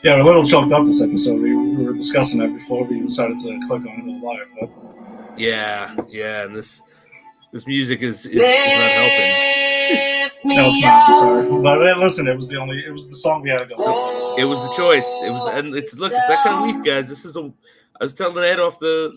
Yeah, we're a little choked up this episode. We were discussing that before we decided to click on it live. But yeah, and this music is not helping. No, it's not. Sorry, but listen, it was the song we had to go with. It was the choice. It's that kind of week, guys. This is I was telling Ed off the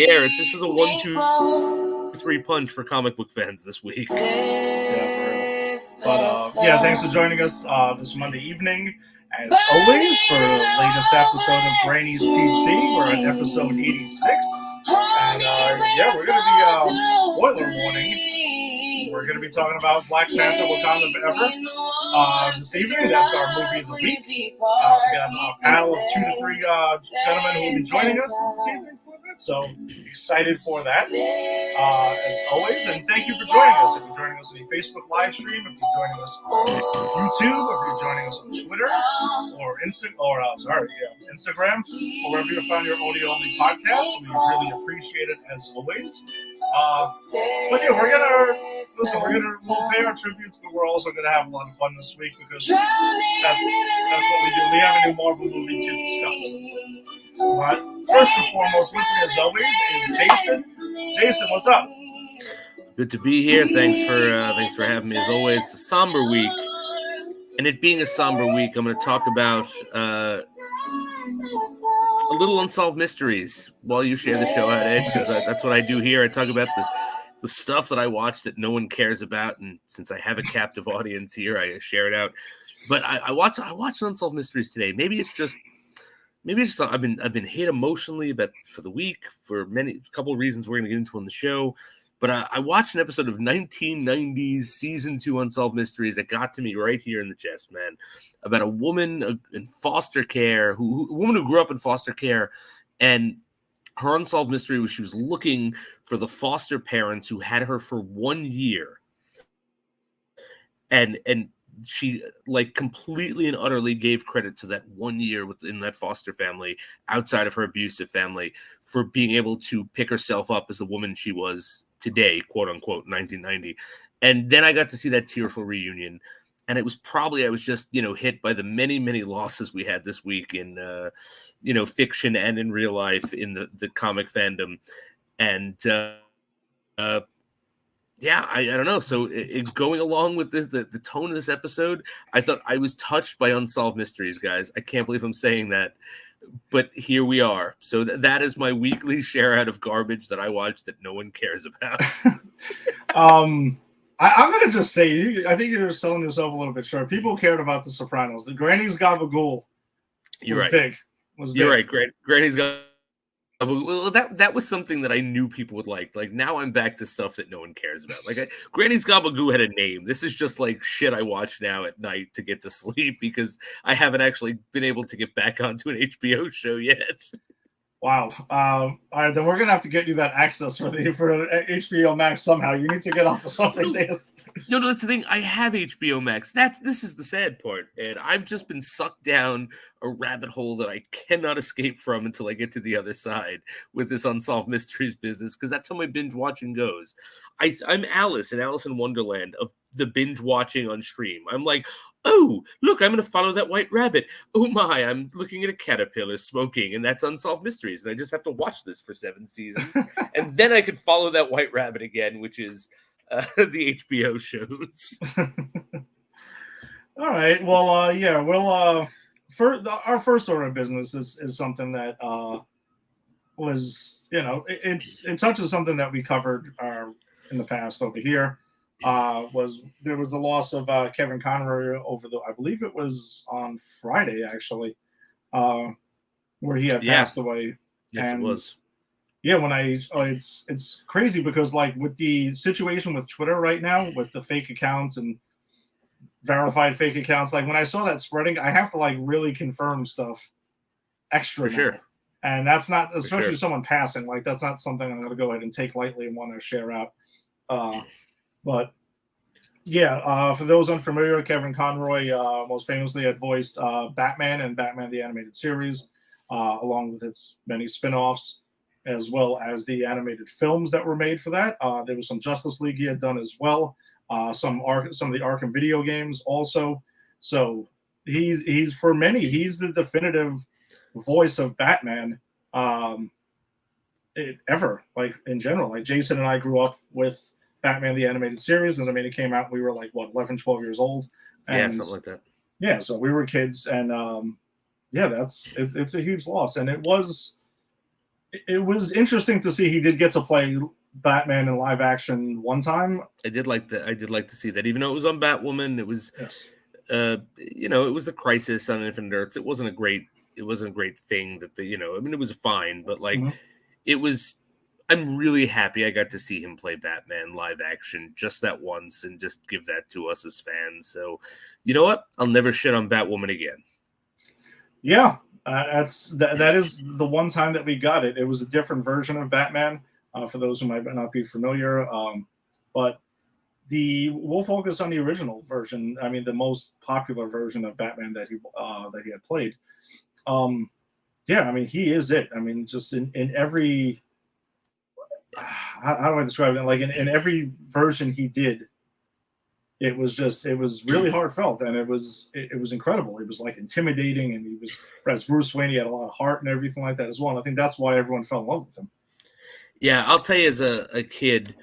air. This is a 1, 2, 3 punch for comic book fans this week. Yeah, for real. But thanks for joining us this Monday evening. As always, for the latest episode of Granny's PhD, we're at episode 86. And we're going to be, spoiler warning, we're going to be talking about Black Panther, Wakanda Forever this evening. That's our movie of the week. We have a panel of 2 to 3 gentlemen who will be joining us this evening for that. So excited for that, as always. And thank you for joining us. If you're joining us on the Facebook live stream, if you're joining us on YouTube, if you're joining us on Twitter or Instagram, or wherever you find your audio-only podcast, we really appreciate it as always. But yeah, we'll pay our tributes, but we're also gonna have a lot of fun this week because that's what we do. We have a new Marvel movie to discuss. But first and foremost, with me as always is Jason. Jason, what's up? Good to be here. Thanks for having me as always. It's a somber week, and it being a somber week, I'm going to talk about a little unsolved mysteries while you share the show out, Ed, because that's what I do here. I talk about the stuff that I watch that no one cares about, and since I have a captive audience here, I share it out. But I watched unsolved mysteries today. Maybe it's just I've been hit emotionally for the week for a couple of reasons we're going to get into on the show. But I watched an episode of 1990s season 2 Unsolved Mysteries that got to me right here in the chest, man. About a woman in foster care, a woman who grew up in foster care, and her unsolved mystery was she was looking for the foster parents who had her for 1 year, and she completely and utterly gave credit to that 1 year within that foster family, outside of her abusive family, for being able to pick herself up as the woman she was today, quote unquote, 1990. And then I got to see that tearful reunion. And it was probably, I was just, hit by the many, many losses we had this week in, fiction and in real life in the comic fandom. And, I don't know. So going along with the tone of this episode, I thought I was touched by Unsolved Mysteries, guys. I can't believe I'm saying that. But here we are. So that is my weekly share out of garbage that I watch that no one cares about. I'm going to just say, I think you're selling yourself a little bit short. People cared about The Sopranos. The Granny's Gabagool was big. You're right. Granny's Gabagool. Well, that was something that I knew people would like. Like, now I'm back to stuff that no one cares about. Granny's Gabagool had a name. This is just shit I watch now at night to get to sleep because I haven't actually been able to get back onto an HBO show yet. Wow. All right, then we're gonna have to get you that access for HBO Max somehow. You need to get onto something. No, that's the thing. I have HBO Max. This is the sad part, and I've just been sucked down a rabbit hole that I cannot escape from until I get to the other side with this Unsolved Mysteries business, because that's how my binge watching goes. I'm Alice in Alice in Wonderland of the binge watching on stream. I'm like, oh, look, I'm going to follow that white rabbit. Oh my, I'm looking at a caterpillar smoking, and that's Unsolved Mysteries. And I just have to watch this for 7 seasons. And then I could follow that white rabbit again, which is the HBO shows. All right. Well, our first order of business is something that was, it touches something that we covered in the past over here. there was the loss of Kevin Conroy I believe it was on Friday actually, where he had Yeah. passed away. Yes, it And was. yeah, it's crazy because like with the situation with Twitter right now with the fake accounts and verified fake accounts, like when I saw that spreading, I have to like really confirm stuff extra For now. sure. And that's not, especially sure. someone passing, like that's not something I'm going to go ahead and take lightly and want to share out. But yeah, for those unfamiliar, Kevin Conroy most famously had voiced Batman and Batman the Animated Series, along with its many spin offs, as well as the animated films that were made for that. There was some Justice League he had done as well, some of the Arkham video games also. So he's for many, he's the definitive voice of Batman ever, like in general. Like Jason and I grew up with Batman the Animated Series, and I mean it came out we were like what 11, 12 years old, and Something like that. yeah, so we were kids, and yeah, it's a huge loss, and it was interesting to see he did get to play Batman in live action one time. I did like to see that, even though it was on Batwoman. It was, yes, it was the Crisis on Infinite Earths. It wasn't a great thing that I mean, it was fine, but like mm-hmm. it was. I'm really happy I got to see him play Batman live action just that once and just give that to us as fans. So, you know what? I'll never shit on Batwoman again. Yeah, that is the one time that we got it. It was a different version of Batman. For those who might not be familiar, but we'll focus on the original version. I mean, the most popular version of Batman that he had played. Yeah, I mean, he is it. I mean, just in every how do I describe it? Like in every version he did, it was really heartfelt, and it was incredible. It was like intimidating, and he was as Bruce Wayne. He had a lot of heart and everything like that as well. And I think that's why everyone fell in love with him. Yeah, I'll tell you, as a kid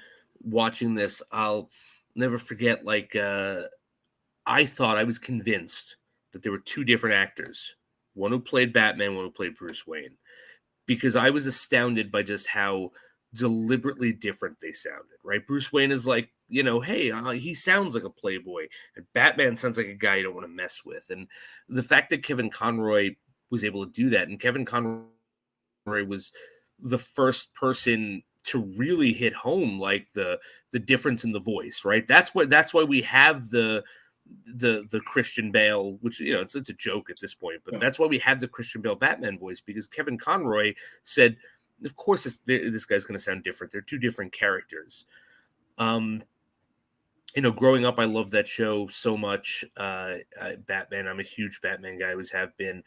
watching this, I'll never forget. Like, I thought, I was convinced that there were two different actors, one who played Batman, one who played Bruce Wayne, because I was astounded by just how deliberately different they sounded. Right? Bruce Wayne is like, hey, he sounds like a playboy, and Batman sounds like a guy you don't want to mess with. And the fact that Kevin Conroy was able to do that, and Kevin Conroy was the first person to really hit home, like the difference in the voice, right? That's why we have the Christian Bale, which it's a joke at this point, but that's why we have the Christian Bale Batman voice, because Kevin Conroy said, of course this guy's going to sound different. They're two different characters. Growing up, I loved that show so much. Batman, I'm a huge Batman guy, always have been.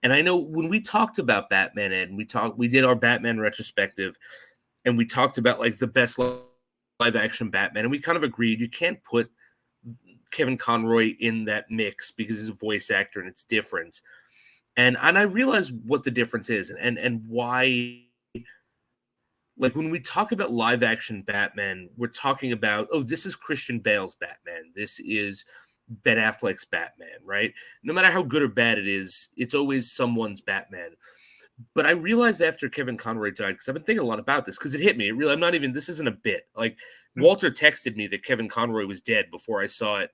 And I know when we talked about Batman, Ed, and we did our Batman retrospective, and we talked about like the best live action Batman, and we kind of agreed you can't put Kevin Conroy in that mix because he's a voice actor and it's different. And I realized what the difference is and why. Like when we talk about live action Batman, we're talking about, this is Christian Bale's Batman. This is Ben Affleck's Batman, right? No matter how good or bad it is, it's always someone's Batman. But I realized after Kevin Conroy died, because I've been thinking a lot about this, because it hit me. This isn't a bit. Like Walter texted me that Kevin Conroy was dead before I saw it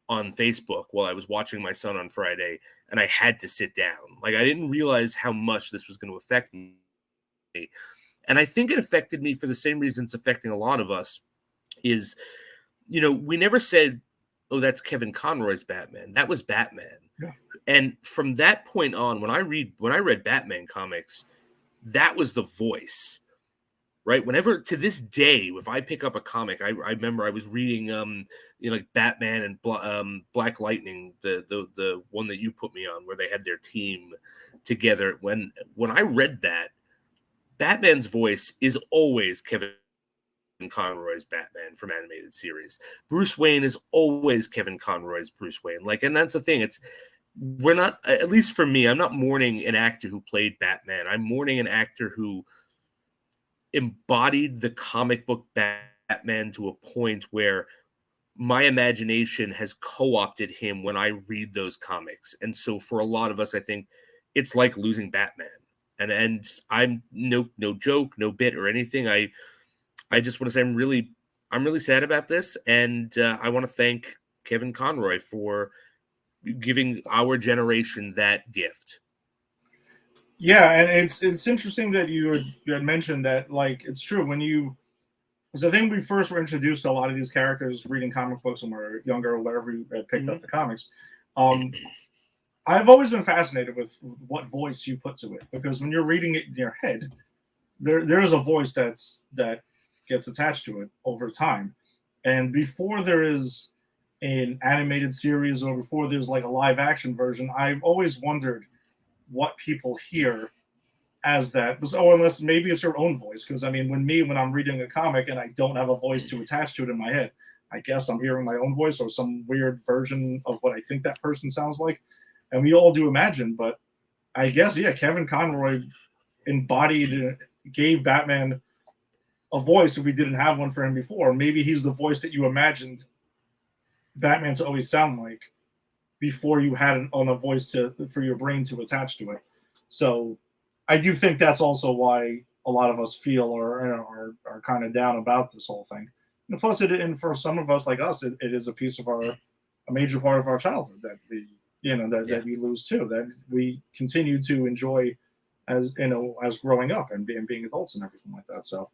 on Facebook while I was watching my son on Friday, and I had to sit down. Like I didn't realize how much this was going to affect me. And I think it affected me for the same reason it's affecting a lot of us is, we never said, oh, that's Kevin Conroy's Batman. That was Batman. Yeah. And from that point on, when I read Batman comics, that was the voice, right? Whenever, to this day, if I pick up a comic, I remember I was reading, like Batman and Black Lightning, the one that you put me on, where they had their team together. When I read that, Batman's voice is always Kevin Conroy's Batman from animated series. Bruce Wayne is always Kevin Conroy's Bruce Wayne. Like, and that's the thing. We're not, at least for me, I'm not mourning an actor who played Batman. I'm mourning an actor who embodied the comic book Batman to a point where my imagination has co-opted him when I read those comics. And so for a lot of us, I think it's like losing Batman. And I'm no joke, no bit or anything. I just want to say I'm really I'm really sad about this, and I want to thank Kevin Conroy for giving our generation that gift. Yeah, and it's interesting that you had mentioned that, like, it's true when you, because I think we first were introduced to a lot of these characters reading comic books when we were younger or whatever we had picked up the comics. I've always been fascinated with what voice you put to it, because when you're reading it in your head, there is a voice that gets attached to it over time, and before there is an animated series or before there's like a live action version, I've always wondered what people hear as that. Oh, unless maybe it's your own voice, because I mean, when I'm reading a comic and I don't have a voice to attach to it in my head, I guess I'm hearing my own voice or some weird version of what I think that person sounds like, and we all do imagine. But I guess, yeah, Kevin Conroy embodied, gave Batman a voice if we didn't have one for him before. Maybe he's the voice that you imagined Batman to always sound like before you had on a voice for your brain to attach to it. So I do think that's also why a lot of us feel or are kind of down about this whole thing. And plus, and for some of us like us, it is a piece of a major part of our childhood that we that we lose too, that we continue to enjoy as as growing up and being adults and everything like that. So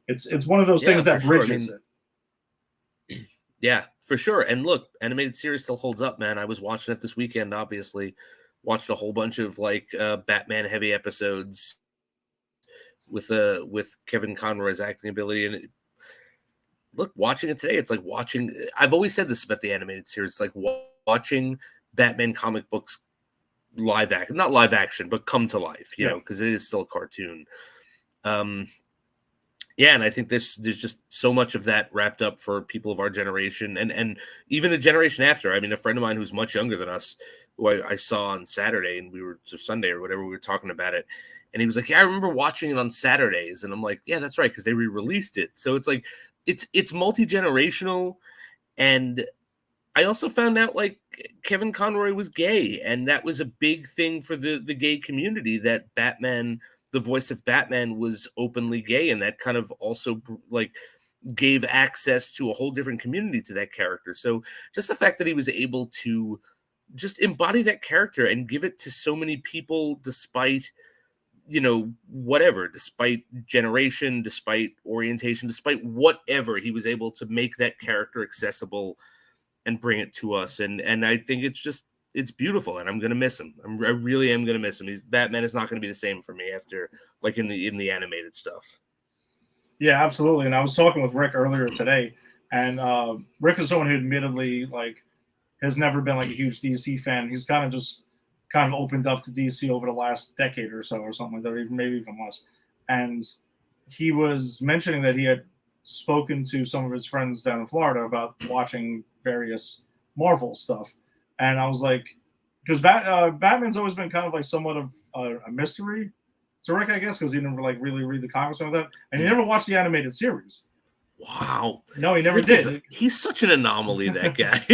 it's one of those things that bridges it. Yeah, for sure. And look, animated series still holds up, man. I was watching it this weekend, obviously. Watched a whole bunch of like Batman heavy episodes with Kevin Conroy's acting ability. And look, watching it today, it's like watching. I've always said this about the animated series. It's like watching Batman comic books not live action, but come to life, you know, because it is still a cartoon. Yeah, and I think there's just so much of that wrapped up for people of our generation and even a generation after. I mean, a friend of mine who's much younger than us, who I saw on Saturday, and Sunday or whatever, we were talking about it, and he was like, "Yeah, I remember watching it on Saturdays," and I'm like, "Yeah, that's right, because they re-released it." So it's like it's multi-generational, and I also found out like Kevin Conroy was gay, and that was a big thing for the gay community, that Batman, the voice of Batman, was openly gay, and that kind of also like gave access to a whole different community to that character. So just the fact that he was able to just embody that character and give it to so many people, despite whatever, despite generation, despite orientation, despite whatever, he was able to make that character accessible and bring it to us. And I think it's beautiful, and I'm gonna miss him. I really am gonna miss him. Batman is not gonna be the same for me after, like, in the animated stuff. Yeah, absolutely. And I was talking with Rick earlier today, and Rick is someone who admittedly has never been like a huge DC fan. He's kind of opened up to DC over the last decade or so, or something like that, or maybe even less. And he was mentioning that he had spoken to some of his friends down in Florida about watching various Marvel stuff, and I was like, because Batman's always been kind of like somewhat of a mystery to Rick, I guess, because he never like really read the comics or that, and he never watched the animated series. Wow. No, he never did. He's such an anomaly, that guy.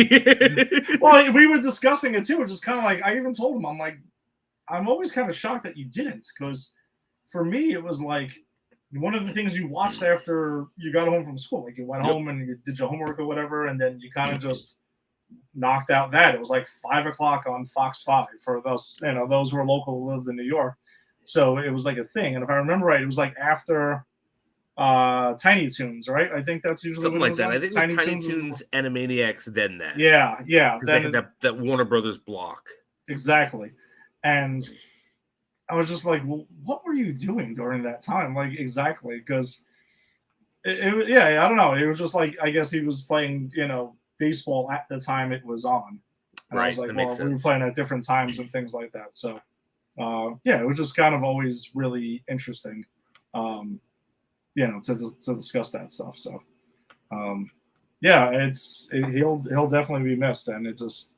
Well, we were discussing it too, which is kind of like, I even told him, I'm like, I'm always kind of shocked that you didn't, because for me, it was like one of the things you watched after you got home from school. Like, you went home and you did your homework or whatever, and then you kind of just knocked out that. It was like 5 o'clock on Fox 5 for those who are local who lived in New York. So it was like a thing. And if I remember right, it was like after Tiny Toons, right? I think that's usually something what like that. I think it was Tiny Toons, Animaniacs, then that. Yeah. Because they had that Warner Brothers block. Exactly. And I was just like, well, what were you doing during that time? Like, exactly, because I don't know. It was just like, I guess he was playing, baseball at the time it was on. And right. I was like, well, we were playing at different times and things like that. So, it was just kind of always really interesting, to discuss that stuff. So, he'll definitely be missed, and it just,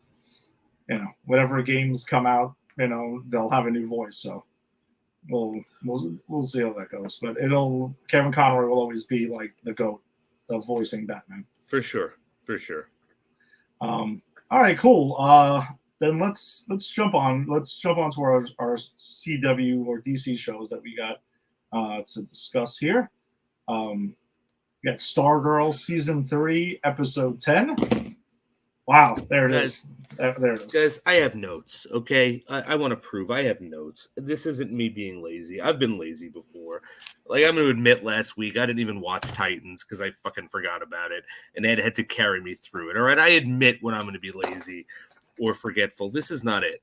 whatever games come out, they'll have a new voice. So we'll see how that goes. But Kevin Conroy will always be like the GOAT of voicing Batman. For sure. All right, cool. Then let's jump on to our CW or DC shows that we got to discuss here. We got Stargirl season 3, episode 10. Wow, there it is. There it is. Guys, I have notes, okay? I want to prove I have notes. This isn't me being lazy. I've been lazy before. Like, I'm going to admit last week, I didn't even watch Titans because I fucking forgot about it, and Ed had to carry me through it, all right? I admit when I'm going to be lazy or forgetful. This is not it.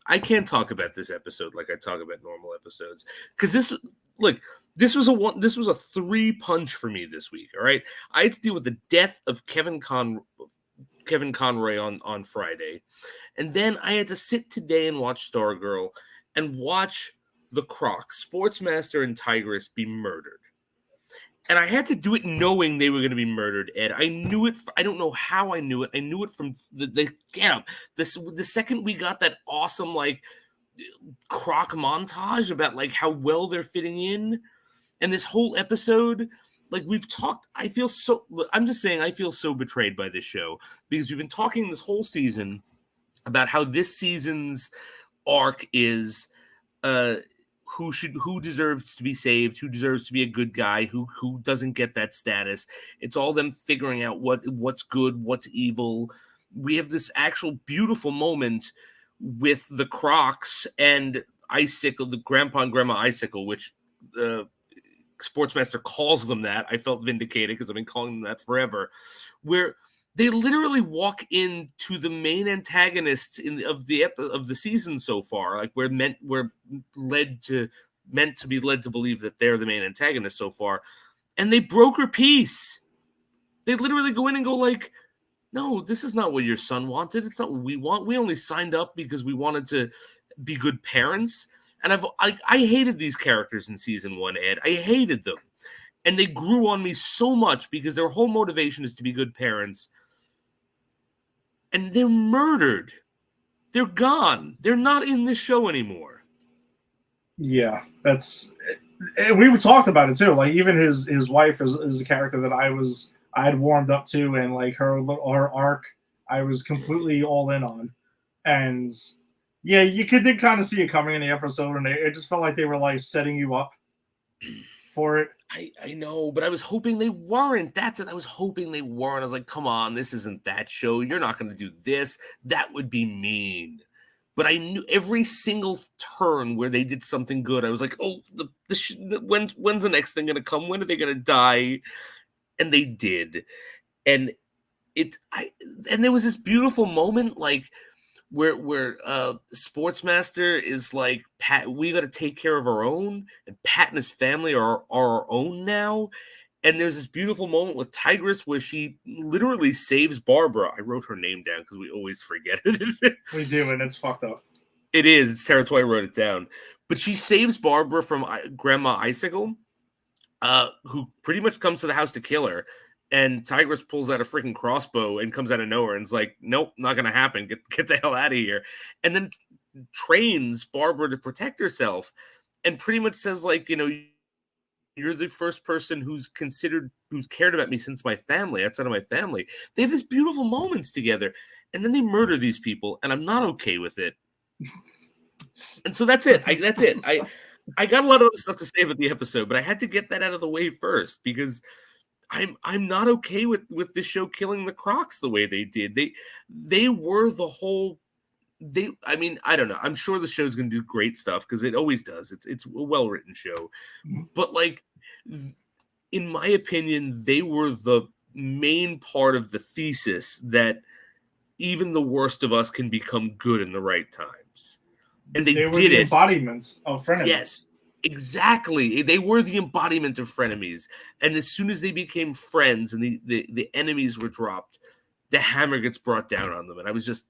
I can't talk about this episode like I talk about normal episodes because this was a 3-punch for me this week, all right? I had to deal with the death of Kevin Conroy on Friday. And then I had to sit today and watch Stargirl and watch the Crocs, Sportsmaster and Tigress, be murdered. And I had to do it knowing they were going to be murdered, Ed. I knew it. I don't know how I knew it. I knew it from the second we got that awesome, like, Croc montage about, like, how well they're fitting in. And this whole episode, like, we've talked, I'm just saying I feel so betrayed by this show because we've been talking this whole season about how this season's arc is who deserves to be saved, who deserves to be a good guy, who doesn't get that status. It's all them figuring out what's good, what's evil. We have this actual beautiful moment with the Crocs and Icicle, the grandpa and grandma Icicle, which Sportsmaster calls them that. I felt vindicated because I've been calling them that forever, where they literally walk into the main antagonists of the season so far. Like, we're meant to be led to believe that they're the main antagonist so far, and they broker peace. They literally go in and go like, "No, this is not what your son wanted. It's not what we want. We only signed up because we wanted to be good parents." And I hated these characters in season 1, Ed. I hated them. And they grew on me so much because their whole motivation is to be good parents. And they're murdered. They're gone. They're not in this show anymore. Yeah, we talked about it too. Like, even his wife is a character that I had warmed up to, and like her arc, I was completely all in on. And yeah, you did kind of see it coming in the episode, and it just felt like they were like setting you up for it. I know, but I was hoping they weren't. That's it. I was hoping they weren't. I was like, come on, this isn't that show. You're not going to do this. That would be mean. But I knew every single turn where they did something good, I was like, oh, when's the next thing going to come? When are they going to die? And they did. And there was this beautiful moment, like, where Sportsmaster is like, Pat, we got to take care of our own, and Pat and his family are our own now. And there's this beautiful moment with Tigress where she literally saves Barbara. I wrote her name down because we always forget it. We do, and it's fucked up. It is. It's terrible. I wrote it down. But she saves Barbara from Grandma Icicle, who pretty much comes to the house to kill her. And Tigress pulls out a freaking crossbow and comes out of nowhere and is like, nope, not going to happen. Get the hell out of here. And then trains Barbara to protect herself and pretty much says, like, you know, you're the first person who's cared about me since my family, outside of my family. They have these beautiful moments together. And then they murder these people, and I'm not okay with it. And so that's it. That's it. I got a lot of other stuff to say about the episode, but I had to get that out of the way first because I'm not okay with this show killing the Crocs the way they did. They were the whole. I mean, I don't know. I'm sure the show's going to do great stuff because it always does. It's a well written show, but like, in my opinion, they were the main part of the thesis that even the worst of us can become good in the right times, and they were did the it. Embodiment of frenemies. Yes. Exactly. They were the embodiment of frenemies. And as soon as they became friends and the enemies were dropped, the hammer gets brought down on them. And I was just,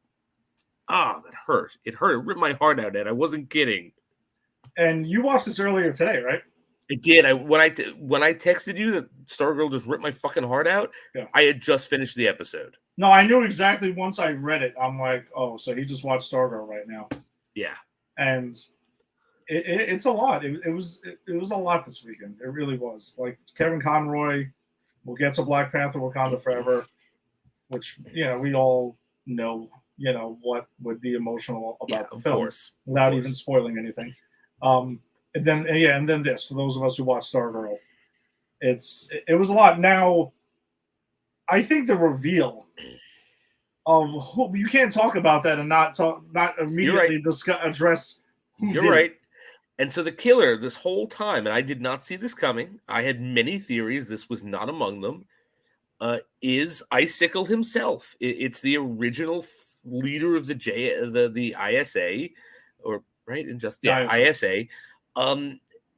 that hurt. It hurt. It ripped my heart out, Ed. I wasn't kidding. And you watched this earlier today, right? I did. When I texted you that Stargirl just ripped my fucking heart out, yeah. I had just finished the episode. No, I knew exactly once I read it. I'm like, oh, so he just watched Stargirl right now. Yeah. And it's a lot. It was a lot this weekend. It really was. Like, Kevin Conroy, we'll get to Black Panther, Wakanda Forever, which, you know, we all know, you know, what would be emotional about the film, without even spoiling anything. And then this, for those of us who watch Stargirl. it was a lot. Now, I think the reveal of who you can't talk about that and not immediately address who You're did right. it. And so the killer this whole time, and I did not see this coming. I had many theories. This was not among them. Is Icicle himself? It's the original leader of the ISA, or right and just yeah ISA.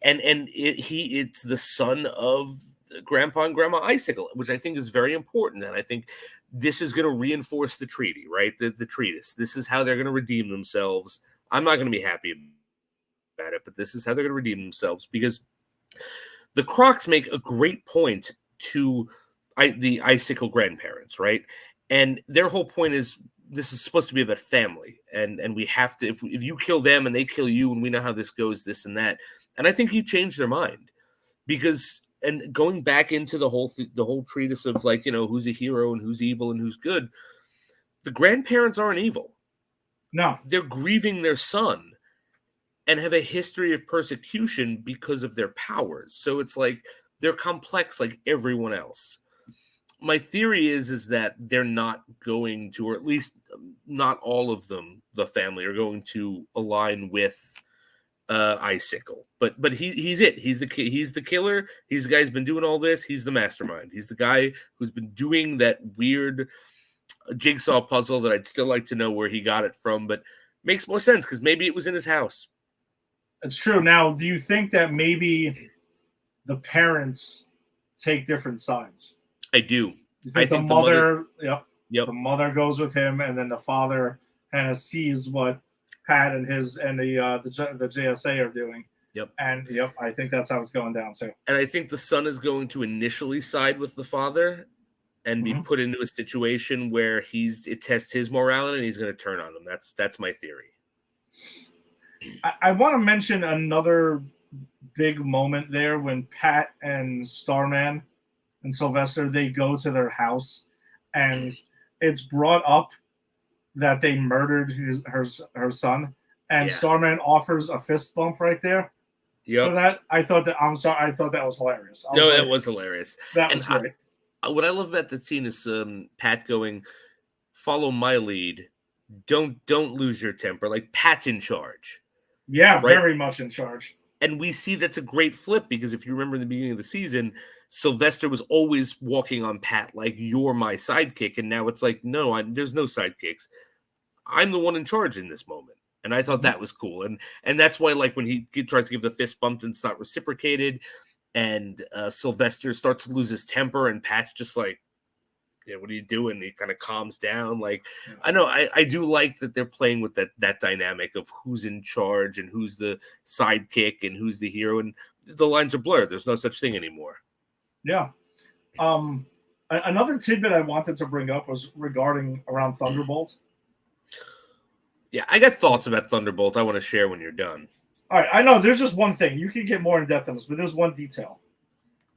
It's the son of Grandpa and Grandma Icicle, which I think is very important. And I think this is going to reinforce the treaty, right? The treatise. This is how they're going to redeem themselves. I'm not going to be happy about it, but this is how they're going to redeem themselves because the Crocs make a great point to the Icicle grandparents, right? And their whole point is this is supposed to be about family, and we have to if you kill them and they kill you, and we know how this goes, this and that. And I think he changed their mind because and going back into the whole treatise of like who's a hero and who's evil and who's good, the grandparents aren't evil. No, they're grieving their son and have a history of persecution because of their powers. So it's like they're complex like everyone else. My theory is that they're not going to, or at least not all of them, the family are going to align with Icicle. But he's it. He's the killer. He's the guy who's been doing all this. He's the mastermind. He's the guy who's been doing that weird jigsaw puzzle that I'd still like to know where he got it from, but makes more sense because maybe it was in his house. It's true. Now, do you think that maybe the parents take different sides? I do. I think the mother, the mother goes with him, and then the father kind of sees what Pat and the JSA are doing. Yep. And I think that's how it's going down too. And I think the son is going to initially side with the father and be put into a situation where it tests his morality and he's going to turn on him. That's my theory. I want to mention another big moment there when Pat and Starman and Sylvester, they go to their house, and it's brought up that they murdered her son, and Starman offers a fist bump right there. Yeah, for that I thought that was hilarious. That was hilarious. That was great. What I love about that scene is Pat going, "Follow my lead. Don't lose your temper." Like Pat's in charge. Yeah, right? Very much in charge. And we see that's a great flip because if you remember in the beginning of the season, Sylvester was always walking on Pat like, "You're my sidekick." And now it's like, no, there's no sidekicks. I'm the one in charge in this moment. And I thought that was cool. And that's why, like, when he tries to give the fist bump and it's not reciprocated, and Sylvester starts to lose his temper, and Pat's just like, "Yeah, what are you doing?" He kind of calms down. Like, I know I do like that they're playing with that dynamic of who's in charge and who's the sidekick and who's the hero, and the lines are blurred. There's no such thing anymore. Yeah. Another tidbit I wanted to bring up was regarding around Thunderbolt. Yeah, I got thoughts about Thunderbolt I want to share when you're done. All right, I know there's just one thing. You can get more in depth on this, but there's one detail.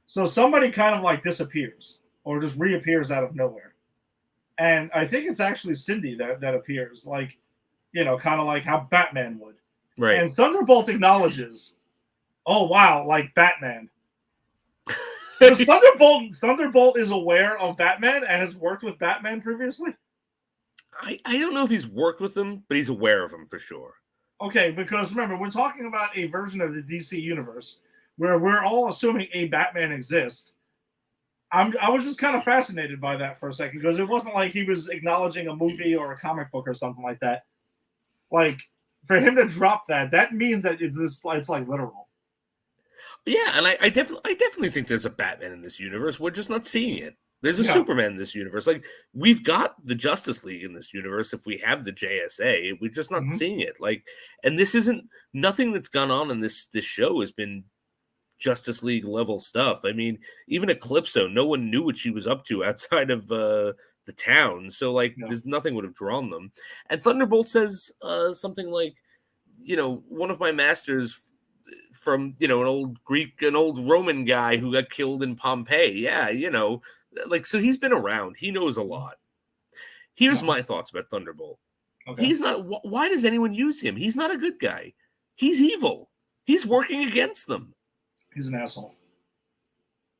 So somebody kind of like disappears or just reappears out of nowhere. And I think it's actually Cindy that appears, like, kind of like how Batman would. Right. And Thunderbolt acknowledges, "Oh, wow, like Batman." Because Thunderbolt is aware of Batman and has worked with Batman previously? I don't know if he's worked with him, but he's aware of him for sure. Okay, because remember, we're talking about a version of the DC universe where we're all assuming a Batman exists. I was just kind of fascinated by that for a second because it wasn't like he was acknowledging a movie or a comic book or something like that. Like, for him to drop that means that it's like literal. Yeah, and I definitely think there's a Batman in this universe. We're just not seeing it. There's a Superman in this universe. Like, we've got the Justice League in this universe if we have the JSA. We're just not seeing it. Like, and this isn't nothing that's gone on in this show has been Justice League level stuff. I mean, even Eclipso, no one knew what she was up to outside of the town. So, like, there's nothing would have drawn them. And Thunderbolt says something like, one of my masters from, an old Greek, an old Roman guy who got killed in Pompeii. Yeah, like, so he's been around. He knows a lot. Here's my thoughts about Thunderbolt. Okay. He's not. Why does anyone use him? He's not a good guy. He's evil. He's working against them. He's an asshole.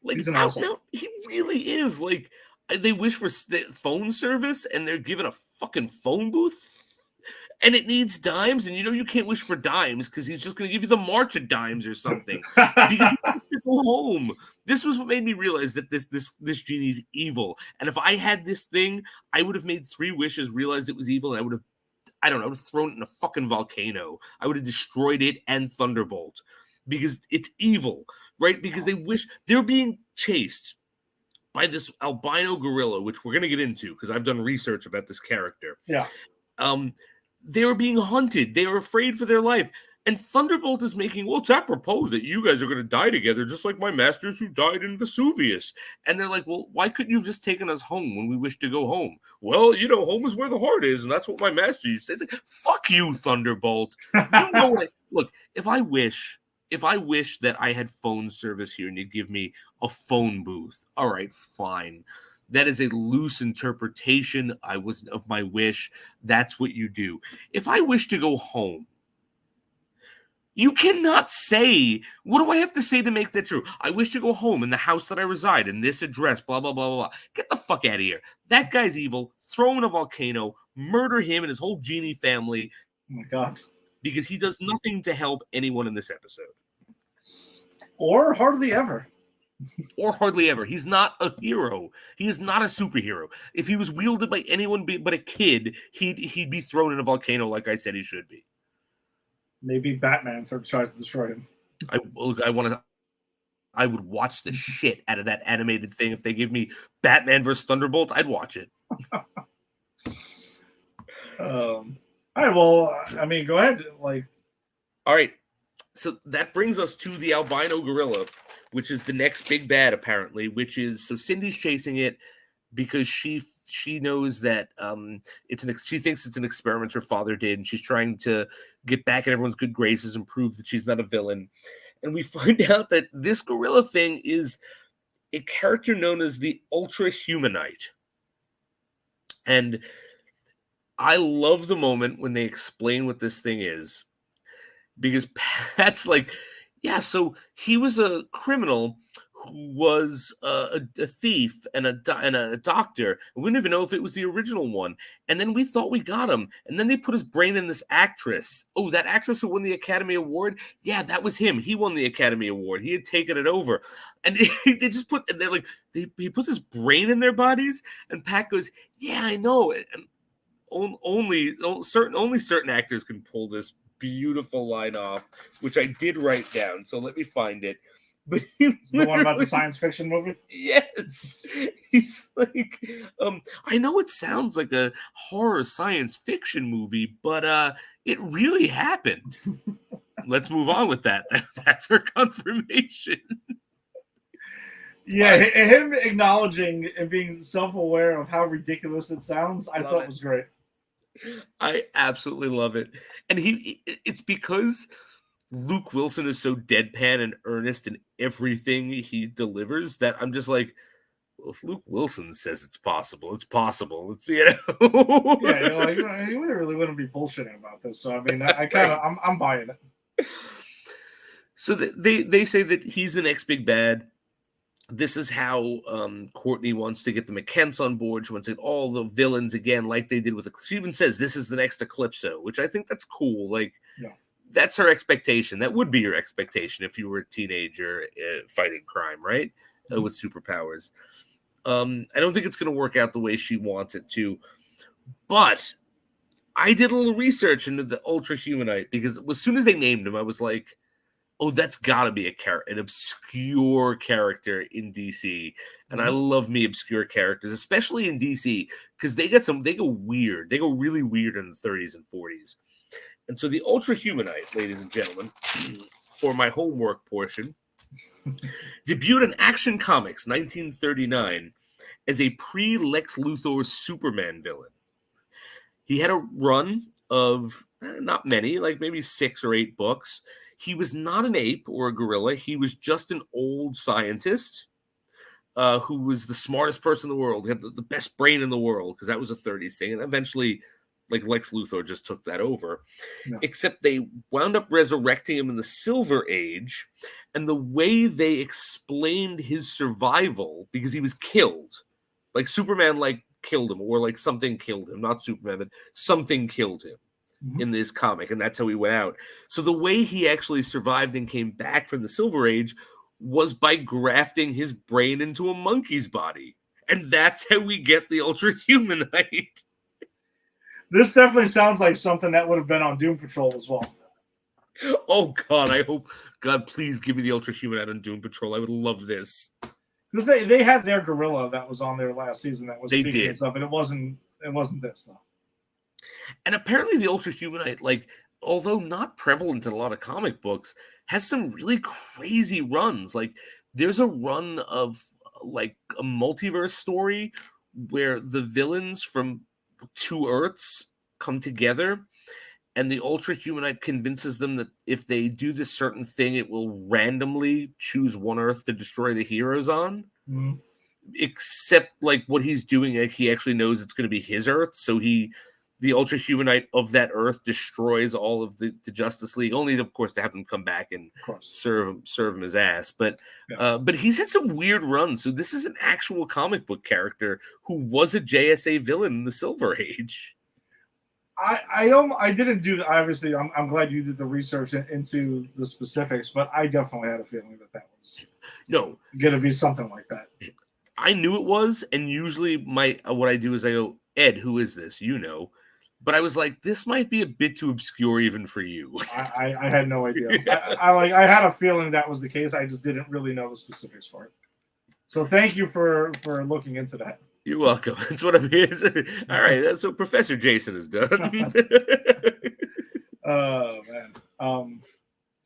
Like, He's an out asshole. now, he really is. Like, they wish for phone service, and they're given a fucking phone booth. And it needs dimes, and you can't wish for dimes because he's just going to give you the march of dimes or something. Because you have to go home. This was what made me realize that this genie's evil. And if I had this thing, I would have made 3 wishes, realized it was evil, and I would have thrown it in a fucking volcano. I would have destroyed it and Thunderbolt because it's evil, right? Because they're being chased by this albino gorilla, which we're going to get into because I've done research about this character. Yeah. They were being hunted. They were afraid for their life. And Thunderbolt is making, well, it's apropos that you guys are going to die together, just like my masters who died in Vesuvius. And they're like, well, why couldn't you have just taken us home when we wish to go home? Well, home is where the heart is, and that's what my master used to say. It's like, fuck you, Thunderbolt. You know what? Look, if I wish that I had phone service here and you'd give me a phone booth, all right, fine. That is a loose interpretation of my wish. That's what you do. If I wish to go home, you cannot say, what do I have to say to make that true? I wish to go home in the house that I reside, in this address, blah, blah, blah, blah, blah. Get the fuck out of here. That guy's evil. Throw him in a volcano, murder him and his whole genie family. Oh my God. Because he does nothing to help anyone in this episode. Or hardly ever. Or hardly ever. He's not a hero. He is not a superhero. If he was wielded by anyone but a kid, he'd be thrown in a volcano like I said he should be. Maybe Batman tries to destroy him. I would watch the shit out of that animated thing. If they give me Batman versus Thunderbolt, I'd watch it. All right, well, I mean, go ahead. All right. So that brings us to the albino gorilla, which is the next big bad, apparently, so Cindy's chasing it because she knows that she thinks it's an experiment her father did, and she's trying to get back in everyone's good graces and prove that she's not a villain. And we find out that this gorilla thing is a character known as the Ultra Humanite. And I love the moment when they explain what this thing is, because Pat's like, yeah, so he was a criminal who was a thief and a doctor. And we didn't even know if it was the original one. And then we thought we got him. And then they put his brain in this actress. Oh, that actress who won the Academy Award? Yeah, that was him. He won the Academy Award. He had taken it over. And they just put, and they're like, he puts his brain in their bodies. And Pat goes, yeah, I know. And only certain actors can pull this beautiful line off, which I did write down. So let me find it. But the one about the science fiction movie? Yes. He's like, I know it sounds like a horror science fiction movie, but it really happened. Let's move on with that. That's her confirmation. Yeah, him acknowledging and being self-aware of how ridiculous it sounds, I thought was great. I absolutely love it. And it's because Luke Wilson is so deadpan and earnest in everything he delivers that I'm just like, well, if Luke Wilson says it's possible, it's possible. It's, Yeah, you really wouldn't be bullshitting about this. So I mean, I'm buying it. So they say that he's the next big bad. This is how Courtney wants to get the McKents on board. She wants to get all the villains again, like they did with. She even says this is the next Eclipso, which I think that's cool. Like, yeah. That's her expectation. That would be your expectation if you were a teenager fighting crime, right? With superpowers. I don't think it's going to work out the way she wants it to. But I did a little research into the Ultra Humanite because as soon as they named him, I was like, oh, that's got to be an obscure character in DC. And I love me obscure characters, especially in DC, because they go weird. They go really weird in the 30s and 40s. And so the Ultra Humanite, ladies and gentlemen, for my homework portion, debuted in Action Comics 1939 as a pre-Lex Luthor Superman villain. He had a run of not many, like maybe 6 or 8 books. He was not an ape or a gorilla. He was just an old scientist who was the smartest person in the world. He had the best brain in the world because that was a 30s thing. And eventually, like Lex Luthor just took that over. No. Except they wound up resurrecting him in the Silver Age. And the way they explained his survival, because he was killed, like Superman, like killed him, or like something killed him, not Superman, but something killed him in this comic, and that's how he went out. So the way he actually survived and came back from the Silver Age was by grafting his brain into a monkey's body. And that's how we get the Ultra Humanite. This definitely sounds like something that would have been on Doom Patrol as well. Oh, God, I hope... God, please give me the Ultra Humanite on Doom Patrol. I would love this. Because they had their gorilla that was on there last season that was speaking stuff, and it wasn't this, though. And apparently the Ultra Humanite, like, although not prevalent in a lot of comic books, has some really crazy runs. Like, there's a run of, like, a multiverse story where the villains from 2 Earths come together, and the Ultra Humanite convinces them that if they do this certain thing, it will randomly choose one Earth to destroy the heroes on. Mm-hmm. Except, like, what he's doing, like, he actually knows it's going to be his Earth, so the Ultra Humanite of that Earth destroys all of the Justice League, only, of course, to have them come back and serve him his ass. But but he's had some weird runs. So this is an actual comic book character who was a JSA villain in the Silver Age. I didn't do that. Obviously, I'm glad you did the research into the specifics, but I definitely had a feeling that was going to be something like that. I knew it was, and usually what I do is I go, Ed, who is this? You know. But I was like, this might be a bit too obscure even for you. I had no idea. I had a feeling that was the case. I just didn't really know the specifics for it. So thank you for looking into that. You're welcome. That's what I mean. All right. So Professor Jason is done. Oh, man. All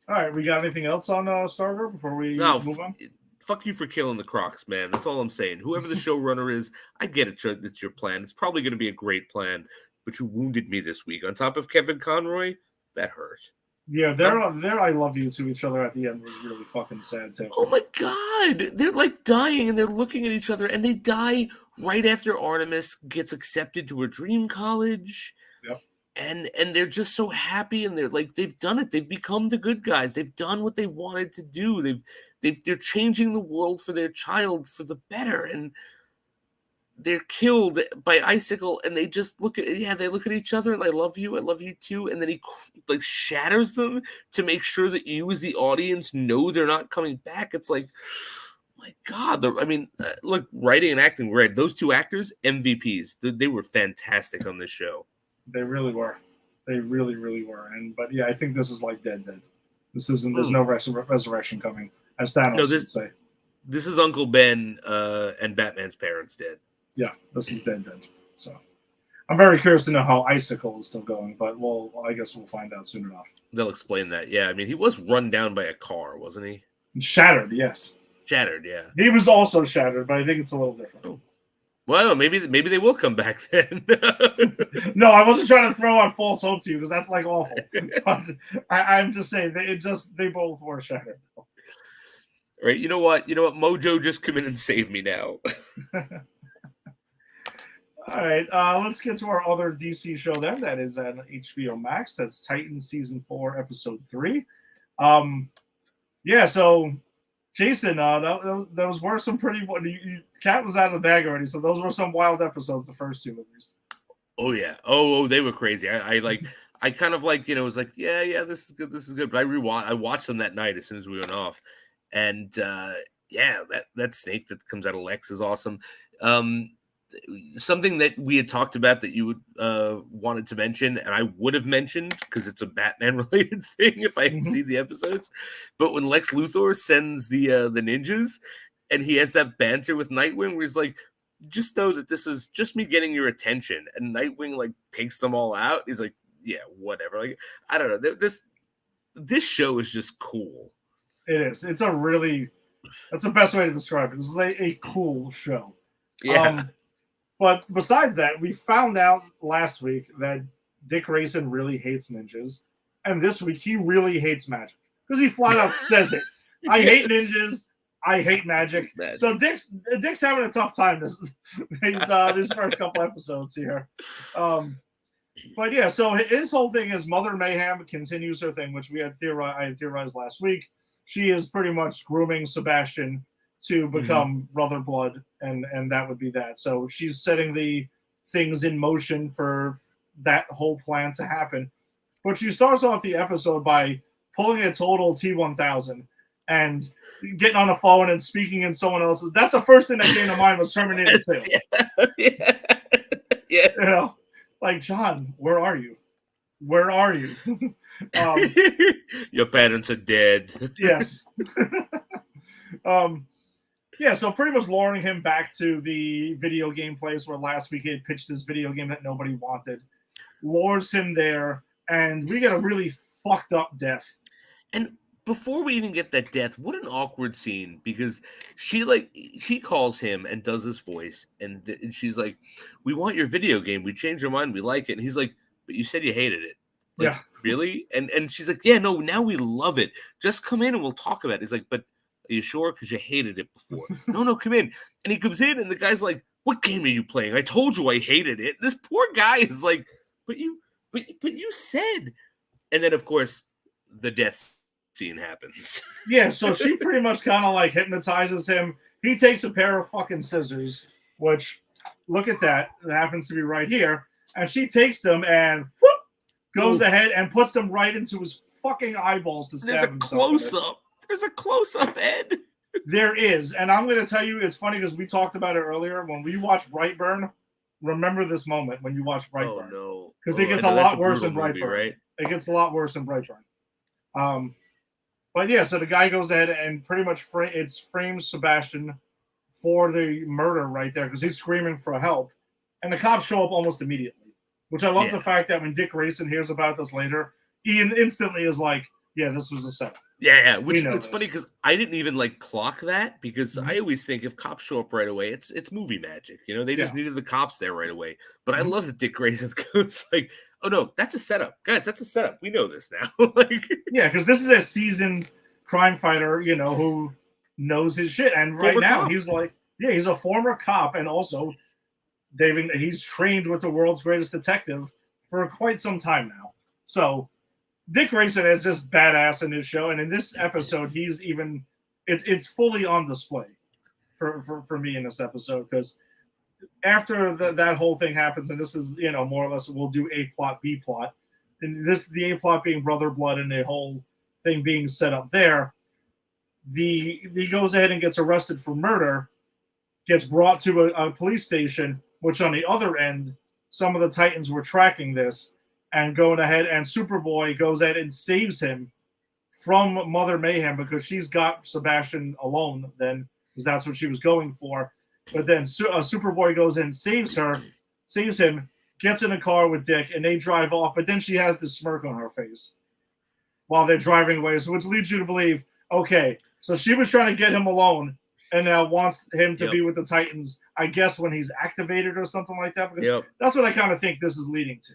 right. We got anything else on Stargirl before we move on? Fuck you for killing the Crocs, man. That's all I'm saying. Whoever the showrunner is, I get it. It's your plan. It's probably going to be a great plan, but you wounded me this week. On top of Kevin Conroy, that hurt. Yeah, their I love you to each other at the end was really fucking sad, too. Oh, my God. They're, like, dying, and they're looking at each other, and they die right after Artemis gets accepted to her dream college. Yep. And they're just so happy, and they're like, they've done it. They've become the good guys. They've done what they wanted to do. They're changing the world for their child for the better, and they're killed by Icicle, and they just look at each other, and I love you too, and then he like shatters them to make sure that you as the audience know they're not coming back. It's like, my God, look, writing and acting, right? Those 2 actors, MVPs. They were fantastic on this show. They really were. They really, really were. But yeah, I think this is like dead. This isn't. There's no resurrection coming, as Thanos would say. This is Uncle Ben and Batman's parents dead. Yeah, this is dead. So I'm very curious to know how Icicle is still going, but I guess we'll find out soon enough. They'll explain that. Yeah, I mean, he was run down by a car, wasn't he? Shattered, yes. Shattered, yeah. He was also shattered, but I think it's a little different. Oh. Well, maybe they will come back then. No, I wasn't trying to throw out false hope to you because that's like awful. I'm just saying they both were shattered. All right, you know what? Mojo, just come in and save me now. All right, let's get to our other DC show then. That is on HBO Max. That's Titans Season 4, Episode 3. Yeah, so, Jason, those were some pretty... Cat was out of the bag already, so those were some wild episodes, the first 2 at least. Oh, yeah. Oh, they were crazy. I kind of like, was like, yeah, this is good. But I watched them that night as soon as we went off. And, yeah, that snake that comes out of Lex is awesome. Something that we had talked about that you would wanted to mention, and I would have mentioned because it's a Batman related thing if I had seen the episodes. But when Lex Luthor sends the ninjas, and he has that banter with Nightwing, where he's like, "Just know that this is just me getting your attention," and Nightwing like takes them all out. He's like, "Yeah, whatever." Like, I don't know. This show is just cool. It is. That's the best way to describe it. This is a cool show. Yeah. But besides that, we found out last week that Dick Grayson really hates ninjas. And this week, he really hates magic. Because he flat out says it. I hate ninjas. I hate magic. So Dick's having a tough time these first couple episodes here. But yeah, so his whole thing is Mother Mayhem continues her thing, which I had theorized last week. she is pretty much grooming Sebastian to become brother blood, and that would be that. So she's setting the things in motion for that whole plan to happen. But she starts off the episode by pulling a total T-1000 and getting on the phone and speaking in someone else's. That's the first thing that came to mind was Terminator 2. Yeah. Yes. You know, like, John, where are you? Where are you? Your parents are dead. Yes. Yeah, so pretty much luring him back to the video game place where last week he had pitched this video game that nobody wanted. Lures him there, and we get a really fucked up death. And before we even get that death, what an awkward scene, because she calls him and does his voice, and she's like, "We want your video game. We changed our mind. We like it." And he's like, "But you said you hated it." Like, yeah. Really? And she's like, "Yeah, no, now we love it. Just come in and we'll talk about it." He's like, "But are you sure? Because you hated it before." No, come in. And he comes in, and the guy's like, "What game are you playing? I told you I hated it." This poor guy is like, but you said. And then, of course, the death scene happens. Yeah, so she pretty much kind of like hypnotizes him. He takes a pair of fucking scissors, which, look at that. It happens to be right here. And she takes them and whoop, goes ahead and puts them right into his fucking eyeballs to stab him. There's a close-up, Ed. There is. And I'm going to tell you, it's funny because we talked about it earlier. When we watch Brightburn, remember this moment when you watch Brightburn. Oh, no. Because it gets a lot worse in Brightburn. Right? It gets a lot worse in Brightburn. But yeah, so the guy goes ahead and pretty much frames Sebastian for the murder right there because he's screaming for help. And the cops show up almost immediately, which I love the fact that when Dick Grayson hears about this later, he instantly is like, yeah, this was a setup. Yeah. Which it's funny because I didn't even clock that because I always think if cops show up right away, it's movie magic. You know, they just needed the cops there right away. But I love that Dick Grayson goes like, "Oh no, that's a setup, guys. That's a setup. We know this now." Yeah, because this is a seasoned crime fighter, who knows his shit. And right now he's like, he's a former cop, and also he's trained with the world's greatest detective for quite some time now. So Dick Grayson is just badass in this show, and in this episode, it's fully on display for me in this episode because after that whole thing happens, and this is more or less we'll do A plot, B plot, and the A plot being brother blood and the whole thing being set up there. He goes ahead and gets arrested for murder, gets brought to a police station, which on the other end, some of the Titans were tracking this and going ahead, and Superboy goes ahead and saves him from Mother Mayhem because she's got Sebastian alone then, because that's what she was going for. But then Superboy goes in, saves him, gets in a car with Dick, and they drive off. But then she has this smirk on her face while they're driving away, which leads you to believe, okay, so she was trying to get him alone and now wants him to be with the Titans, I guess, when he's activated or something like that. Because that's what I kind of think this is leading to.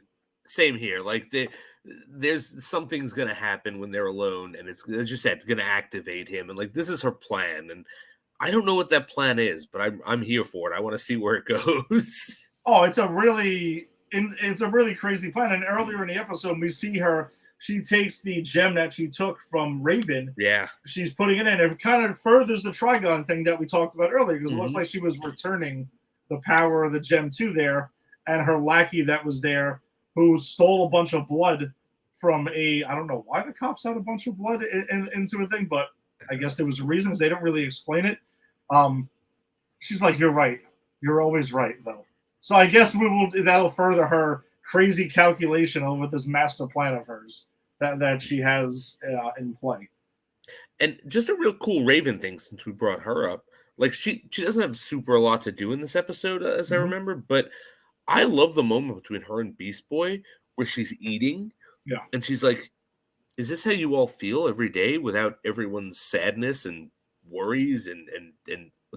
Same here. There's something's gonna happen when they're alone, and it's as you said, gonna activate him, and this is her plan, and I don't know what that plan is, but I'm here for it. I want to see where it goes. Oh, it's a really crazy plan. And earlier in the episode, we see her. She takes the gem that she took from Raven. Yeah, she's putting it in. It kind of furthers the Trigon thing that we talked about earlier because it looks like she was returning the power of the gem to there, and her lackey that was there, who stole a bunch of blood from I don't know why the cops had a bunch of blood into a thing, but I guess there was a reason because they don't really explain it. She's like, "You're right. You're always right, though." So I guess that'll further her crazy calculation over this master plan of hers that she has in play. And just a real cool Raven thing, since we brought her up, she doesn't have super a lot to do in this episode, as I remember, but I love the moment between her and Beast Boy where she's eating. Yeah. And she's like, "Is this how you all feel every day without everyone's sadness and worries and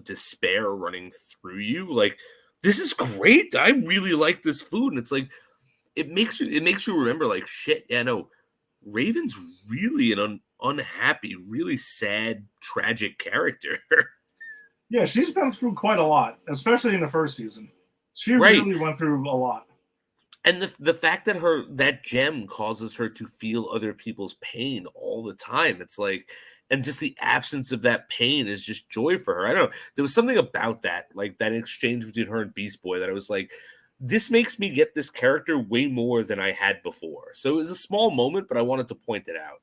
despair running through you? This is great. I really like this food." And it's it makes you remember shit. Yeah, no, Raven's really an unhappy, really sad, tragic character. Yeah, she's been through quite a lot, especially in the first season. She really went through a lot. And the fact that that gem causes her to feel other people's pain all the time, it's And just the absence of that pain is just joy for her. I don't know. There was something about that, like that exchange between her and Beast Boy, that I was like, this makes me get this character way more than I had before. So it was a small moment, but I wanted to point it out.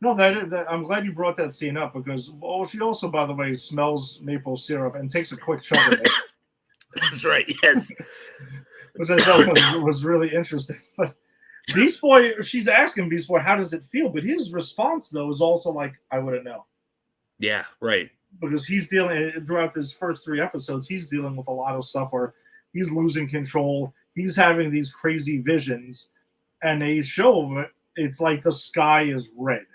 No, I'm glad you brought that scene up because she also, by the way, smells maple syrup and takes a quick chug of it. That's right, yes. Which I thought was really interesting. But Beast Boy, she's asking Beast Boy, how does it feel? But his response, though, is also like, I wouldn't know. Yeah, right. Because he's dealing, throughout his first 3 episodes, he's dealing with a lot of stuff where he's losing control. He's having these crazy visions. And they show it's like the sky is red.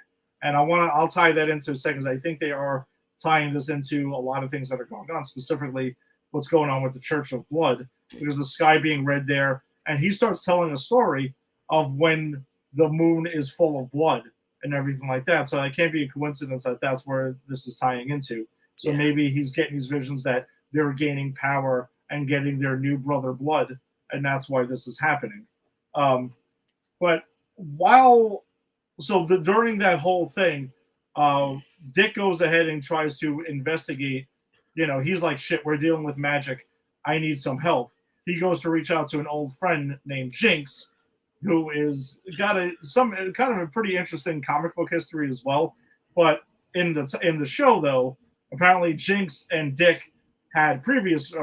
And I'll tie that into a second. I think they are tying this into a lot of things that are going on, specifically what's going on with the Church of Blood, because the sky being red there. And he starts telling a story of when the moon is full of blood and everything like that. So it can't be a coincidence that that's where this is tying into. So maybe he's getting these visions that they're gaining power and getting their new brother blood, and that's why this is happening. But during that whole thing, Dick goes ahead and tries to investigate. He's like, shit, we're dealing with magic. I need some help. He goes to reach out to an old friend named Jinx, who is got some kind of a pretty interesting comic book history as well. But in the show, though, apparently Jinx and Dick had previous,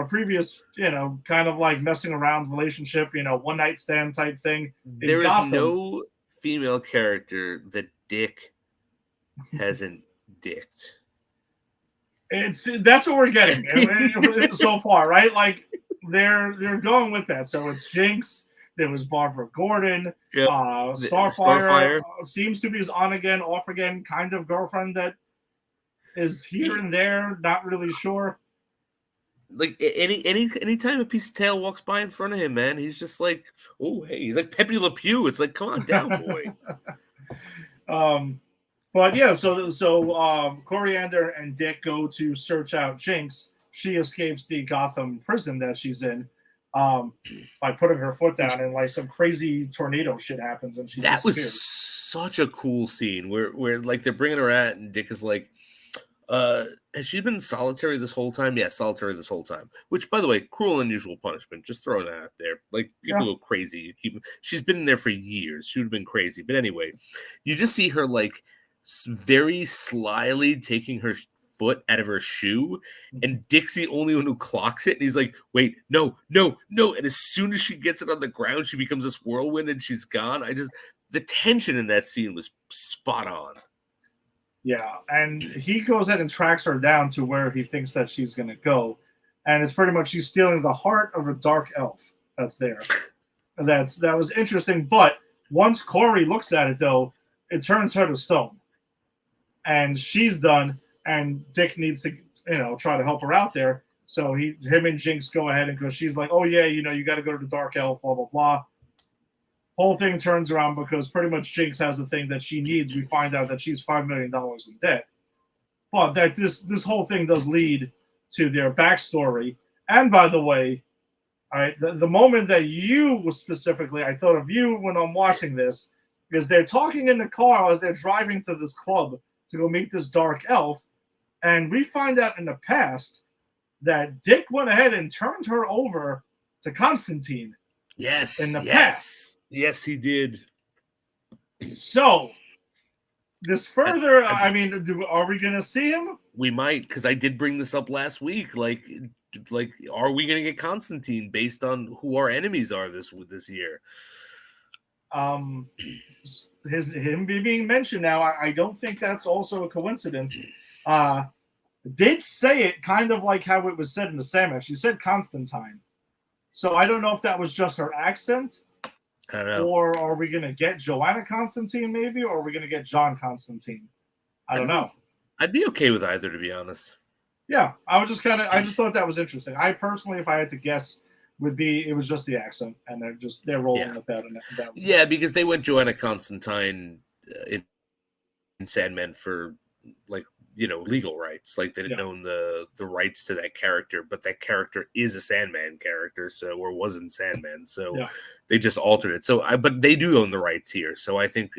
kind of like messing around relationship, one night stand type thing. There is no female character that Dick hasn't dicked. That's what we're getting so far, right? Like they're going with that. So it's Jinx. There was Barbara Gordon. Yep. Starfire seems to be his on again, off again kind of girlfriend that is here and there, not really sure. Like anytime a piece of tail walks by in front of him, man, he's just like, oh hey, he's like Pepe Le Pew. It's like, come on down, boy. But yeah, so Coriander and Dick go to search out Jinx. She escapes the Gotham prison that she's in by putting her foot down, and like some crazy tornado shit happens, and she disappears. Was such a cool scene where like they're bringing her out, and Dick is like, has she been solitary this whole time? Yeah, solitary this whole time. Which, by the way, cruel and unusual punishment. Just throwing that out there. Like, people go crazy. She's been in there for years. She would have been crazy. But anyway, you just see her, like, very slyly taking her foot out of her shoe, and Dick's the only one who clocks it, and he's like, wait, no. And as soon as she gets it on the ground, she becomes this whirlwind, and she's gone. The tension in that scene was spot on. Yeah, and he goes ahead and tracks her down to where he thinks that she's going to go. And it's pretty much she's stealing the heart of a dark elf that's there. That was interesting. But once Corey looks at it, though, it turns her to stone. And she's done, and Dick needs to, try to help her out there. So him and Jinx go ahead, and because she's like, oh, yeah, you got to go to the dark elf, blah, blah, blah. Whole thing turns around because pretty much Jinx has the thing that she needs. We find out that she's $5 million in debt. But that this whole thing does lead to their backstory. And by the way, all right, the moment that you specifically, I thought of you when I'm watching this, because they're talking in the car as they're driving to this club to go meet this dark elf. And we find out in the past that Dick went ahead and turned her over to Constantine. Yes. In the past. Yes, he did. So, this further, are we going to see him? We might, because I did bring this up last week. Like, are we going to get Constantine based on who our enemies are this year? Him being mentioned now, I don't think that's also a coincidence. Did say it kind of like how it was said in the Sandman. She said Constantine. So I don't know if that was just her accent. I don't know. Or are we going to get Joanna Constantine maybe? Or are we going to get John Constantine? I don't know. I'd be okay with either, to be honest. Yeah, I just thought that was interesting. I personally, if I had to guess, it was just the accent, and they're rolling with that. Yeah, because they went Joanna Constantine in Sandman for legal rights. Like they didn't own the rights to that character, but that character is a Sandman character, or wasn't Sandman, so they just altered it. So but they do own the rights here. So I think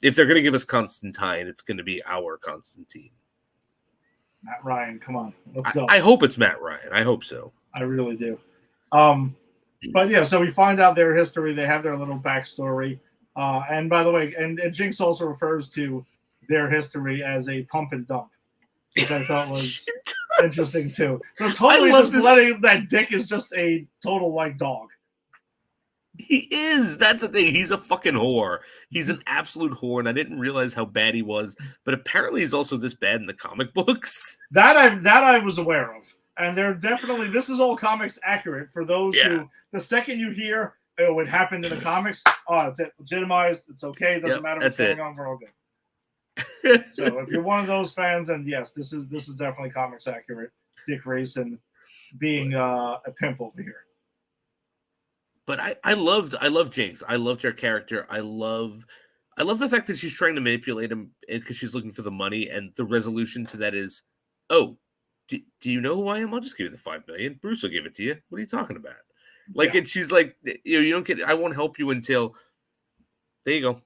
if they're going to give us Constantine, it's going to be our Constantine. Matt Ryan, come on, let's go. I hope it's Matt Ryan. I hope so. I really do. But yeah, so we find out their history. They have their little backstory. And by the way, and Jinx also refers to their history as a pump and dump, which I thought was interesting too. So totally just letting that Dick is just a total like dog. He is. That's the thing. He's a fucking whore. He's an absolute whore, and I didn't realize how bad he was. But apparently, he's also this bad in the comic books. That I was aware of, and they're definitely this is all comics accurate for those who the second you hear oh it happened in the comics, it's legitimized. It's okay. It doesn't matter what's going on. We're all good. So if you're one of those fans, then yes, this is definitely comics accurate. Dick Grayson being a pimp over here. But I loved Jinx. I loved her character. I love the fact that she's trying to manipulate him because she's looking for the money, and the resolution to that is, oh, do you know who I am? I'll just give you the $5 million. Bruce will give it to you. What are you talking about? Like, and she's like, you don't get. I won't help you until. There you go.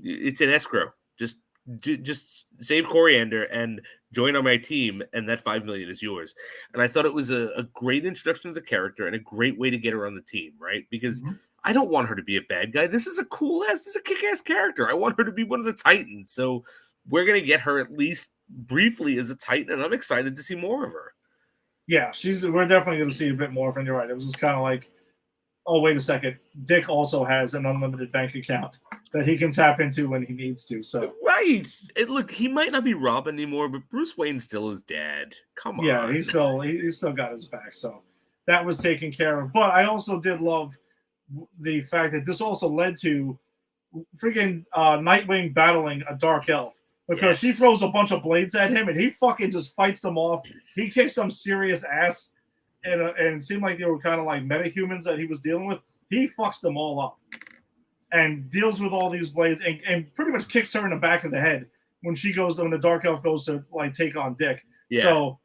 It's an escrow. Just save Coriander and join on my team, and that $5 million is yours. And I thought it was a great introduction to the character and a great way to get her on the team, right? Because I don't want her to be a bad guy. This is a kick-ass character. I want her to be one of the Titans. So we're gonna get her at least briefly as a Titan, and I'm excited to see more of her. Yeah, we're definitely gonna see a bit more of her. And you're right. It was just kind of like, oh, wait a second. Dick also has an unlimited bank account that he can tap into when he needs to. So right. And look, he might not be Robin anymore, but Bruce Wayne's still his dad. Come on. Yeah, he's still got his back. So that was taken care of. But I also did love the fact that this also led to freaking Nightwing battling a Dark Elf. Because she throws a bunch of blades at him and he fucking just fights them off. He kicks some serious ass. And it seemed like they were kind of like metahumans that he was dealing with. He fucks them all up and deals with all these blades and pretty much kicks her in the back of the head when the Dark Elf goes to like take on Dick. Yeah. So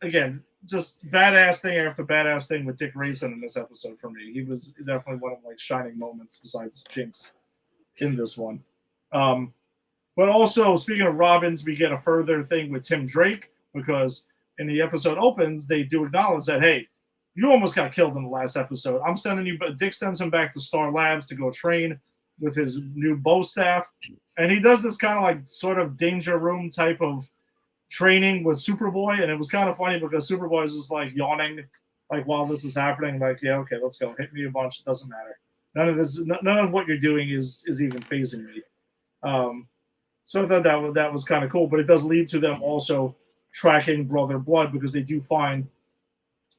again, just badass thing after badass thing with Dick Grayson in this episode for me. He was definitely one of like shining moments besides Jinx in this one. But also speaking of Robins, we get a further thing with Tim Drake because in the episode opens, they do acknowledge that, hey, you almost got killed in the last episode. I'm sending you, but Dick sends him back to Star Labs to go train with his new bow staff. And he does this kind of like sort of danger room type of training with Superboy. And it was kind of funny because Superboy is just like yawning, like while this is happening, like, yeah, okay, let's go. Hit me a bunch. It doesn't matter. None of what you're doing is even phasing me. So I thought that was kind of cool, but it does lead to them also tracking Brother Blood because they do find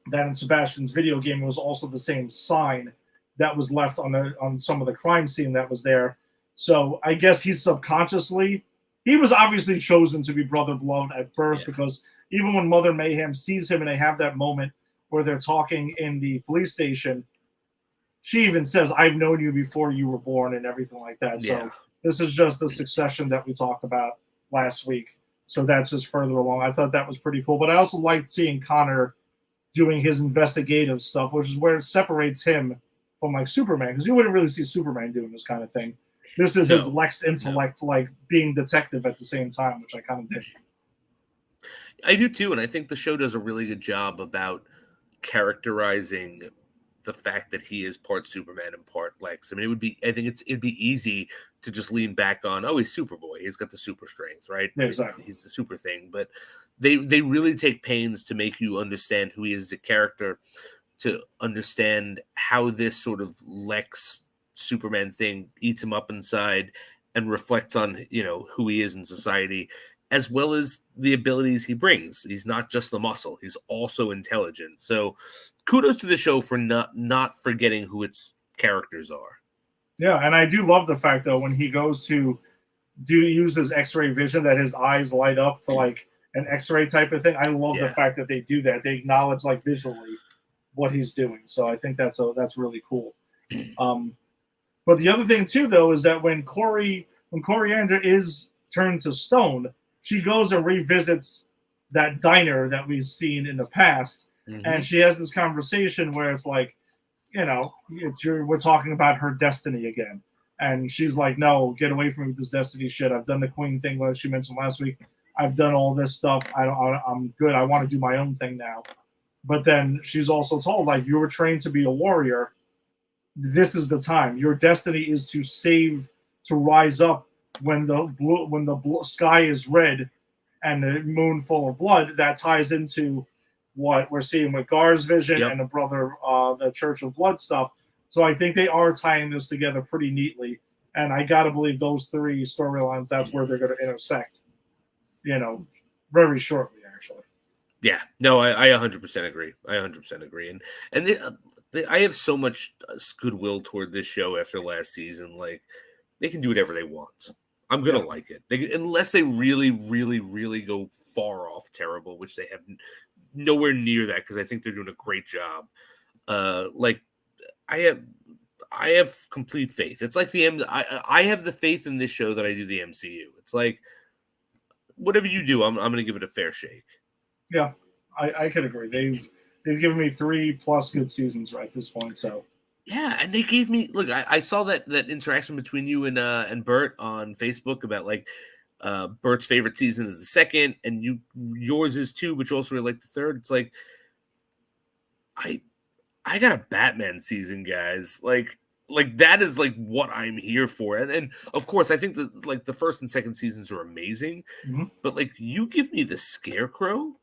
that in Sebastian's video game it was also the same sign that was left on some of the crime scene that was there. So I guess he was obviously chosen to be Brother Blood at birth because even when Mother Mayhem sees him and they have that moment where they're talking in the police station, she even says, I've known you before you were born and everything like that. Yeah. So this is just the succession that we talked about last week. So that's just further along. I thought that was pretty cool. But I also liked seeing Connor doing his investigative stuff, which is where it separates him from like Superman. Because you wouldn't really see Superman doing this kind of thing. This is his Lex intellect, like being detective at the same time, which I kind of dig. I do too. And I think the show does a really good job about characterizing the fact that he is part Superman and part Lex. I mean, it'd be easy to just lean back on, oh, he's Superboy. He's got the super strength, right? Yeah, exactly. He's the super thing. But they really take pains to make you understand who he is as a character, to understand how this sort of Lex Superman thing eats him up inside and reflects on, who he is in society, as well as the abilities he brings. He's not just the muscle. He's also intelligent. So kudos to the show for not forgetting who its characters are. Yeah, and I do love the fact, though, when he goes to use his X-ray vision, that his eyes light up to, like, an X-ray type of thing. I love the fact that they do that. They acknowledge, like, visually what he's doing. So I think that's really cool. But the other thing, too, though, is that when Coriander is turned to stone, she goes and revisits that diner that we've seen in the past, and she has this conversation where it's like, we're talking about her destiny again, and she's like, "No, get away from me with this destiny shit. I've done the Queen thing, like she mentioned last week. I've done all this stuff. I'm good. I want to do my own thing now. But then she's also told, like, you were trained to be a warrior. This is the time. Your destiny is to save, to rise up when the sky is red and the moon full of blood. That ties into what we're seeing with Gar's vision and the Church of Blood stuff. So I think they are tying this together pretty neatly. And I got to believe those three storylines, that's where they're going to intersect, very shortly, actually. Yeah, no, I 100% agree. I 100% agree. And I have so much goodwill toward this show after last season. Like, they can do whatever they want. I'm going to like it. Unless they really, really, really go far off terrible, which they have nowhere near that, because I think they're doing a great job. I have complete faith. It's like I have the faith in this show that I do the MCU. It's like, whatever you do, I'm going to give it a fair shake. Yeah, I could agree. They've given me 3+ good seasons right at this point. So yeah, and they gave me I saw that interaction between you and Bert on Facebook about like Bert's favorite season is the second, and yours is too, but you also really like the third. It's like I got a Batman season, guys. Like that is like what I'm here for. And of course, I think that like the first and second seasons are amazing, but like you give me the Scarecrow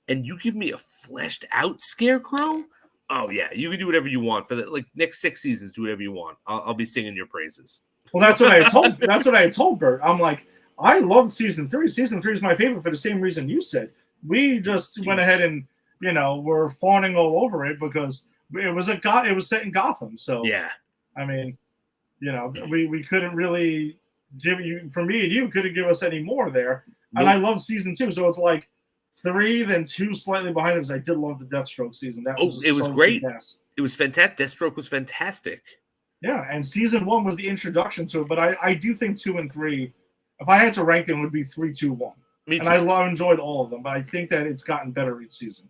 and you give me a fleshed out Scarecrow. Oh yeah, you can do whatever you want for the like next 6 seasons. Do whatever you want. I'll be singing your praises. Well, that's what I told. That's what I told Bert. I'm like, I love season 3. Season 3 is my favorite for the same reason you said. We just went ahead and we're fawning all over it because it was set in Gotham. So yeah, I mean, we couldn't really give you, for me and you, couldn't give us any more there. Nope. And I love season 2, so it's like 3, then 2 slightly behind it, because I did love the Deathstroke season. That was it was great. It was fantastic. Deathstroke was fantastic. Yeah, and season 1 was the introduction to it, but I do think 2 and 3, if I had to rank them, would be 3, 2, 1. Me too. And I enjoyed all of them, but I think that it's gotten better each season.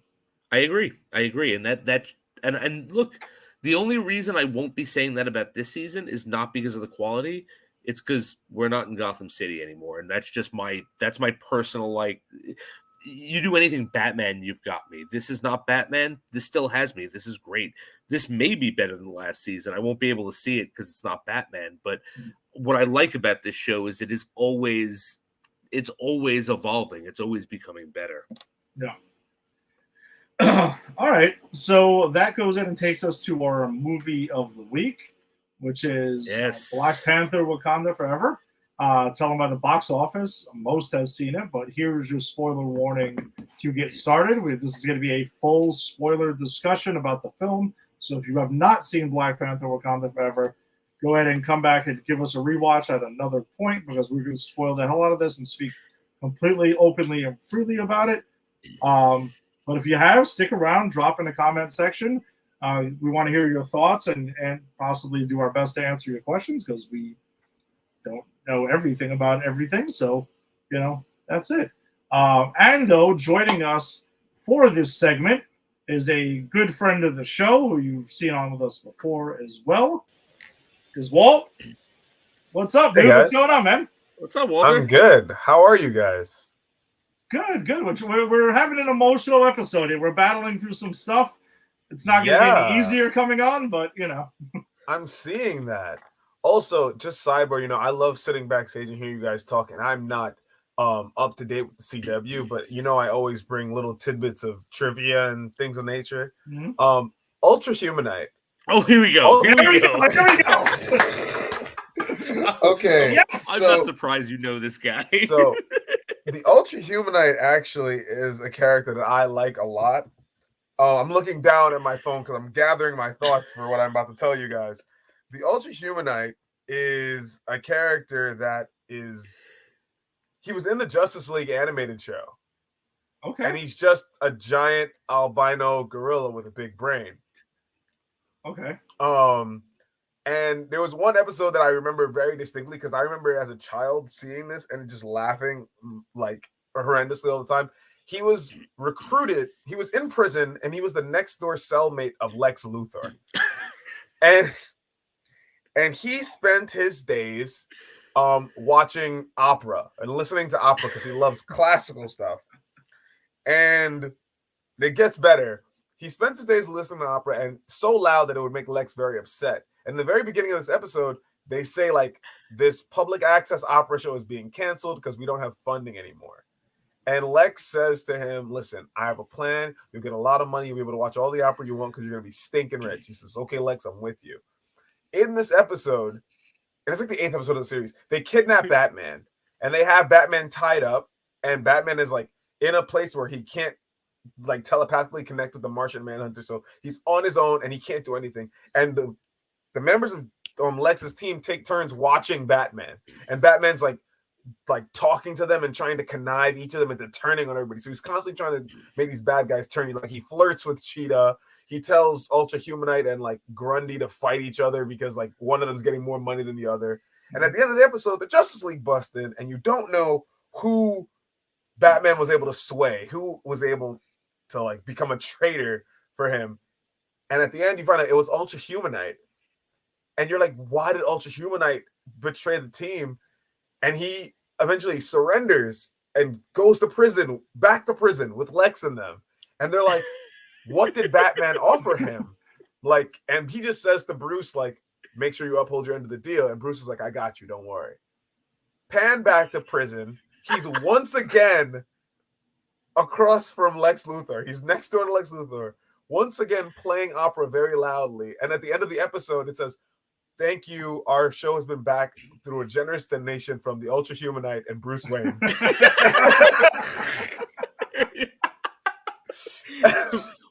I agree. And look, the only reason I won't be saying that about this season is not because of the quality. It's because we're not in Gotham City anymore, and that's my personal, like, you do anything Batman, you've got me. This is not Batman. This still has me. This is great. This may be better than the last season. I won't be able to see it because it's not Batman. But what I like about this show is it's always evolving. It's always becoming better. Yeah. All right. So that goes in and takes us to our movie of the week, which is Black Panther: Wakanda Forever. Tell them about the box office. Most have seen it, but here's your spoiler warning to get started. This is going to be a full spoiler discussion about the film. So if you have not seen Black Panther: Wakanda Forever, go ahead and come back and give us a rewatch at another point, because we're going to spoil the hell out of this and speak completely openly and freely about it. But if you have, stick around, drop in the comment section. We want to hear your thoughts and possibly do our best to answer your questions, because we don't know everything about everything. So, that's it. And though, joining us for this segment is a good friend of the show who you've seen on with us before as well. Is Walt. What's up, dude? Hey, what's going on, man? What's up, Walter? I'm good. How are you guys? Good. We're having an emotional episode here. We're battling through some stuff. It's not going to be any easier coming on, but, I'm seeing that. Also, just sidebar, I love sitting backstage and hearing you guys talk, and I'm not up to date with the CW, but, I always bring little tidbits of trivia and things of nature. Mm-hmm. Ultra Humanite. Oh, here we go. Here we go. Okay. Yes. I'm not surprised you know this guy. So, the Ultra Humanite actually is a character that I like a lot. I'm looking down at my phone because I'm gathering my thoughts for what I'm about to tell you guys. The Ultra Humanite is a character that he was in the Justice League animated show. Okay. And he's just a giant albino gorilla with a big brain. Okay. And there was one episode that I remember very distinctly, because I remember as a child seeing this and just laughing like horrendously all the time. He was recruited. He was in prison, and he was the next door cellmate of Lex Luthor. And he spent his days watching opera and listening to opera because he loves classical stuff. And it gets better. He spends his days listening to opera and so loud that it would make Lex very upset. And in the very beginning of this episode, they say like this public access opera show is being canceled because we don't have funding anymore. And Lex says to him, listen, I have a plan. You'll get a lot of money. You'll be able to watch all the opera you want because you're going to be stinking rich. He says, okay, Lex, I'm with you. In this episode, and it's like the 8th episode of the series, they kidnap Batman and they have Batman tied up. And Batman is like in a place where he can't like telepathically connect with the Martian Manhunter. So he's on his own and he can't do anything. And the members of Lex's team take turns watching Batman. And Batman's like talking to them and trying to connive each of them into turning on everybody. So he's constantly trying to make these bad guys turn. Like he flirts with Cheetah. He tells Ultra Humanite and like Grundy to fight each other because like one of them's getting more money than the other. And at the end of the episode, the Justice League bust in, and you don't know who Batman was able to sway, who was able to like become a traitor for him. And at the end, you find out it was Ultra Humanite. And you're like, why did Ultra Humanite betray the team? And he eventually surrenders and goes to prison, back to prison with Lex and them. And they're like, what did Batman offer him? Like, and he just says to Bruce, like, make sure you uphold your end of the deal. And Bruce is like, I got you, don't worry. Pan back to prison. He's once again across from Lex Luthor. He's next door to Lex Luthor, once again playing opera very loudly. And at the end of the episode, it says, thank you. Our show has been back through a generous donation from the Ultra Humanite and Bruce Wayne.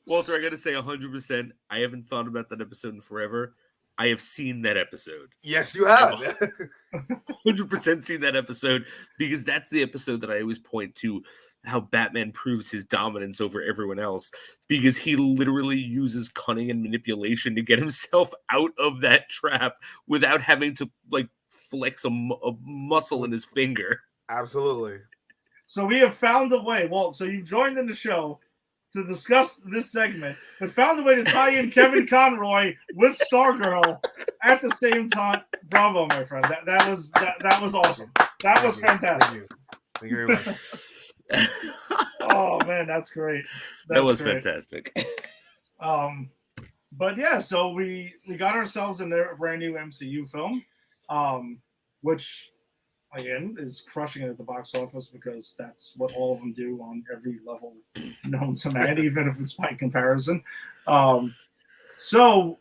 Walter, I got to say 100%. I haven't thought about that episode in forever. I have seen that episode. Yes, you have. 100% seen that episode because that's the episode that I always point to how Batman proves his dominance over everyone else because he literally uses cunning and manipulation to get himself out of that trap without having to like flex a muscle in his finger. Absolutely. So we have found a way, Walt. So you've joined in the show to discuss this segment, but found a way to tie in Kevin Conroy with Stargirl at the same time. Bravo, my friend. That was awesome. That was fantastic. Thank you very much. Oh man, that's great. That was fantastic. But yeah, so we got ourselves in a brand new MCU film, which again is crushing it at the box office because that's what all of them do on every level known to man, even if it's by comparison. So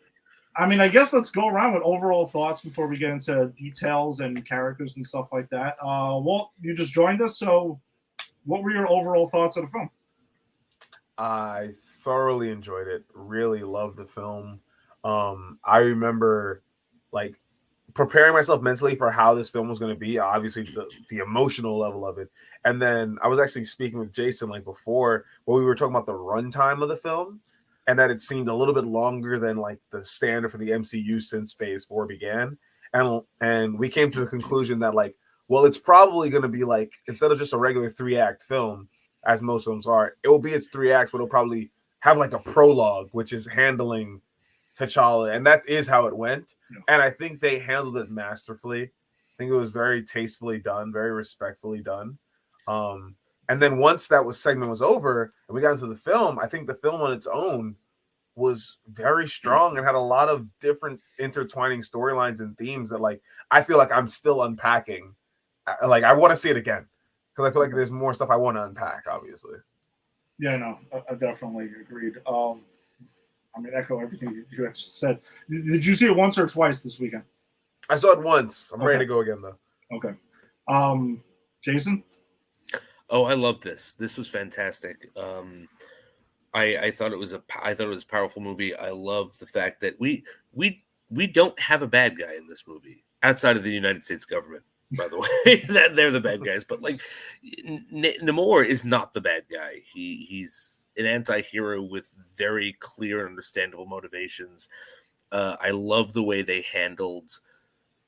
I mean, I guess let's go around with overall thoughts before we get into details and characters and stuff like that. Walt, you just joined us, so what were your overall thoughts of the film? I thoroughly enjoyed it. Really loved the film. I remember like preparing myself mentally for how this film was going to be, obviously the emotional level of it. And then I was actually speaking with Jason like before when we were talking about the runtime of the film and that it seemed a little bit longer than like the standard for the MCU since Phase 4 began. And we came to the conclusion that like, well, it's probably going to be like, instead of just a regular 3-act film, as most films are, it will be its 3 acts, but it'll probably have like a prologue, which is handling T'Challa, and that is how it went. Yeah. And I think they handled it masterfully. I think it was very tastefully done, very respectfully done. And then once that segment was over and we got into the film, I think the film on its own was very strong and had a lot of different intertwining storylines and themes that like I feel like I'm still unpacking. Like I want to see it again because I feel like there's more stuff I want to unpack, obviously. Yeah, no, I definitely agreed. I mean, echo everything you had said. Did you see it once or twice this weekend? I saw it once. I'm ready to go again, though. Okay. Jason? Oh, I love this. This was fantastic. I thought it was a powerful movie. I love the fact that we don't have a bad guy in this movie outside of the United States government. By the way, that they're the bad guys, but like Namor is not the bad guy. He's an anti-hero with very clear and understandable motivations. I love the way they handled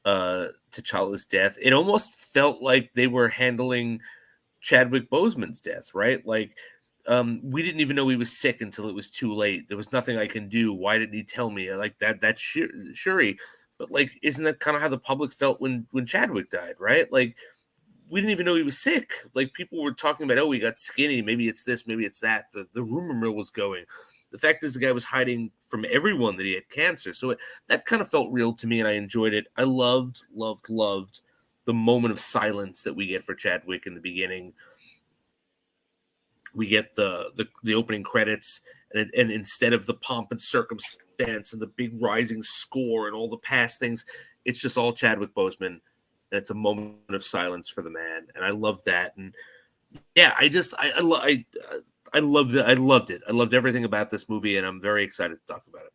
T'Challa's death. It almost felt like they were handling Chadwick Boseman's death, right? Like we didn't even know he was sick until it was too late. There was nothing I can do. Why didn't he tell me? Like that Shuri. But like, isn't that kind of how the public felt when Chadwick died, right? Like, we didn't even know he was sick. Like, people were talking about, oh, he got skinny. Maybe it's this, maybe it's that. The rumor mill was going. The fact is, the guy was hiding from everyone that he had cancer. So that kind of felt real to me, and I enjoyed it. I loved the moment of silence that we get for Chadwick in the beginning. We get the opening credits, and instead of the pomp and circumstance and the big rising score and all the past things, it's just all Chadwick Boseman, and it's a moment of silence for the man, and I love that. And yeah, I loved it. I loved everything about this movie, and I'm very excited to talk about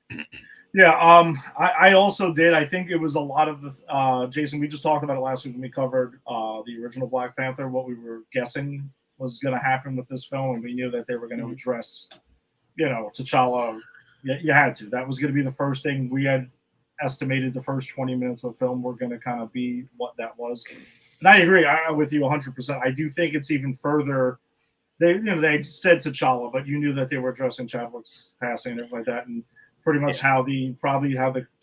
it. Yeah, I also did. I think it was a lot of the Jason. We just talked about it last week when we covered the original Black Panther. What we were guessing was going to happen with this film, and we knew that they were going to address, T'Challa. You had to. That was going to be the first thing. We had estimated the first 20 minutes of the film were going to kind of be what that was. And I agree with you 100%. I do think it's even further. They said T'Challa, but you knew that they were addressing Chadwick's passing and everything like that, and pretty much how the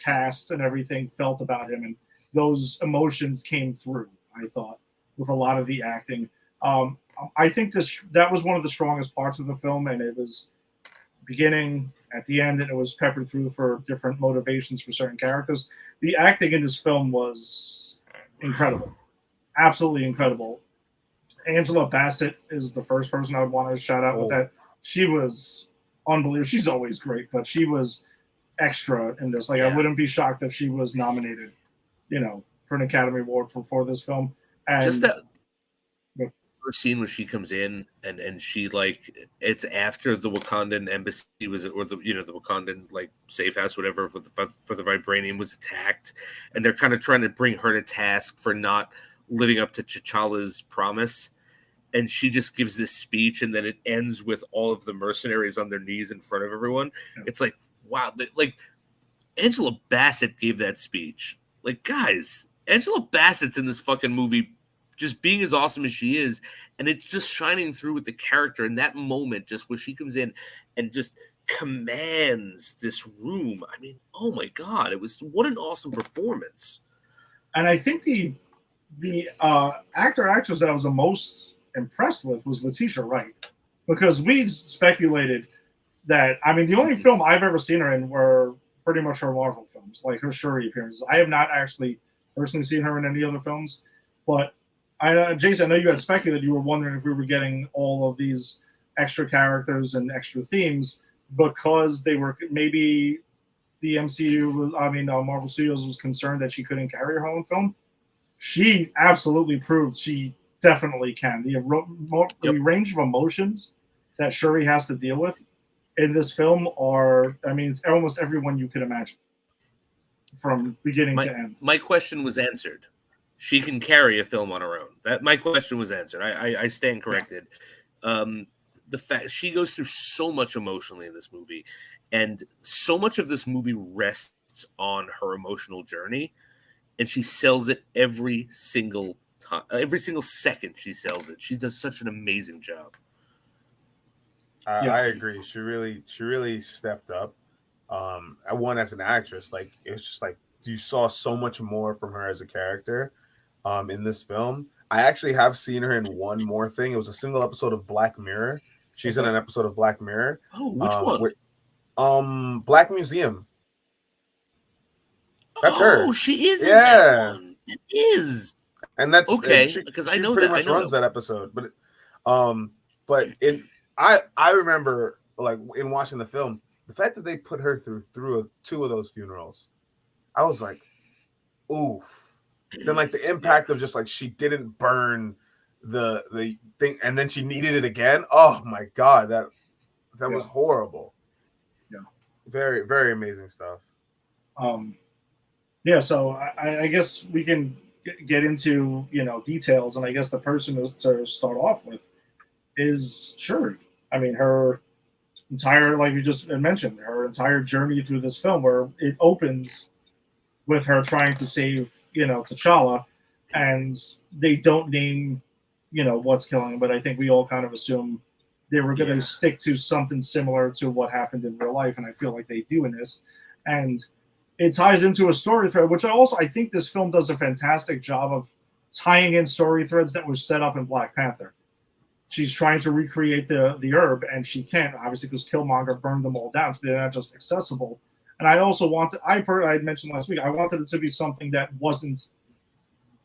cast and everything felt about him, and those emotions came through. I thought with a lot of the acting. I think that was one of the strongest parts of the film, and it was beginning, at the end, and it was peppered through for different motivations for certain characters. The acting in this film was incredible, absolutely incredible. Angela Bassett is the first person I would want to shout out with that. She was unbelievable. She's always great, but she was extra in this. Like, I wouldn't be shocked if she was nominated, for an Academy Award for this film. And just that scene where she comes in and she, like, it's after the Wakandan embassy was, or the Wakandan, like, safe house, whatever, for the vibranium was attacked, and they're kind of trying to bring her to task for not living up to T'Challa's promise. And she just gives this speech, and then it ends with all of the mercenaries on their knees in front of everyone. Yeah. It's like, wow, like, Angela Bassett gave that speech. Like, guys, Angela Bassett's in this fucking movie just being as awesome as she is, and it's just shining through with the character in that moment, just where she comes in and just commands this room. I mean, oh my God, what an awesome performance. And I think the actor actress that I was the most impressed with was Letitia Wright, because we speculated that, I mean, the only film I've ever seen her in were pretty much her Marvel films, like her Shuri appearances. I have not actually personally seen her in any other films, but Jason, I know you had speculated, you were wondering if we were getting all of these extra characters and extra themes because they were, maybe the Marvel Studios was concerned that she couldn't carry her own film. She absolutely proved she definitely can. The range of emotions that Shuri has to deal with in this film are, I mean, it's almost everyone you could imagine from beginning to end. My question was answered. She can carry a film on her own. My question was answered. I stand corrected. The fact she goes through so much emotionally in this movie, and so much of this movie rests on her emotional journey, and she sells it every single time. Every single second she sells it. She does such an amazing job. I agree. She really stepped up. One, as an actress, like, it's just like you saw so much more from her as a character. In this film, I actually have seen her in one more thing. It was a single episode of Black Mirror. She's in an episode of Black Mirror. Oh, which one? Black Museum. That's her. Oh, she is in that one. It is. And that's okay, because I know pretty that much runs that episode. But I remember, like, in watching the film, the fact that they put her through two of those funerals, I was like, oof. Then, like, the impact of just, like, she didn't burn the thing, and then she needed it again. Oh my God, that was horrible. Yeah, very, very amazing stuff. So I guess we can get into details, and I guess the person to start off with is Shuri. I mean, her entire, like we just mentioned, her entire journey through this film, where it opens with her trying to save, T'Challa, and they don't name, what's killing him, but I think we all kind of assume they were going to stick to something similar to what happened in real life, and I feel like they do in this. And it ties into a story thread, which I think this film does a fantastic job of tying in story threads that were set up in Black Panther. She's trying to recreate the herb, and she can't, obviously, because Killmonger burned them all down, so they're not just accessible. And I also wanted, I had mentioned last week, I wanted it to be something that wasn't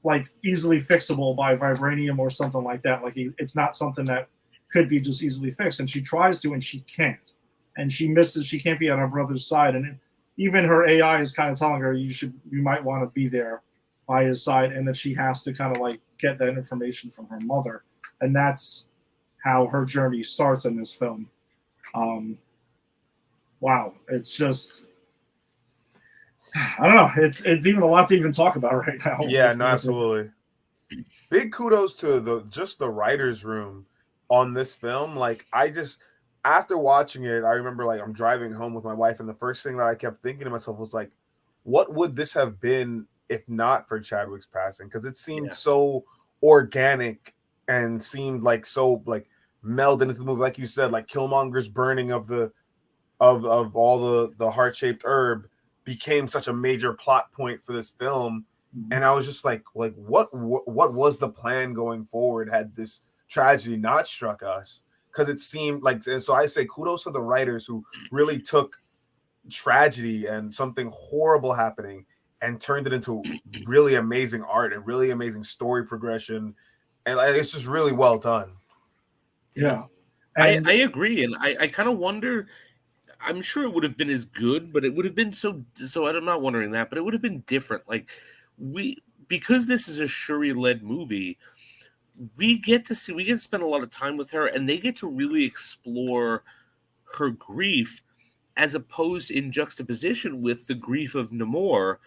like easily fixable by vibranium or something like that. Like it's not something that could be just easily fixed. And she tries to, and she can't. And she misses. She can't be on her brother's side. And even her AI is kind of telling her you might want to be there by his side, and that she has to kind of like get that information from her mother. And that's how her journey starts in this film. Wow, it's just, I don't know. It's even a lot to even talk about right now. Yeah, no, absolutely. Big kudos to the writers' room on this film. Like, after watching it, I remember like I'm driving home with my wife, and the first thing that I kept thinking to myself was like, what would this have been if not for Chadwick's passing? Because it seemed so organic and seemed like so like melded into the movie, like you said, like Killmonger's burning of all the heart-shaped herb became such a major plot point for this film. And I was just like what was the plan going forward had this tragedy not struck us? Because it seemed like, and so I say kudos to the writers who really took tragedy and something horrible happening and turned it into really amazing art and really amazing story progression, and it's just really well done. Yeah, and I agree, and I kind of wonder. I'm sure it would have been as good, but it would have been so. I'm not wondering that, but it would have been different. Like because this is a Shuri-led movie, we get to spend a lot of time with her, and they get to really explore her grief, as opposed in juxtaposition with the grief of Namor,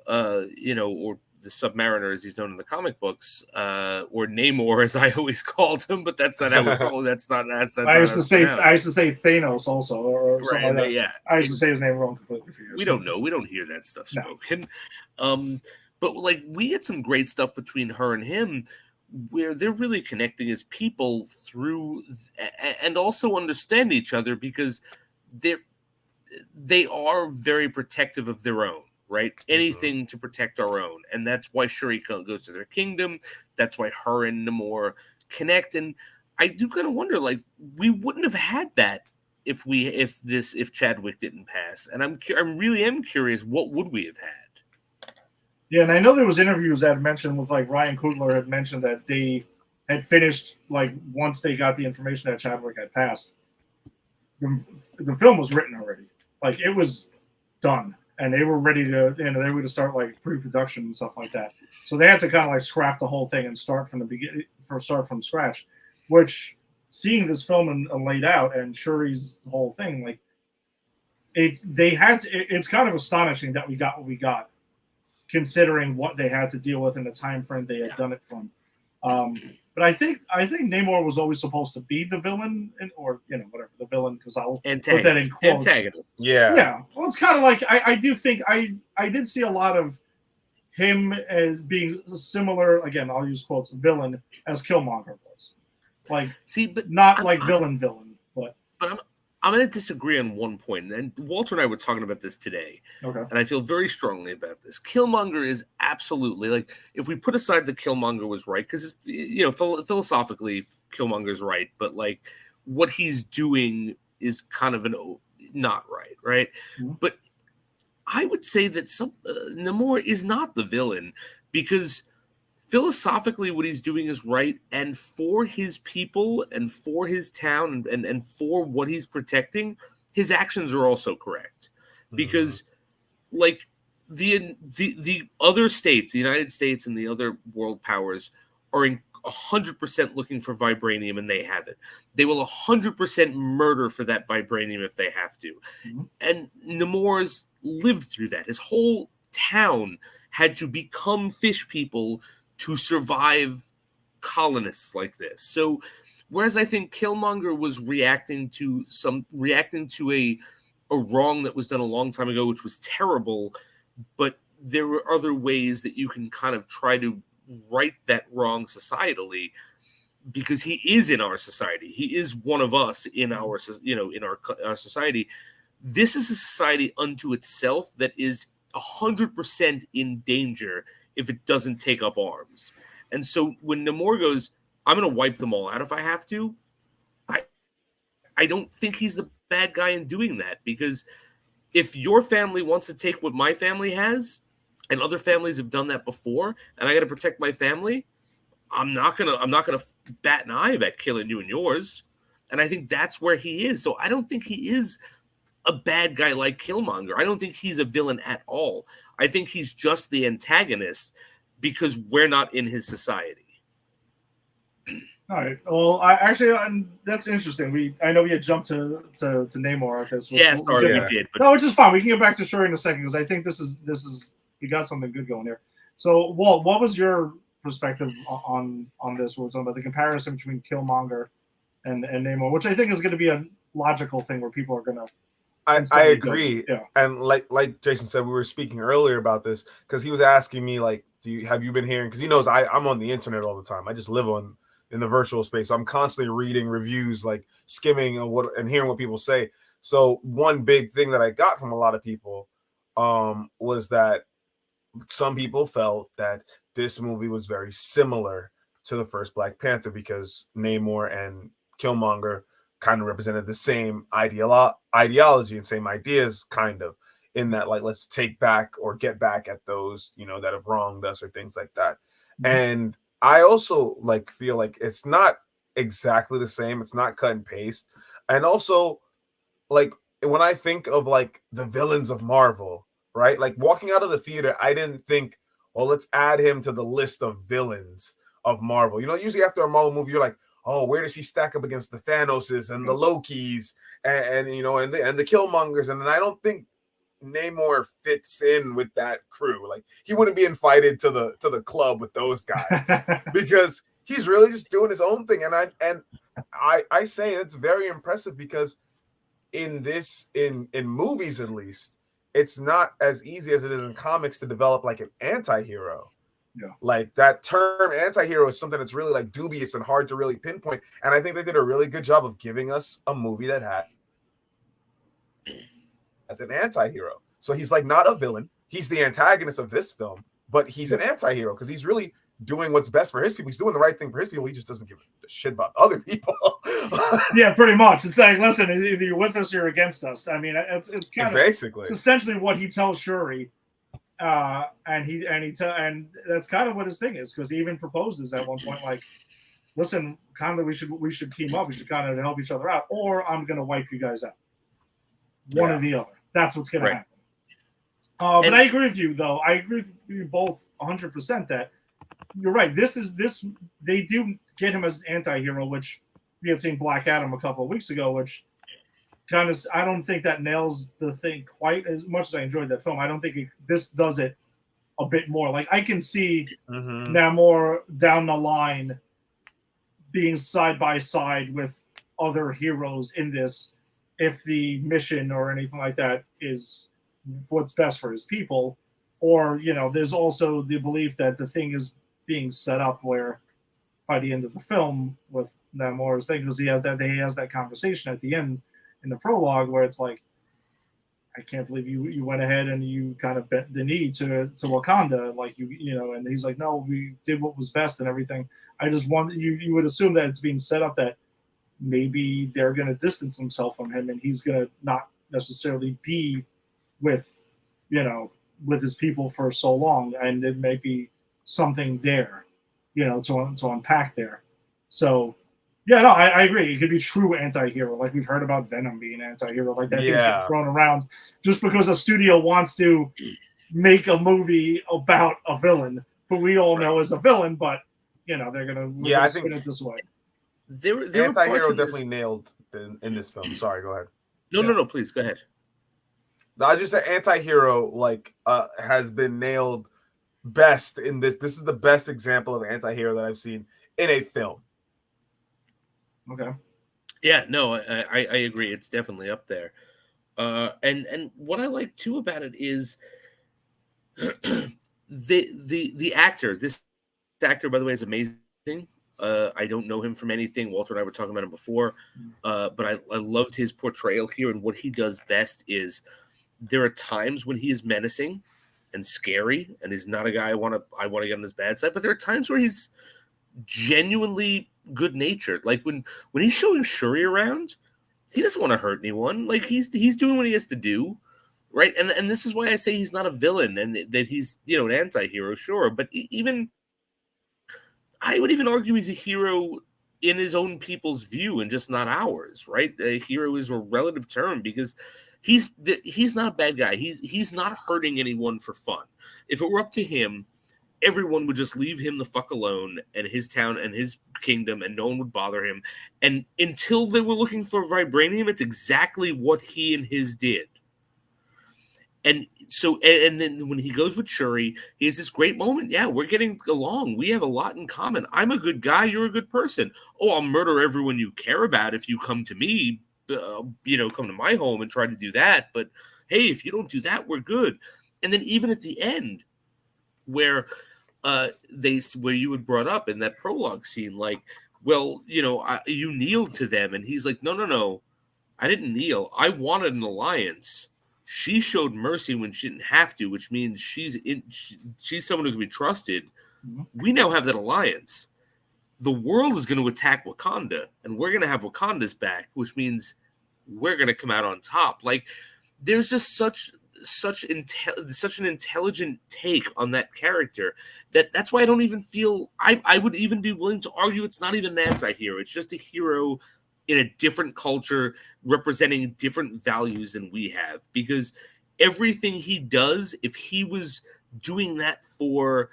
or the Submariner as he's known in the comic books, or Namor as I always called him, but that's not how we call it. I used to say Thanos also, or something like that. Yeah, I used to say his name wrong completely for years. We don't know. We don't hear that stuff spoken. But like we get some great stuff between her and him, where they're really connecting as people through, and also understand each other, because they are very protective of their own, right? Anything to protect our own. And that's why Shuri goes to their kingdom. That's why her and Namor connect. And I do kind of wonder, like, we wouldn't have had that if Chadwick didn't pass. And I really am curious, what would we have had? Yeah, and I know there was interviews that had mentioned with, like, Ryan Coogler had mentioned that they had finished, like, once they got the information that Chadwick had passed, the film was written already. Like, it was done, and they were ready to, they were going to start like pre-production and stuff like that. So they had to kind of like scrap the whole thing and start from the beginning, start from scratch. Which, seeing this film and laid out, and Shuri's whole thing, like it's kind of astonishing that we got what we got, considering what they had to deal with in the time frame they had done it from. But I think Namor was always supposed to be the villain, or whatever, the villain, because I'll put that in quotes. Antagonist. Yeah. Well, it's kind of like I do think I did see a lot of him as being similar. Again, I'll use quotes, villain, as Killmonger was. Like, but not like villain, but I'm going to disagree on one point. And Walter and I were talking about this today. Okay. And I feel very strongly about this. Killmonger is absolutely, like, if we put aside that Killmonger was right, because, philosophically, Killmonger's right, but, like, what he's doing is kind of not right? Mm-hmm. But I would say that Namor is not the villain, because philosophically what he's doing is right, and for his people and for his town and for what he's protecting, his actions are also correct. Because like the other states, the United States and the other world powers, are 100% looking for vibranium, and they have it. They will 100% murder for that vibranium if they have to. And Namor's lived through that. His whole town had to become fish people to survive colonists like this. So, whereas I think Killmonger was reacting to a wrong that was done a long time ago, which was terrible, but there were other ways that you can kind of try to right that wrong societally, because he is in our society. He is one of us in our society. This is a society unto itself that is 100% in danger if it doesn't take up arms. And so when Namor goes, I'm going to wipe them all out if I have to, I don't think he's the bad guy in doing that, because if your family wants to take what my family has, and other families have done that before, and I got to protect my family, I'm not gonna bat an eye about killing you and yours. And I think that's where he is. So I don't think he is a bad guy like Killmonger. I don't think he's a villain at all. I think he's just the antagonist because we're not in his society. All right. Well, that's interesting. I know we had jumped to Namor at this. Yeah, sorry, we did. But no, which is fine. We can get back to Shuri in a second, because I think this is we got something good going here. So, Walt, what was your perspective on this? We're talking about the comparison between Killmonger and Namor, which I think is going to be a logical thing where people are going to. I agree. Yeah. And like Jason said, we were speaking earlier about this because he was asking me, like, have you been hearing? Because he knows I'm on the internet all the time. I just live in the virtual space. So I'm constantly reading reviews, like skimming and hearing what people say. So one big thing that I got from a lot of people was that some people felt that this movie was very similar to the first Black Panther because Namor and Killmonger kind of represented the same ideology and same ideas, kind of, in that, like, let's take back or get back at those, that have wronged us or things like that. Mm-hmm. And I also feel like it's not exactly the same. It's not cut and paste. And also, like, when I think of like the villains of Marvel, right? Like walking out of the theater, I didn't think, well, let's add him to the list of villains of Marvel. Usually after a Marvel movie, you're like, oh, where does he stack up against the Thanoses and the Lokis and the Killmongers? And I don't think Namor fits in with that crew. Like, he wouldn't be invited to the club with those guys because he's really just doing his own thing. And I say it's very impressive because in movies, at least, it's not as easy as it is in comics to develop like an anti-hero. Yeah. Like, that term anti-hero is something that's really like dubious and hard to really pinpoint. And I think they did a really good job of giving us a movie that had as an anti-hero. So he's like not a villain. He's the antagonist of this film, but he's an anti-hero because he's really doing what's best for his people. He's doing the right thing for his people. He just doesn't give a shit about other people. Yeah, pretty much. It's like, listen, either you're with us or you're against us. I mean, it's kind of basically essentially what he tells Shuri. And that's kind of what his thing is, because he even proposes at one point, like, listen, kind of, we should team up, we should kind of help each other out, or I'm gonna wipe you guys out. One or the other. That's what's gonna happen. But I agree with you, though. I agree with you both 100% that you're right. This they do get him as an anti-hero, which we had seen Black Adam a couple of weeks ago, which kind of, I don't think that nails the thing quite as much as I enjoyed that film. I don't think this does it a bit more. Like, I can see Namor down the line being side by side with other heroes in this, if the mission or anything like that is what's best for his people. Or, there's also the belief that the thing is being set up where by the end of the film with Namor's thing, because he has that conversation at the end in the prologue where it's like, I can't believe you went ahead and you kind of bent the knee to Wakanda, like and he's like, no, we did what was best and everything. I just want you would assume that it's being set up that maybe they're going to distance themselves from him and he's going to not necessarily be with his people for so long, and it may be something there, to unpack there. So. Yeah, no, I agree. It could be true anti-hero. Like, we've heard about Venom being anti-hero. Like, that thing's getting thrown around just because a studio wants to make a movie about a villain who we all know is a villain, but, they're going to spin it this way. There anti-hero definitely nailed in this film. Sorry, go ahead. No, please, go ahead. No, I just said anti-hero, has been nailed best in this. This is the best example of anti-hero that I've seen in a film. Okay. Yeah, no, I agree. It's definitely up there. And what I like too about it is the actor. This actor, by the way, is amazing. I don't know him from anything. Walter and I were talking about him before, but I loved his portrayal here. And what he does best is there are times when he is menacing, and scary, and he's not a guy I want to get on his bad side. But there are times where he's genuinely good natured. Like when he's showing Shuri around, he doesn't want to hurt anyone. Like he's doing what he has to do, right? And this is why I say he's not a villain and that he's an anti-hero, sure. But even I would even argue he's a hero in his own people's view and just not ours, right? A hero is a relative term because he's not a bad guy. He's not hurting anyone for fun. If it were up to him, everyone would just leave him the fuck alone and his town and his kingdom, and no one would bother him. And until they were looking for vibranium, it's exactly what he and his did. And so, and then when he goes with Shuri, he has this great moment. Yeah, we're getting along. We have a lot in common. I'm a good guy. You're a good person. Oh, I'll murder everyone you care about if you come to me, come to my home and try to do that. But hey, if you don't do that, we're good. And then even at the end, where you had brought up in that prologue scene, like, well, you kneeled to them, and he's like, no, I didn't kneel. I wanted an alliance. She showed mercy when she didn't have to, which means she's someone who can be trusted. Mm-hmm. We now have that alliance. The world is going to attack Wakanda, and we're going to have Wakanda's back, which means we're going to come out on top. Like, there's just such an intelligent take on that character that's why I don't even feel I would even be willing to argue it's not even an anti-hero. It's just a hero in a different culture representing different values than we have, because everything he does, if he was doing that for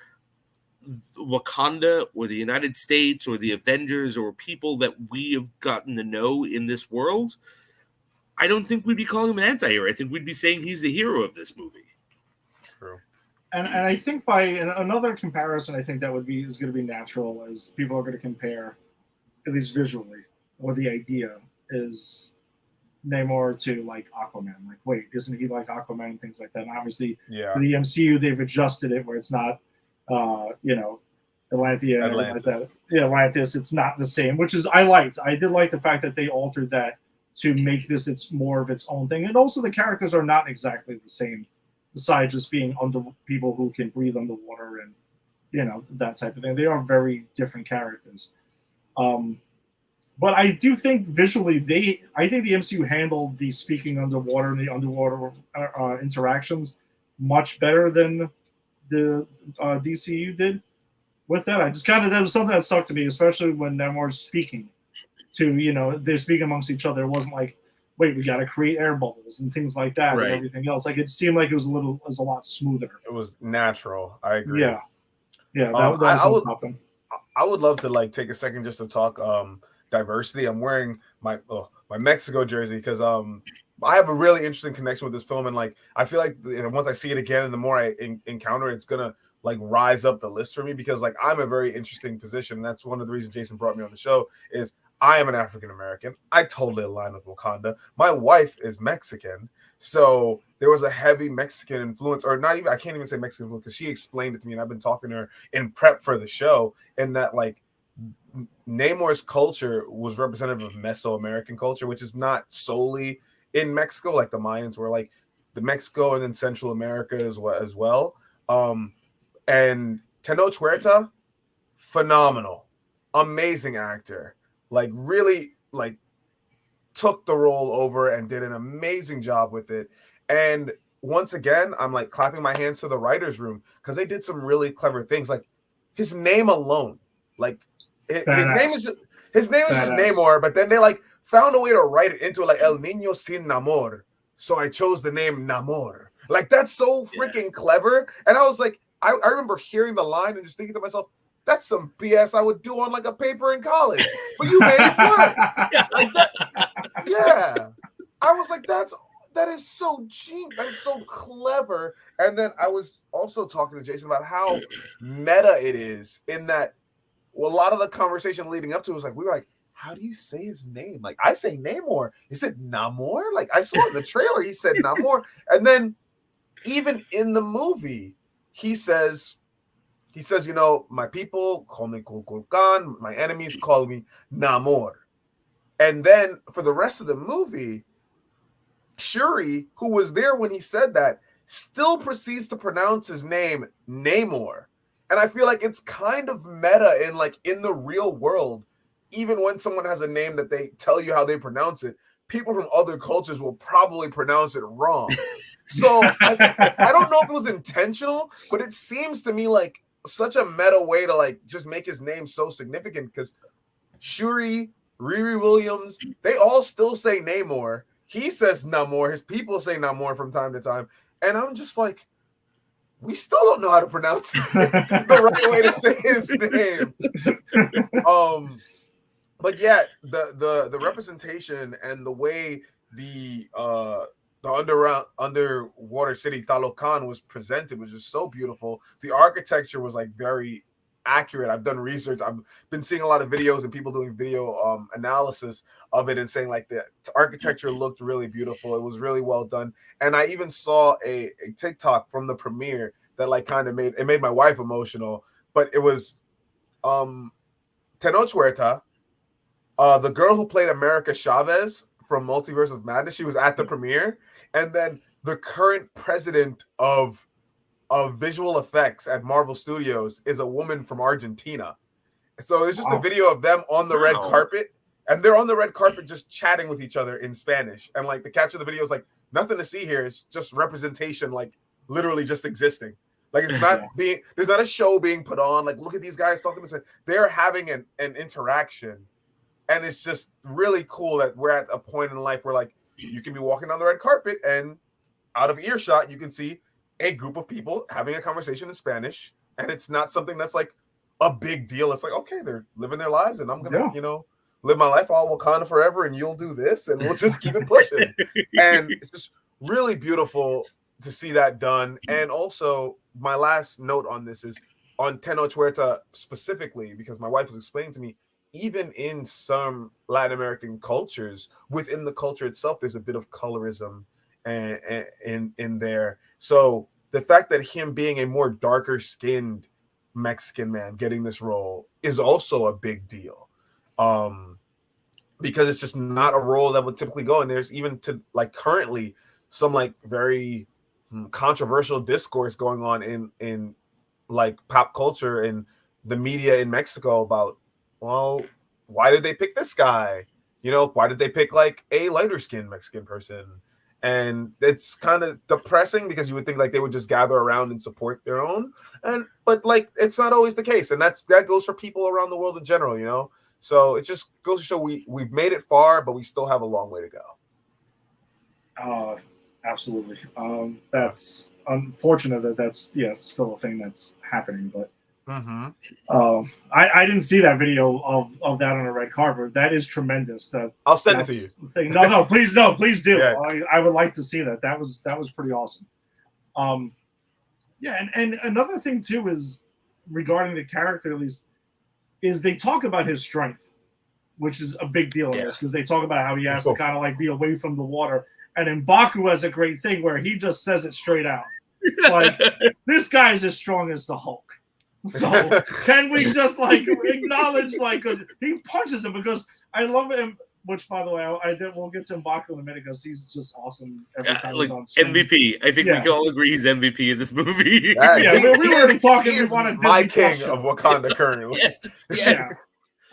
Wakanda or the United States or the Avengers or people that we have gotten to know in this world, I don't think we'd be calling him an anti-hero. I think we'd be saying he's the hero of this movie. True. And I think by another comparison, I think that is going to be natural, as people are going to compare, at least visually, or the idea is Namor to like Aquaman. Like, wait, isn't he like Aquaman and things like that? And obviously, for the MCU, they've adjusted it where it's not, Atlantia and like that. Yeah, Atlantis. It's not the same, which is I did like the fact that they altered that to make this it's more of its own thing, and also the characters are not exactly the same, besides just being under people who can breathe underwater and that type of thing. They are very different characters. But I do think visually, I think the MCU handled the speaking underwater and the underwater interactions much better than the DCU did with that. That was something that stuck to me, especially when Namor's speaking to, they're speaking amongst each other. It wasn't like, wait, we got to create air bubbles and things like that, right, and everything else. Like, it seemed like it was a lot smoother. It was natural. I agree. Yeah. That was I would love to take a second just to talk diversity. I'm wearing my Mexico jersey because I have a really interesting connection with this film, and I feel like once I see it again and the more I encounter it, it's gonna rise up the list for me, because I'm a very interesting position, and that's one of the reasons Jason brought me on the show. Is I am an African American. I totally align with Wakanda. My wife is Mexican, so there was a heavy Mexican influence, or not even, I can't even say Mexican influence, because she explained it to me, and I've been talking to her in prep for the show, and that Namor's culture was representative of Mesoamerican culture, which is not solely in Mexico, like the Mayans were, the Mexico and then Central America as well. And Tenoch Huerta, phenomenal, amazing actor, really took the role over and did an amazing job with it. And once again, I'm clapping my hands to the writers' room, because they did some really clever things. His name alone, his name is just Namor, but then they found a way to write it into El Niño Sin Namor. So I chose the name Namor. That's so freaking clever. And I was I remember hearing the line and just thinking to myself, that's some BS I would do on a paper in college. But you made it work. Yeah. I was that is so genius. That is so clever. And then I was also talking to Jason about how meta it is, in that a lot of the conversation leading up to it was we were how do you say his name? I say Namor. He said Namor? I saw in the trailer, he said Namor. And then even in the movie, he says, my people call me Kulkulkan, my enemies call me Namor. And then for the rest of the movie, Shuri, who was there when he said that, still proceeds to pronounce his name Namor. And I feel like it's kind of meta in the real world. Even when someone has a name that they tell you how they pronounce it, people from other cultures will probably pronounce it wrong. So I don't know if it was intentional, but it seems to me like such a meta way to like just make his name so significant, because Shuri, Riri Williams, they all still say Namor. He says Namor. His people say Namor from time to time. And I'm just like, we still don't know how to pronounce the right way to say his name. But yeah, the representation and the way the underwater city Talocan was presented was just so beautiful. The architecture was like very accurate. I've done research. I've been seeing a lot of videos and people doing video analysis of it and saying like the architecture looked really beautiful. It was really well done. And I even saw a TikTok from the premiere that like kind of made my wife emotional. But it was Tenoch Huerta, the girl who played America Chavez from Multiverse of Madness. She was at the premiere, and then the current president of visual effects at Marvel Studios is a woman from Argentina. So it's just a video of them on the red carpet, and they're on the red carpet just chatting with each other in Spanish. And like the caption of the video is like, nothing to see here. It's just representation, like literally just existing. Like it's not there's not a show being put on. Like, look at these guys talking to. They're having an interaction. And it's just really cool that we're at a point in life where like you can be walking down the red carpet and out of earshot, you can see a group of people having a conversation in Spanish. And it's not something that's like a big deal. It's like, okay, they're living their lives and I'm going to, live my life all Wakanda forever and you'll do this and we'll just keep it pushing. And it's just really beautiful to see that done. And also my last note on this is on Tenoch Huerta specifically, because my wife was explaining to me, even in some Latin American cultures, within the culture itself, there's a bit of colorism in there. So the fact that him being a more darker skinned Mexican man getting this role is also a big deal. Because it's just not a role that would typically go. And there's even to like currently some like very controversial discourse going on in like pop culture and the media in Mexico about, well, why did they pick this guy? Why did they pick like a lighter skinned Mexican person? And it's kind of depressing because you would think like they would just gather around and support their own. But like, it's not always the case. And that goes for people around the world in general, So it just goes to show we've made it far, but we still have a long way to go. Absolutely. That's unfortunate that's still a thing that's happening, but I didn't see that video of that on a red carpet. That is tremendous. I'll send it to you. No, please do. Yeah. I would like to see that. That was pretty awesome. And another thing too is regarding the character, at least, is they talk about his strength, which is a big deal in this, because they talk about how he has to kind of like be away from the water. And M'Baku has a great thing where he just says it straight out. Like, this guy's as strong as the Hulk. So can we just like acknowledge, like, because he punches him, because I love him. Which, by the way, we'll get to M'Baku in a minute because he's just awesome every time he's on screen. MVP. I think we can all agree he's MVP in this movie. We were talking. We want a Disney my Plus king show. of Wakanda currently. Yeah.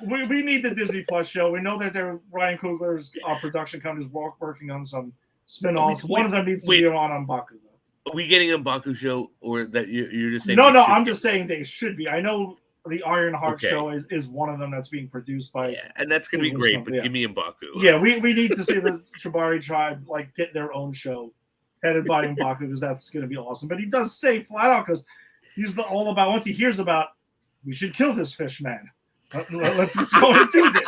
We need the Disney Plus show. We know that Ryan Coogler's production company is working on some spin-offs. One of them needs to be on M'Baku. Are we getting a M'Baku show, or that you're just saying? No, I'm just saying they should be. I know the Ironheart show is one of them that's being produced by. Yeah, and that's going to be great, but give me M'Baku. Yeah, we need to see the Shibari tribe like get their own show headed by M'Baku, because that's going to be awesome. But he does say flat out, because he's all about, once he hears about, we should kill this fish man. Let's just go and do this.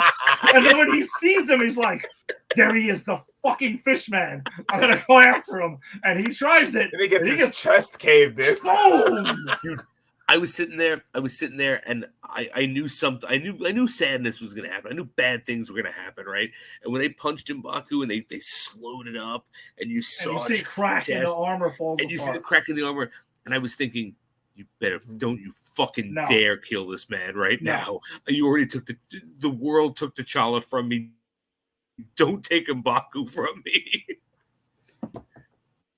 And then when he sees him, he's like, there he is, the fucking fish man. I'm going to go after him. And he tries it. And he gets his chest caved in. Boom! Dude, I was sitting there, and I knew something. I knew sadness was going to happen. I knew bad things were going to happen, right? And when they punched M'Baku and they slowed it up, and you saw and you see a crack in the armor falls and apart. you see the crack in the armor, and I was thinking, don't you fucking dare kill this man right now. You already took the world took T'Challa from me. Don't take M'Baku from me.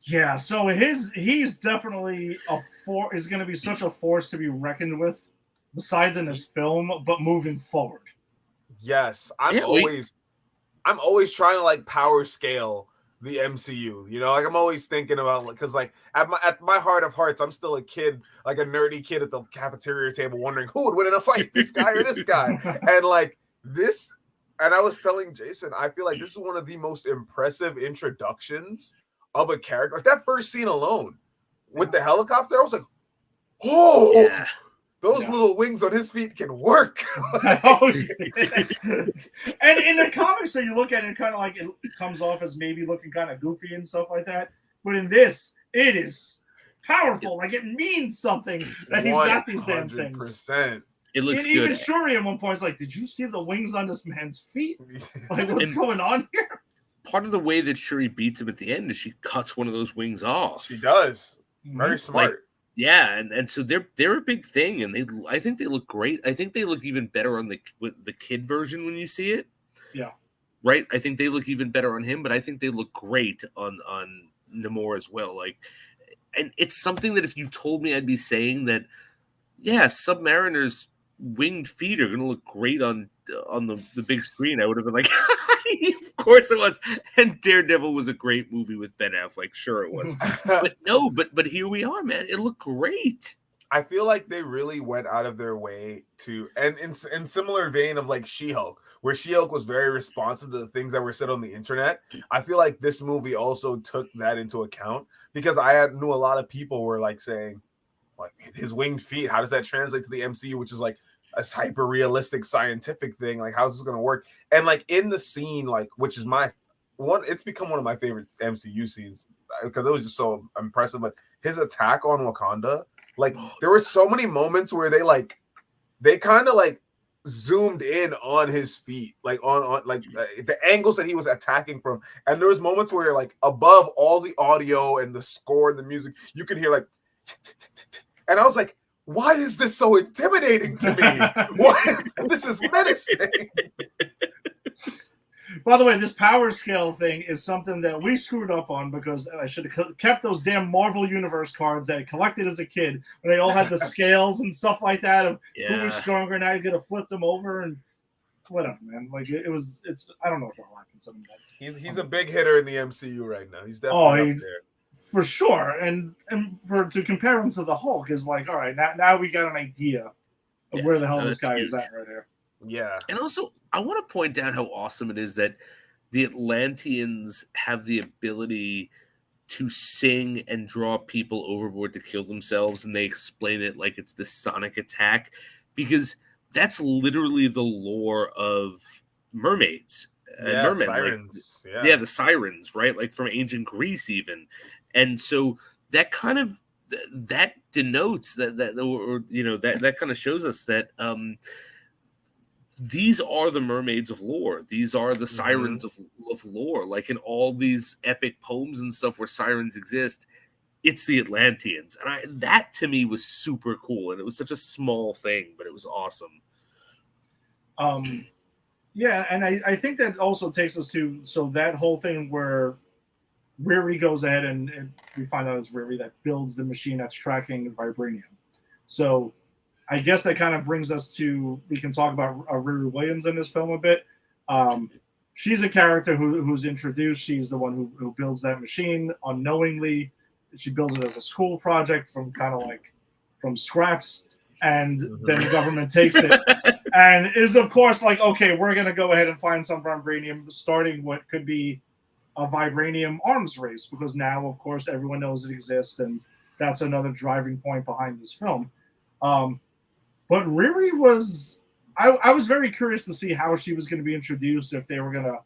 Yeah, so he's definitely is going to be such a force to be reckoned with, besides in this film, but moving forward. Yes, I'm Yeah, always trying to like power scale the MCU. You know, like I'm always thinking about because like at my heart of hearts, I'm still a kid, like a nerdy kid at the cafeteria table, wondering who would win in a fight, this guy or this guy, and like this. And I was telling Jason, I feel like this is one of the most impressive introductions of a character. Like that first scene alone with the helicopter, I was like, oh. yeah. Those little wings on his feet can work. Oh, and in the comics, so you look at it, kind of like it comes off as maybe looking kind of goofy and stuff like that. But in this, it is powerful. Like it means something that he's got these damn things. 100%. It looks and good. Even Shuri at one point is like, "Did you see the wings on this man's feet? Like what's going on here?" Part of the way that Shuri beats him at the end is she cuts one of those wings off. She does. Very smart. Like, yeah, and so they're a big thing, and I think they look great. I think they look even better on the kid version when you see it. Yeah, right. I think they look even better on him, but I think they look great on Namor as well. Like, and it's something that if you told me, I'd be saying that. Yeah, Submariner's winged feet are going to look great on the big screen. I would have been like, of course it was. And Daredevil was a great movie with Ben Affleck. Sure it was. But no, but here we are, man. It looked great. I feel like they really went out of their way to, and in similar vein of like She-Hulk, where She-Hulk was very responsive to the things that were said on the internet. I feel like this movie also took that into account because knew a lot of people were like saying, like his winged feet, how does that translate to the MCU, which is like a hyper realistic scientific thing? Like, how's this going to work? And like in the scene, like, which is it's become one of my favorite MCU scenes because it was just so impressive. But his attack on Wakanda, like, there were so many moments where they kind of like zoomed in on his feet, like on like the angles that he was attacking from, and there was moments where like above all the audio and the score and the music, you could hear like. And I was like, why is this so intimidating to me? Why? This is menacing. By the way, this power scale thing is something that we screwed up on because I should have kept those damn Marvel Universe cards that I collected as a kid when they all had the scales and stuff like that of who was stronger. Now you got to flip them over and whatever, man. Like it's I don't know what the hell happened to him. He's a big hitter in the MCU right now. He's definitely up there. For sure, and to compare him to the Hulk is like, all right, now we got an idea of where the hell this guy is at right here. Yeah, and also I want to point out how awesome it is that the Atlanteans have the ability to sing and draw people overboard to kill themselves, and they explain it like it's the sonic attack because that's literally the lore of mermaids and mermen. Sirens. Like, the sirens, right? Like from ancient Greece, even. And so that kind of that denotes that kind of shows us that these are the mermaids of lore. These are the sirens of lore. Like in all these epic poems and stuff where sirens exist, it's the Atlanteans. And that to me was super cool. And it was such a small thing, but it was awesome. Yeah, and I think that also takes us to that whole thing where Riri goes ahead and we find out it's Riri that builds the machine that's tracking vibranium. So I guess that kind of brings us to, we can talk about Riri Williams in this film a bit. She's a character who's introduced. She's the one who builds that machine unknowingly. She builds it as a school project from scraps. And then the government takes it and is, of course, like, okay, we're going to go ahead and find some vibranium, starting what could be a vibranium arms race, because now, of course, everyone knows it exists, and that's another driving point behind this film. But Riri was, I was very curious to see how she was going to be introduced, if they were going to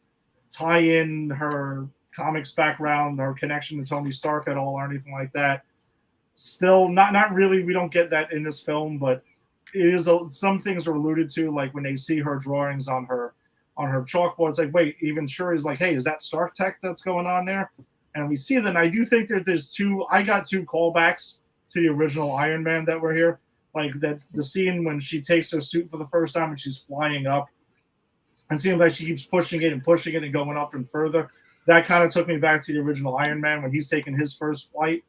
tie in her comics background, her connection to Tony Stark at all, or anything like that. Still, not really. We don't get that in this film, but it is some things are alluded to, like when they see her drawings on her chalkboard. It's like, wait, even Shuri's like, hey, is that Stark tech that's going on there? And we see that. And I do think that I got two callbacks to the original Iron Man that were here. Like that's the scene when she takes her suit for the first time and she's flying up, and seems like she keeps pushing it and going up and further. that kind of took me back to the original Iron Man when he's taking his first flight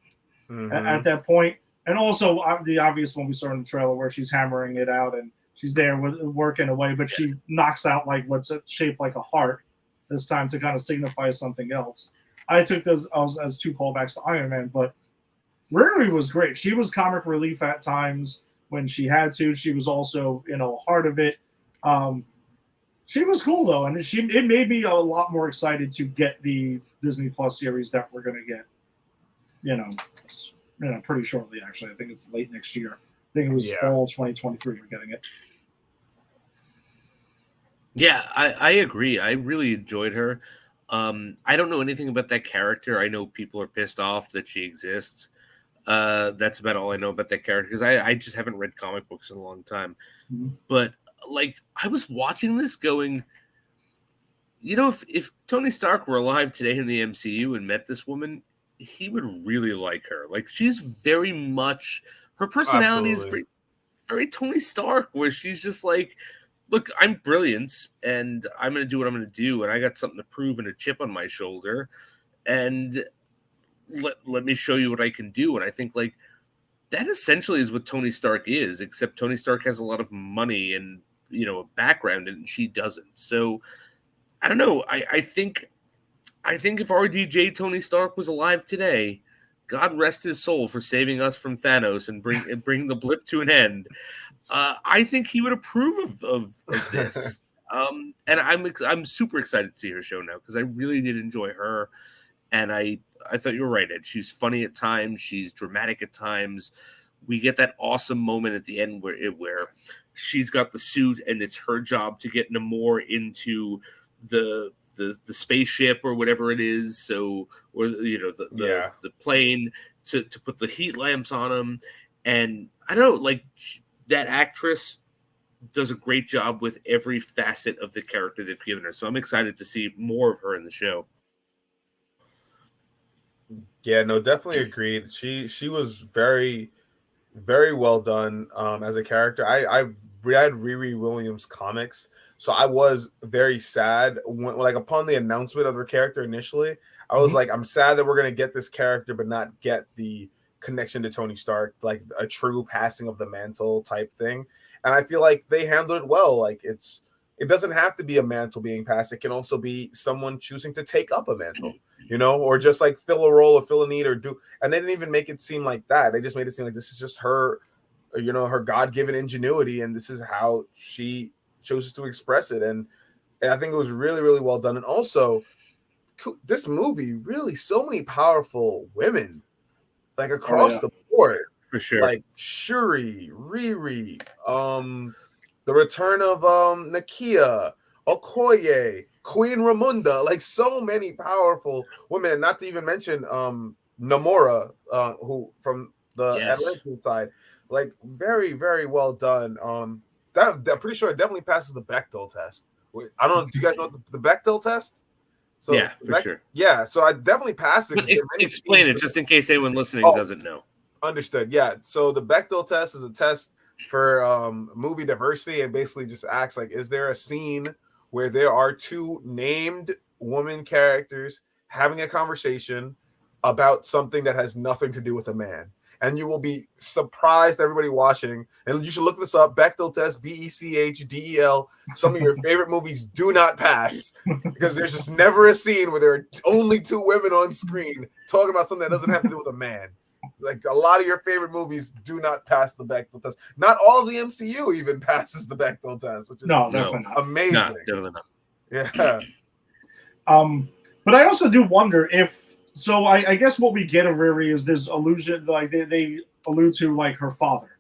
at that point. And also the obvious one we saw in the trailer where she's hammering it out and she's there working away, but she knocks out like what's shaped like a heart this time to kind of signify something else. I took those as two callbacks to Iron Man, but Riri was great. She was comic relief at times when she had to. She was also, heart of it. She was cool though, and it made me a lot more excited to get the Disney Plus series that we're gonna get. Pretty shortly actually. I think it's late next year. I think it was fall 2023. We're getting it. Yeah, I agree. I really enjoyed her. I don't know anything about that character. I know people are pissed off that she exists. That's about all I know about that character because I just haven't read comic books in a long time. Mm-hmm. But like I was watching this going, if Tony Stark were alive today in the MCU and met this woman, he would really like her. Like she's very much, her personality is very, very Tony Stark, where she's just like, look, I'm brilliant and I'm going to do what I'm going to do. And I got something to prove and a chip on my shoulder. And let me show you what I can do. And I think like that essentially is what Tony Stark is, except Tony Stark has a lot of money and, a background and she doesn't. So I don't know. I think if RDJ Tony Stark was alive today, God rest his soul for saving us from Thanos and bring the blip to an end. I think he would approve of this. And I'm super excited to see her show now because I really did enjoy her. And I thought you were right, Ed. She's funny at times. She's dramatic at times. We get that awesome moment at the end where she's got the suit and it's her job to get Namor into the spaceship or whatever it is. So, or the plane to put the heat lamps on him. And I don't know, like that actress does a great job with every facet of the character they've given her. So I'm excited to see more of her in the show. Yeah, no, definitely agreed. She was very, very well done as a character. I've read Riri Williams comics, so I was very sad when, like, upon the announcement of her character initially. I was like, I'm sad that we're gonna get this character, but not get the connection to Tony Stark, like a true passing of the mantle type thing. And I feel like they handled it well. Like it doesn't have to be a mantle being passed. It can also be someone choosing to take up a mantle, or just like fill a role or fill a need or do. And they didn't even make it seem like that. They just made it seem like this is just her, her God-given ingenuity. And this is how she chooses to express it. And I think it was really, really well done. And also this movie, really so many powerful women, like across the board. For sure. Like Shuri, Riri, the return of Nakia, Okoye, Queen Ramunda, like so many powerful women, not to even mention Namora, who from the Atlantean side. Like very, very well done. That I'm pretty sure it definitely passes the Bechdel test. I don't know. Do you guys know the Bechdel test? So yeah, for sure. Yeah, so I definitely pass it. But explain it just in case anyone listening doesn't know. Understood. Yeah. So the Bechdel test is a test for movie diversity and basically just asks, like, is there a scene where there are two named woman characters having a conversation about something that has nothing to do with a man? And you will be surprised, everybody watching. And you should look this up. Bechdel test, Bechdel. Some of your favorite movies do not pass because there's just never a scene where there are only two women on screen talking about something that doesn't have to do with a man. Like a lot of your favorite movies do not pass the Bechdel test. Not all of the MCU even passes the Bechdel test, which is amazing. No, definitely not. Yeah. But I also do wonder if. So I guess what we get of Riri is this allusion, like they allude to like her father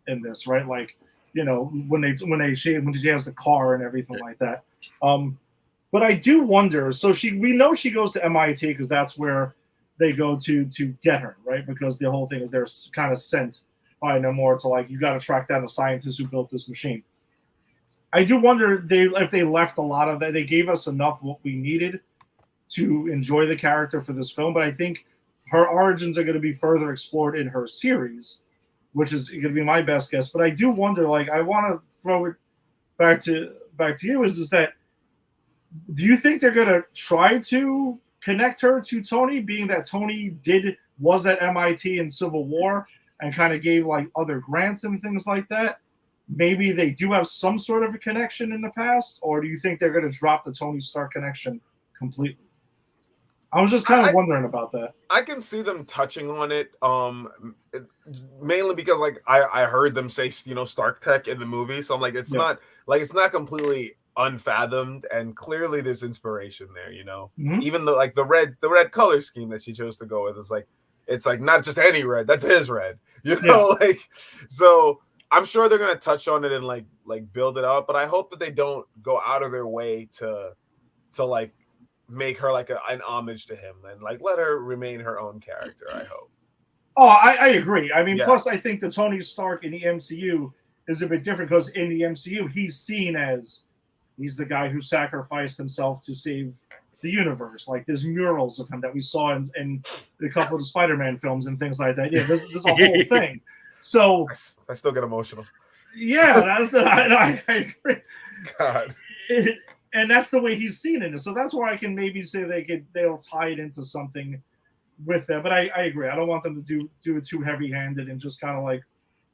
in this, right? Like, when she has the car and everything like that. But I do wonder. So we know she goes to MIT because that's where they go to get her, right? Because the whole thing is they're kind of sent by Namor to like, you got to track down the scientist who built this machine. I do wonder if they left a lot of that. They gave us enough what we needed to enjoy the character for this film, but I think her origins are going to be further explored in her series, which is going to be my best guess. But I do wonder, like, I want to throw it back to you. Is that do you think they're going to try to connect her to Tony, being that Tony was at MIT in Civil War and kind of gave like other grants and things like that. Maybe they do have some sort of a connection in the past, or do you think they're going to drop the Tony Stark connection completely? I was just kind of wondering about that. I can see them touching on it, mainly because like I heard them say Stark Tech in the movie, so I'm like it's not completely unfathomed, and clearly there's inspiration there. Even though like the red color scheme that she chose to go with is like it's like not just any red, that's his red, like so. I'm sure they're gonna touch on it and like build it up, but I hope that they don't go out of their way to like make her like an homage to him and like let her remain her own character. I hope. Oh, I agree. I mean, plus I think the Tony Stark in the MCU is a bit different because in the MCU he's seen as he's the guy who sacrificed himself to save the universe. Like there's murals of him that we saw in a couple of the Spider-Man films and things like that. Yeah, there's a whole thing. So I still get emotional. Yeah, that's I agree. God. And that's the way he's seen it. So that's where I can maybe say they'll tie it into something with that. But I agree. I don't want them to do it too heavy-handed and just kind of like,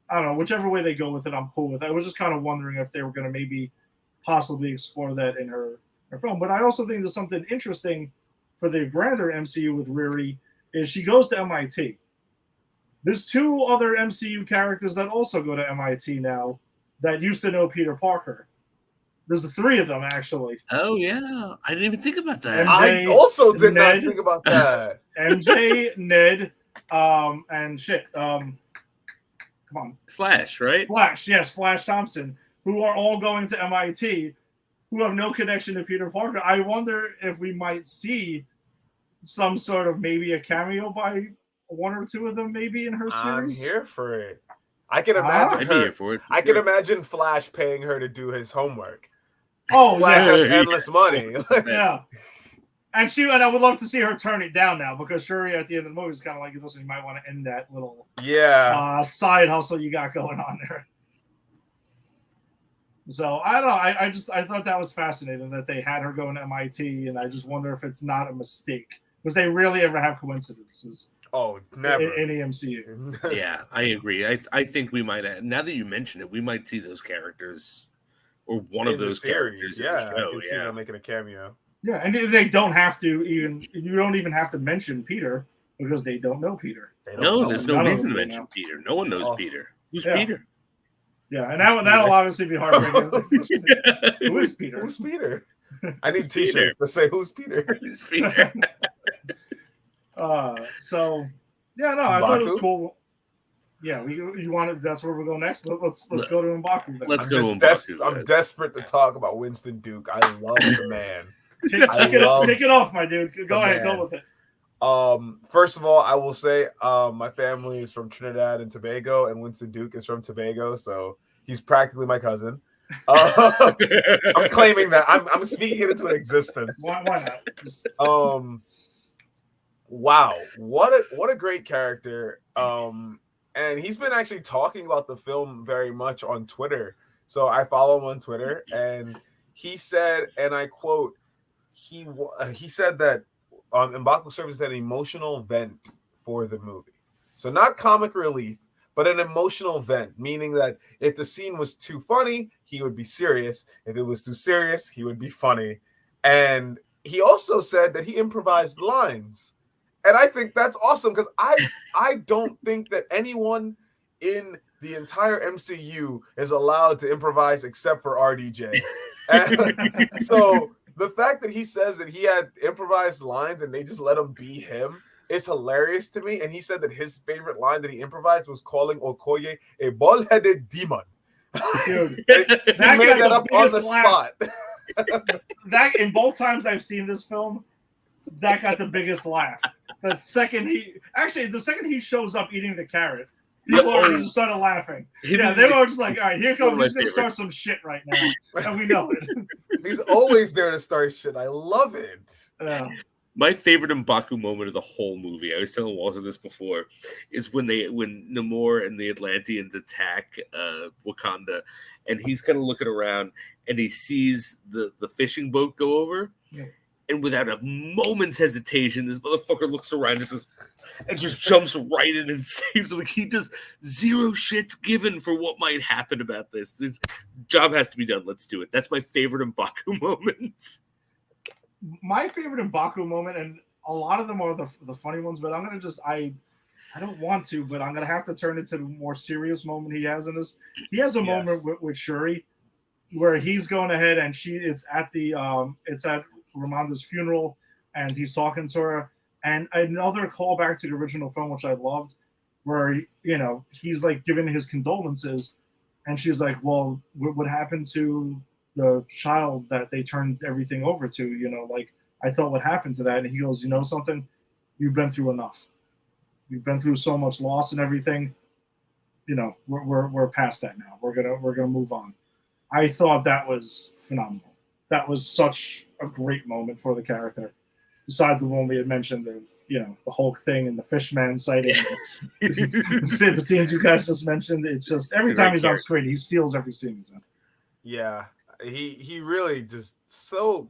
I don't know, whichever way they go with it, I'm cool with it. I was just kind of wondering if they were going to maybe possibly explore that in her film. But I also think there's something interesting for the grander MCU with Riri is she goes to MIT. There's two other MCU characters that also go to MIT now that used to know Peter Parker. There's three of them, actually. Oh, yeah. I didn't even think about that. I also did not think about that. MJ, Ned, and shit. Come on. Flash, right? Flash, yes. Flash Thompson, who are all going to MIT, who have no connection to Peter Parker. I wonder if we might see some sort of maybe a cameo by one or two of them maybe in her series. I'm here for it. I can imagine I'd be here for it. I can imagine Flash paying her to do his homework. Oh, Flash has endless money. Yeah. And I would love to see her turn it down now because Shuri at the end of the movie is kind of like, listen, you might want to end that little side hustle you got going on there. So I don't know. I thought that was fascinating that they had her going to MIT, and I just wonder if it's not a mistake because they rarely ever have coincidences. Oh, never in the MCU. Yeah, I agree. I think we might. Now that you mention it, we might see those characters or one of those characters. Yeah, I can see them making a cameo. Yeah, and they don't have to even. You don't even have to mention Peter because they don't know Peter. There's no reason to mention Peter. No one knows Peter. Who's Peter? Yeah, and that'll obviously be heartbreaking. Who is Peter? Who's Peter? I need T-shirts that say "Who's Peter?" Who's Peter? So yeah, no, I thought it was cool. Yeah, you wanted. That's where we'll go next. Let's go to M'Baku. Let's go to M'Baku. I'm desperate to talk about Winston Duke. I love the man. Kick it off, my dude. Go ahead, go with it. First of all, I will say, my family is from Trinidad and Tobago, and Winston Duke is from Tobago, so he's practically my cousin. I'm claiming that. I'm speaking it into existence. Why not? Wow, what a great character. And he's been actually talking about the film very much on Twitter. So I follow him on Twitter, and he said, and I quote, he said that M'Baku serves as an emotional vent for the movie. So not comic relief, but an emotional vent, meaning that if the scene was too funny, he would be serious. If it was too serious, he would be funny. And he also said that he improvised lines. And I think that's awesome because I don't think that anyone in the entire MCU is allowed to improvise except for RDJ. And so the fact that he says that he had improvised lines and they just let him be him is hilarious to me. And he said that his favorite line that he improvised was calling Okoye a bald-headed demon. Dude, he made that up on the spot. That in both times I've seen this film, that got the biggest laugh. The second he shows up eating the carrot, people already just started laughing. Yeah, they were just like, all right, here comes, he's going to start some shit right now. And we know it. He's always there to start shit. I love it. Yeah. My favorite M'Baku moment of the whole movie, I was telling Walter this before, is when Namor and the Atlanteans attack Wakanda, and he's kind of looking around, and he sees the fishing boat go over, and without a moment's hesitation, this motherfucker looks around and just jumps right in and saves him. Like, he does zero shits given for what might happen about this. This job has to be done. Let's do it. That's my favorite M'Baku moment. My favorite M'Baku moment, and a lot of them are the funny ones, but I'm gonna just I don't want to, but I'm gonna have to turn it to the more serious moment he has in this. He has a moment with Shuri where he's going ahead and it's at Ramonda's funeral, and he's talking to her. And another callback to the original film, which I loved, where he's like giving his condolences, and she's like, "Well, what happened to the child that they turned everything over to? Like, I thought what happened to that." And he goes, "You know something? You've been through enough. You've been through so much loss and everything. We're past that now. We're gonna move on." I thought that was phenomenal. That was such a great moment for the character. Besides the one we had mentioned of the Hulk thing and the Fishman sighting, the scenes you guys just mentioned. It's just every time he's on screen, he steals every scene he's in. Yeah, he really just so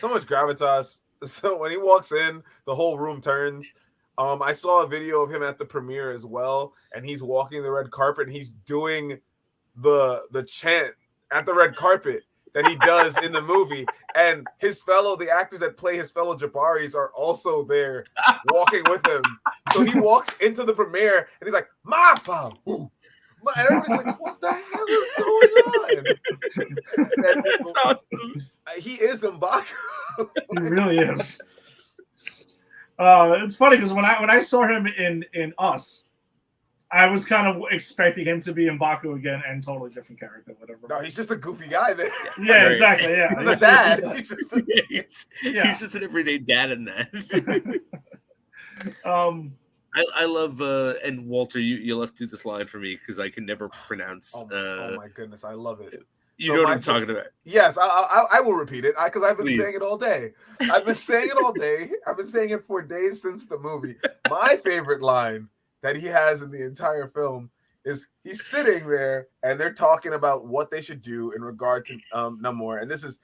much gravitas. So when he walks in, the whole room turns. I saw a video of him at the premiere as well, and he's walking the red carpet and he's doing the chant at the red carpet that he does in the movie, and the actors that play his fellow Jabaris are also there walking with him. So he walks into the premiere and he's like, "Mapa!" And everybody's like, "What the hell is going on?" That's awesome. He is M'Baku. He really is. It's funny because when I saw him in Us, I was kind of expecting him to be M'Baku again and totally different character, whatever. No, he's just a goofy guy there. Yeah, exactly. Yeah, he's a dad. He's just an everyday dad in that. I love and Walter, you left through this line for me because I can never pronounce. Oh my goodness, I love it. You know what I'm talking about? Yes, I will repeat it because I've been saying it all day. I've been saying it all day. I've been saying it for days since the movie. My favorite line that he has in the entire film is he's sitting there and they're talking about what they should do in regard to Namor, and this is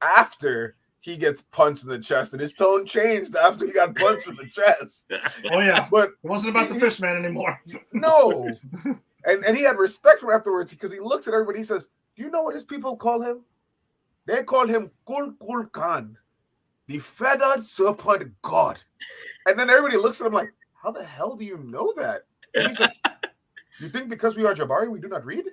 after he gets punched in the chest, and his tone changed after he got punched in the chest. Oh yeah, but it wasn't about the Fishman anymore. No, and he had respect for him afterwards because he looks at everybody. He says, "Do you know what his people call him? They call him Kul Kul Khan, the feathered serpent god." And then everybody looks at him like, "How the hell do you know that?" And he's like, "You think because we are Jabari, we do not read?"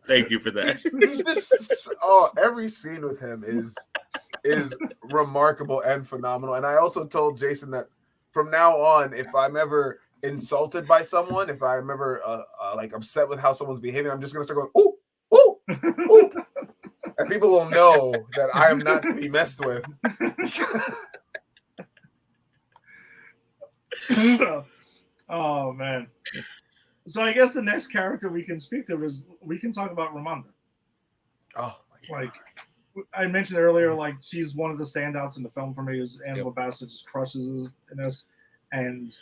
Thank you for that. He's just every scene with him is remarkable and phenomenal. And I also told Jason that from now on, if I'm ever insulted by someone, if I'm ever like upset with how someone's behaving, I'm just gonna start going, "Ooh, ooh, ooh," and people will know that I am not to be messed with. Oh man. So I guess the next character we can speak to is we can talk about Ramonda. Oh, like I mentioned earlier, like she's one of the standouts in the film for me. Is Angela Bassett just crushes in this, and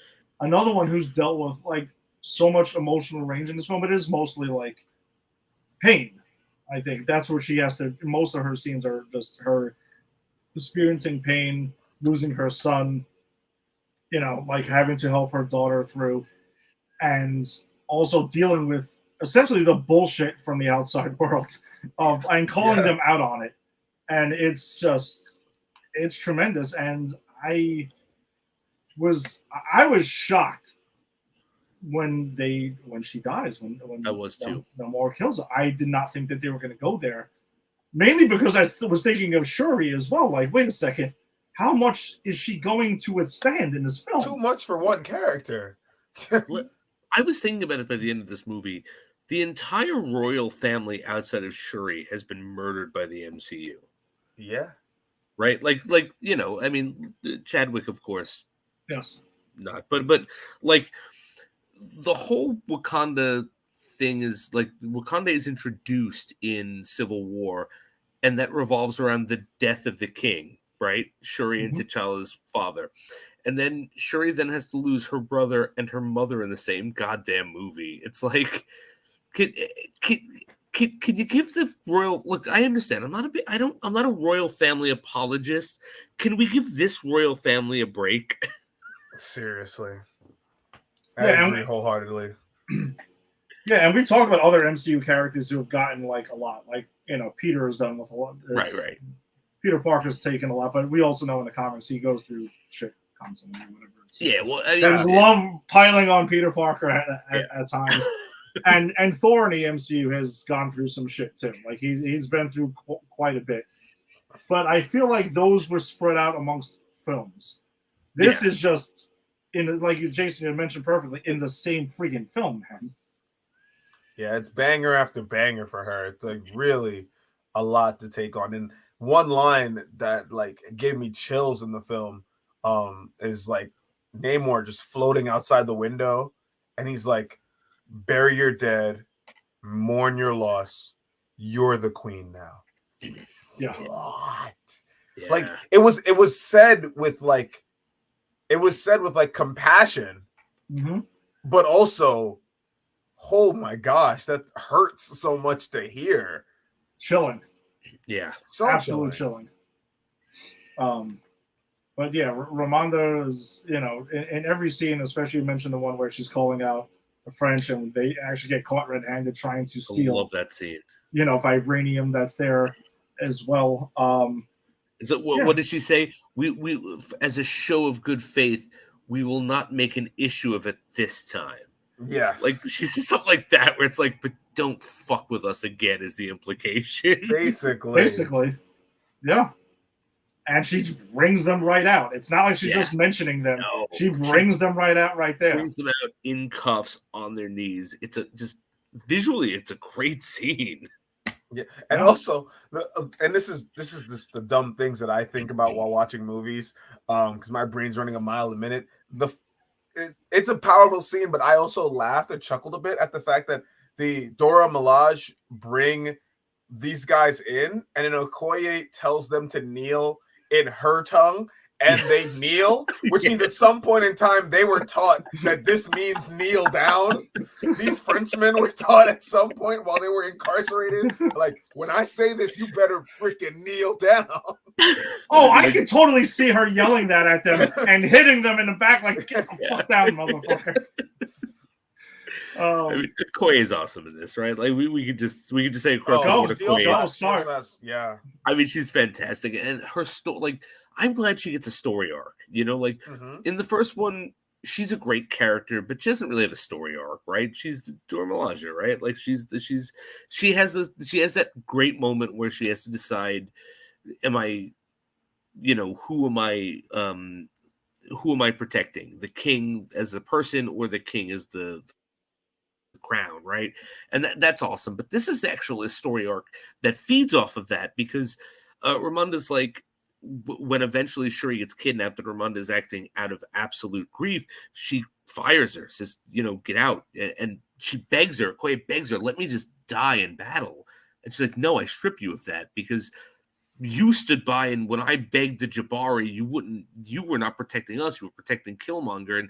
another one who's dealt with like so much emotional range in this film. It is mostly like pain. I think that's where she has to. Most of her scenes are just her experiencing pain, losing her son. Like having to help her daughter through, and also dealing with essentially the bullshit from the outside world and calling them out on it. And it's tremendous. And I was shocked when she dies, when I was too. Namor kills her. I did not think that they were going to go there, mainly because I was thinking of Shuri as well. Like, wait a second, how much is she going to withstand in this film? Too much for one character. I was thinking about it by the end of this movie. The entire royal family outside of Shuri has been murdered by the MCU. Yeah. Right? Like I mean, Chadwick, of course. Yes. Not. But like the whole Wakanda thing is like Wakanda is introduced in Civil War, and that revolves around the death of the king, right? Shuri and T'Challa's father. And then Shuri then has to lose her brother and her mother in the same goddamn movie. It's like, Can you give the royal look? I understand. I'm not a royal family apologist. Can we give this royal family a break? Seriously. I Yeah, agree wholeheartedly. Yeah, and we talked about other MCU characters who have gotten like a lot. Like, Peter has done with a lot. Right. Peter Parker's taken a lot, but we also know in the comics he goes through shit constantly or whatever. Yeah, well, there's love piling on Peter Parker at times. and Thor in the MCU has gone through some shit too. Like he's been through quite a bit. But I feel like those were spread out amongst films. This is just like Jason had mentioned perfectly, in the same freaking film, man. Yeah, it's banger after banger for her. It's like really a lot to take on. And one line that like gave me chills in the film is like Namor just floating outside the window, and he's like, bury your dead, mourn your loss, you're the queen now. Yeah. What? Yeah. Like it was said with like compassion, but also, oh my gosh, that hurts so much to hear. Chilling. Yeah. So absolute chilling. But yeah, Ramonda is, in every scene, especially you mentioned the one where she's calling out the French and they actually get caught red-handed trying to steal. I love that scene. Vibranium that's there as well. So what did she say? We as a show of good faith, we will not make an issue of it this time. Yeah, like she says something like that, where it's like, but don't fuck with us again, is the implication. Basically, yeah. And she brings them right out. It's not like she's just mentioning them. No. She brings them right out right there. Brings them out in cuffs on their knees. It's visually, it's a great scene. Yeah, and also and this is just the dumb things that I think about while watching movies, because my brain's running a mile a minute. It's a powerful scene, but I also laughed and chuckled a bit at the fact that the Dora Milaje bring these guys in, and then Okoye tells them to kneel in her tongue, and they kneel, which means at some point in time they were taught that this means kneel down. These Frenchmen were taught at some point while they were incarcerated, like, when I say this, you better freaking kneel down. Oh, I could totally see her yelling that at them and hitting them in the back, like, get the fuck down, motherfucker. I mean, Okoye is awesome in this, right? Like we could just say across the board, Okoye. Yeah. I mean, she's fantastic, and her story. Like, I'm glad she gets a story arc. Like in the first one, she's a great character, but she doesn't really have a story arc, right? She's the Dora Milaje, right? Like she has that great moment where she has to decide, am I, who am I protecting? The king as a person, or the king as the crown, right? And that's awesome. But this is actually a story arc that feeds off of that, because Ramonda's like, when eventually Shuri gets kidnapped and Ramonda's acting out of absolute grief, she fires her, says, get out. And she begs her, Okoye begs her, let me just die in battle. And she's like, no, I strip you of that, because you stood by, and when I begged the Jabari, you were not protecting us, you were protecting Killmonger. And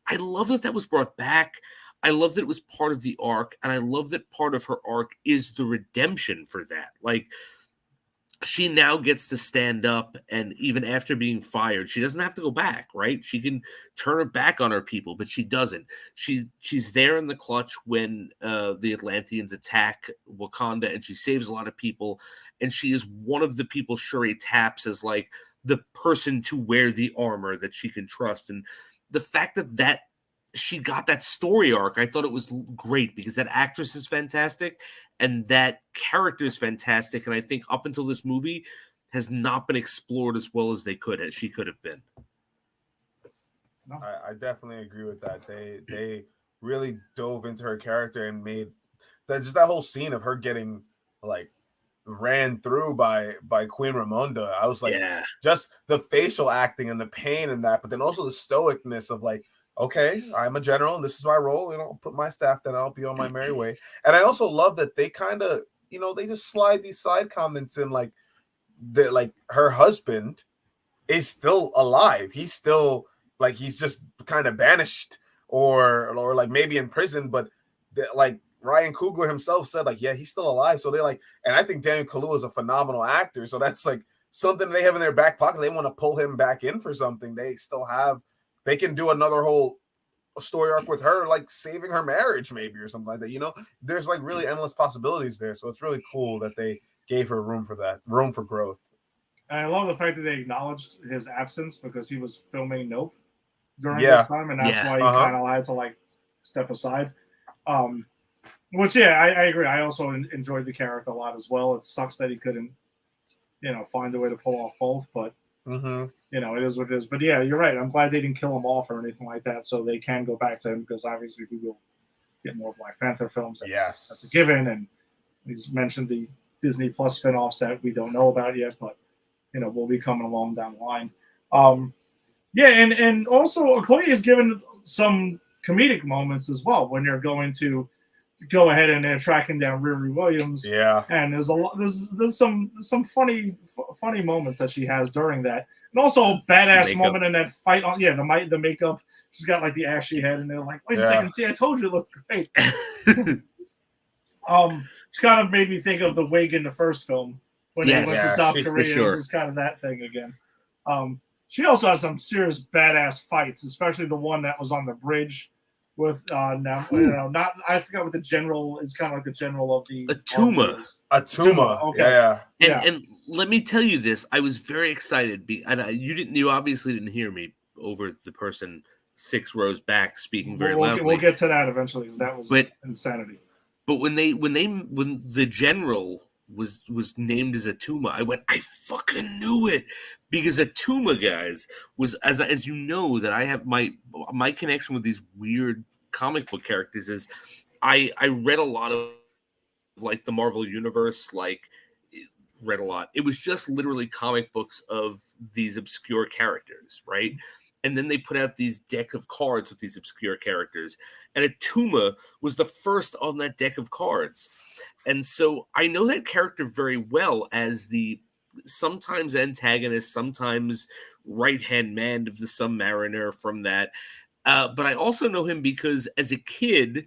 I love that was brought back. I love that it was part of the arc, and I love that part of her arc is the redemption for that. Like, she now gets to stand up, and even after being fired, she doesn't have to go back, right? She can turn her back on her people, but she doesn't. She's there in the clutch when the Atlanteans attack Wakanda, and she saves a lot of people, and she is one of the people Shuri taps as like the person to wear the armor that she can trust. And the fact that she got that story arc, I thought it was great, because that actress is fantastic and that character is fantastic. And I think up until this movie has not been explored as well as she could have been. I definitely agree with that. They really dove into her character and made that whole scene of her getting like ran through by Queen Ramonda. I was like, just the facial acting and the pain in that, but then also the stoicness of like, okay, I'm a general and this is my role, I'll put my staff down, I'll be on my merry way. And I also love that they kind of, they just slide these side comments in, like that, like her husband is still alive. He's still like, he's just kind of banished or like maybe in prison, but like Ryan Coogler himself said, like, yeah, he's still alive. So they like, and I think Daniel Kaluuya is a phenomenal actor. So that's like something they have in their back pocket. They want to pull him back in for something. They can do another whole story arc with her, like saving her marriage, maybe, or something like that. There's like really endless possibilities there. So it's really cool that they gave her room for growth. And I love the fact that they acknowledged his absence because he was filming Nope during this time, and that's why he kind of had to like step aside. Which I agree. I also enjoyed the character a lot as well. It sucks that he couldn't, find a way to pull off both, but it is what it is. But yeah, you're right. I'm glad they didn't kill him off or anything like that, so they can go back to him because obviously we will get more Black Panther films. That's a given, and he's mentioned the Disney Plus spinoffs that we don't know about yet, but will be coming along down the line. And also Okoye is given some comedic moments as well when they're going to go ahead and they're tracking down Riri Williams. Yeah, and there's some funny moments that she has during that, and also a badass moment in that fight on the makeup. She's got like the ashy head, and they're like, wait a second, see, I told you it looked great. She kind of made me think of the wig in the first film when they went to South Korea. Sure. It was just kind of that thing again. She also has some serious badass fights, especially the one that was on the bridge with not I forgot what the general is, kind of like the general of the Atuma. Okay. And let me tell you this, I was very excited and you obviously didn't hear me over the person 6 rows back speaking very loudly. We'll get to that eventually because that was insanity. But when the general was named as Atuma, I went, I fucking knew it, because Atuma, guys, was as you know that I have my connection with these weird comic book characters is I read a lot of like the Marvel universe, read a lot. It was just literally comic books of these obscure characters, right? And then they put out these deck of cards with these obscure characters. And Atuma was the first on that deck of cards. And so I know that character very well as the sometimes antagonist, sometimes right-hand man of the Submariner from that. But I also know him because as a kid,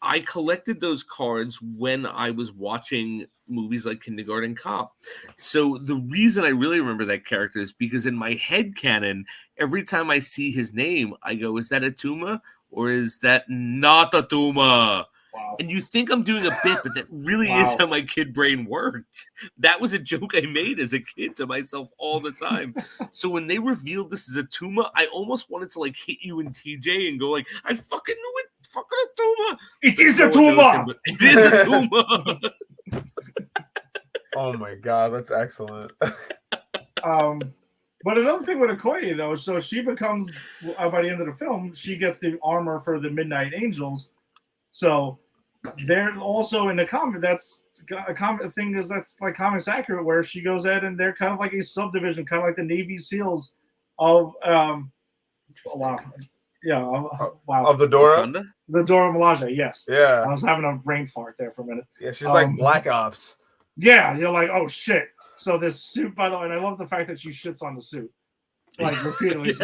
I collected those cards when I was watching movies like Kindergarten Cop. So the reason I really remember that character is because in my head canon, every time I see his name, I go, is that Atuma or is that not Atuma? Wow. And you think I'm doing a bit, but that really is how my kid brain worked. That was a joke I made as a kid to myself all the time. So when they revealed this as Atuma, I almost wanted to hit you and TJ and go I fucking knew it. Fucking Atuma. It is Atuma. It is Atuma. Oh my god, that's excellent. But another thing with Okoye though, so she becomes by the end of the film, she gets the armor for the Midnight Angels. So they're also in the comic. That's a comic thing that's like comics accurate, where she goes ahead and they're kind of like a subdivision, kind of like the Navy SEALs of of the Dora. The Dora Milaje, yes. Yeah. I was having a brain fart there for a minute. Yeah, she's like Black Ops. Yeah, you're like, oh shit. So this suit, by the way, and I love the fact that she shits on the suit. Repeatedly. It's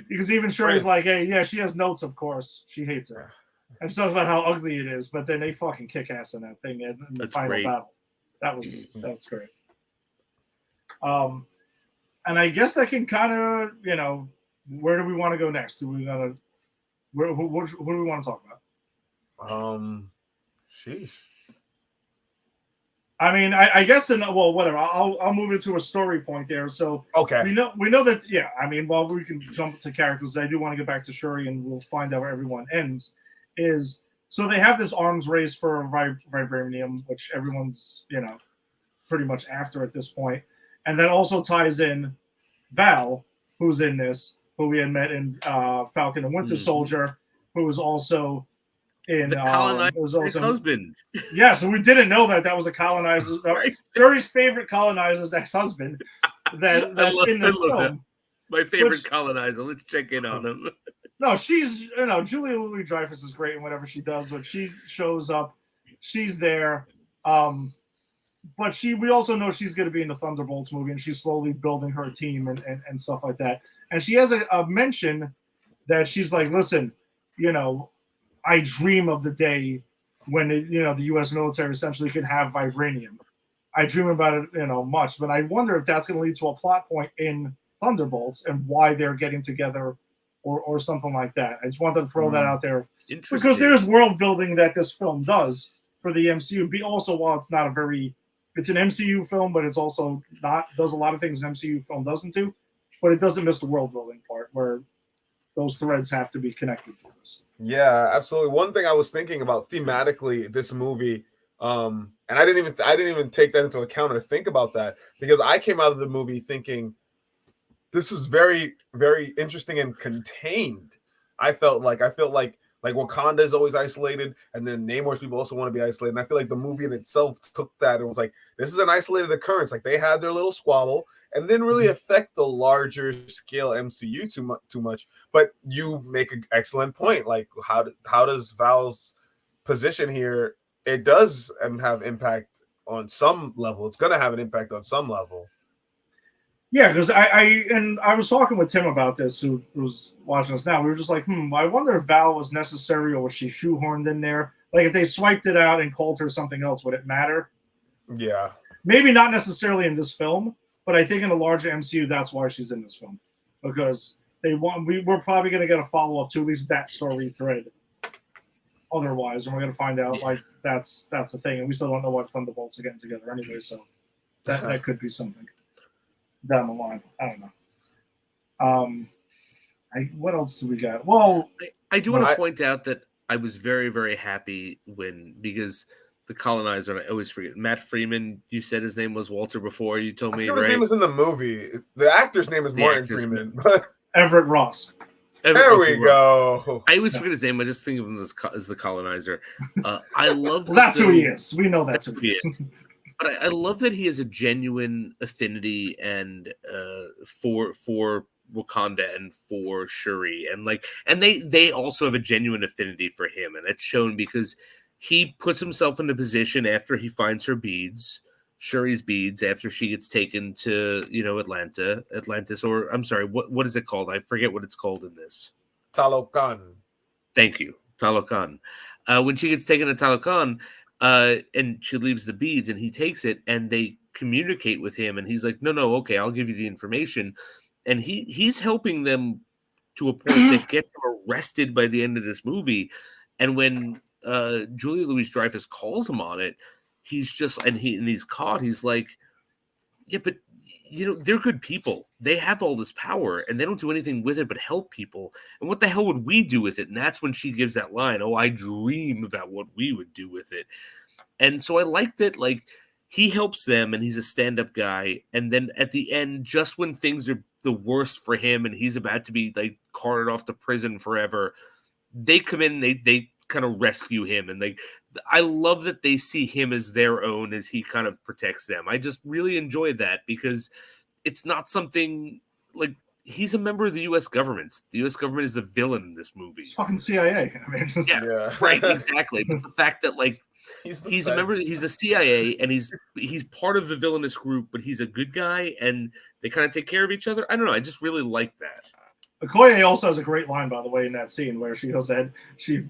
because even Shuri's like, hey, yeah, she has notes, of course. She hates it. And she talks about how ugly it is, but then they fucking kick ass in that thing in the final battle. That's great. And I guess that can kind of, where do we want to go next? Who do we want to talk about? Sheesh. I mean, I guess whatever. I'll move into a story point there. So okay, we know that. Yeah, I mean, while we can jump to characters, I do want to get back to Shuri, and we'll find out where everyone ends. So they have this arms race for vibranium, which everyone's pretty much after at this point, and that also ties in Val, who's in this, who we had met in Falcon and Winter Soldier, who was also in the colonizer's husband. Yeah, so we didn't know that was a colonizer. Right. Shuri's favorite colonizer's ex-husband. That's in this film. That. My favorite colonizer. Let's check in on him. No, she's Julia Louis-Dreyfus is great in whatever she does. When she shows up, she's there. But we also know she's going to be in the Thunderbolts movie, and she's slowly building her team and stuff like that. And she has a mention that she's like, listen, I dream of the day when the U.S. military essentially could have vibranium. I dream about it, much, but I wonder if that's going to lead to a plot point in Thunderbolts and why they're getting together, or something like that. I just wanted to throw that out there because there's world building that this film does for the MCU. Also, while it's not it's an MCU film, but it's also does a lot of things an MCU film doesn't do, but it doesn't miss the world building part where those threads have to be connected for this. Yeah, absolutely. One thing I was thinking about thematically this movie, and I didn't even take that into account or think about that, because I came out of the movie thinking this is very, very interesting and contained. I felt like Wakanda is always isolated, and then Namor's people also want to be isolated. And I feel like the movie in itself took that and was like, this is an isolated occurrence. Like, they had their little squabble and didn't really affect the larger scale MCU too much. But you make an excellent point. Like, how does Val's position here? It does have impact on some level. It's going to have an impact on some level. Yeah, because I was talking with Tim about this, who was watching us now. We were just like, I wonder if Val was necessary or was she shoehorned in there? Like, if they swiped it out and called her something else, would it matter? Yeah. Maybe not necessarily in this film, but I think in the larger MCU, that's why she's in this film. Because we're probably going to get a follow-up to at least that story thread otherwise, and we're going to find out, like, that's the thing. And we still don't know what Thunderbolts are getting together anyway, so that could be something down the line. I don't know. What else do we got? Well, I do want to point out that I was very, very happy because the colonizer, I always forget, Matt Freeman, you said his name was Walter before. You told me, right? His name is in the movie. The actor's name is Martin Freeman. Everett Ross. There we go. I always forget his name. I just think of him as the colonizer. I love that's who he is. We know that's who he is. But I love that he has a genuine affinity and for Wakanda and for Shuri, and they also have a genuine affinity for him, and it's shown because he puts himself in a position after he finds her beads, Shuri's beads, after she gets taken to Atlantis, or I'm sorry, what is it called? I forget what it's called in this. Talokan. Thank you, Talokan. When she gets taken to Talokan. And she leaves the beads and he takes it and they communicate with him and he's like, no, okay, I'll give you the information. And he's helping them to a point that gets him arrested by the end of this movie. And when Julia Louis-Dreyfus calls him on it, he's caught. He's like, yeah, but they're good people. They have all this power and they don't do anything with it but help people. And what the hell would we do with it? And that's when she gives that line, oh, I dream about what we would do with it. And so I like that, like, he helps them and he's a stand-up guy. And then at the end, just when things are the worst for him and he's about to be like carted off to prison forever, they come in, they kind of rescue him. And I love that they see him as their own as he kind of protects them. I just really enjoy that because it's not something like he's a member of the U.S. government. The U.S. government is the villain in this movie. It's fucking CIA. I mean, yeah, right, exactly. But the fact that like he's a member, he's a CIA, and he's part of the villainous group, but he's a good guy, and they kind of take care of each other. I don't know. I just really like that. Okoye also has a great line, by the way, in that scene where she goes ahead, she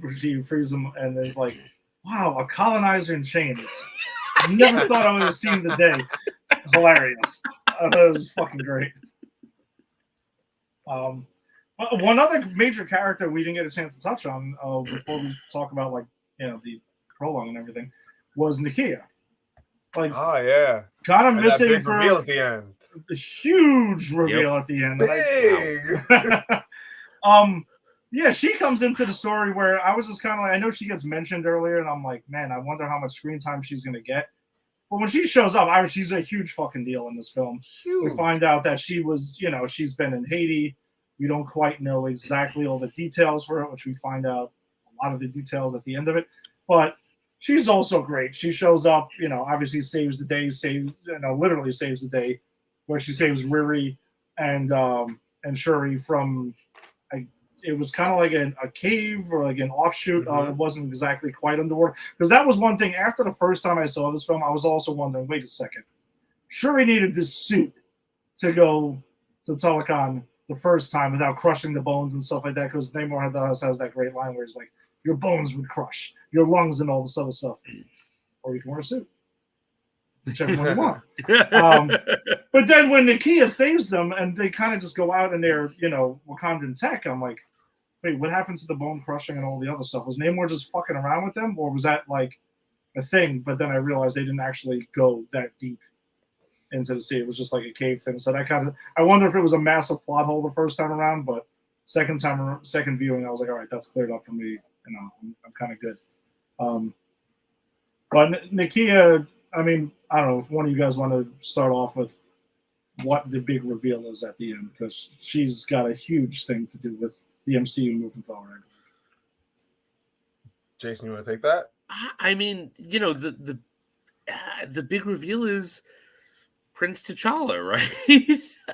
frees him, and there's like, wow, a colonizer in chains. Never thought I would have seen the day. Hilarious. That was fucking great. One other major character we didn't get a chance to touch on before we talk about the prologue and everything was Nakia. Like, oh yeah, kind of missing that big for reveal at the end. A huge reveal at the end. Big. Yeah, she comes into the story where I was just kind of like, I know she gets mentioned earlier, and I'm like, man, I wonder how much screen time she's gonna get. But when she shows up, she's a huge fucking deal in this film. Huge. We find out that she was, she's been in Haiti. We don't quite know exactly all the details for it, which we find out a lot of the details at the end of it. But she's also great. She shows up, obviously saves the day, literally saves the day, where she saves Riri and Shuri from, it was kind of like a cave or like an offshoot. Mm-hmm. It wasn't exactly quite underwater. Because that was one thing, after the first time I saw this film, I was also wondering, wait a second. Shuri needed this suit to go to Talokan the first time without crushing the bones and stuff like that, because Namor has that great line where he's like, your bones would crush, your lungs and all this other stuff. Or you can wear a suit. Whichever one you want. But then when Nakia saves them and they kind of just go out in their, Wakandan tech, I'm like, wait, what happened to the bone crushing and all the other stuff? Was Namor just fucking around with them? Or was that like a thing? But then I realized they didn't actually go that deep into the sea. It was just like a cave thing. So that I wonder if it was a massive plot hole the first time around, but second viewing, I was like, all right, that's cleared up for me. I'm kind of good. But Nakia, I mean, I don't know if one of you guys want to start off with what the big reveal is at the end, because she's got a huge thing to do with the MCU moving forward. Jason, you want to take that? I mean, the big reveal is Prince T'Challa, right?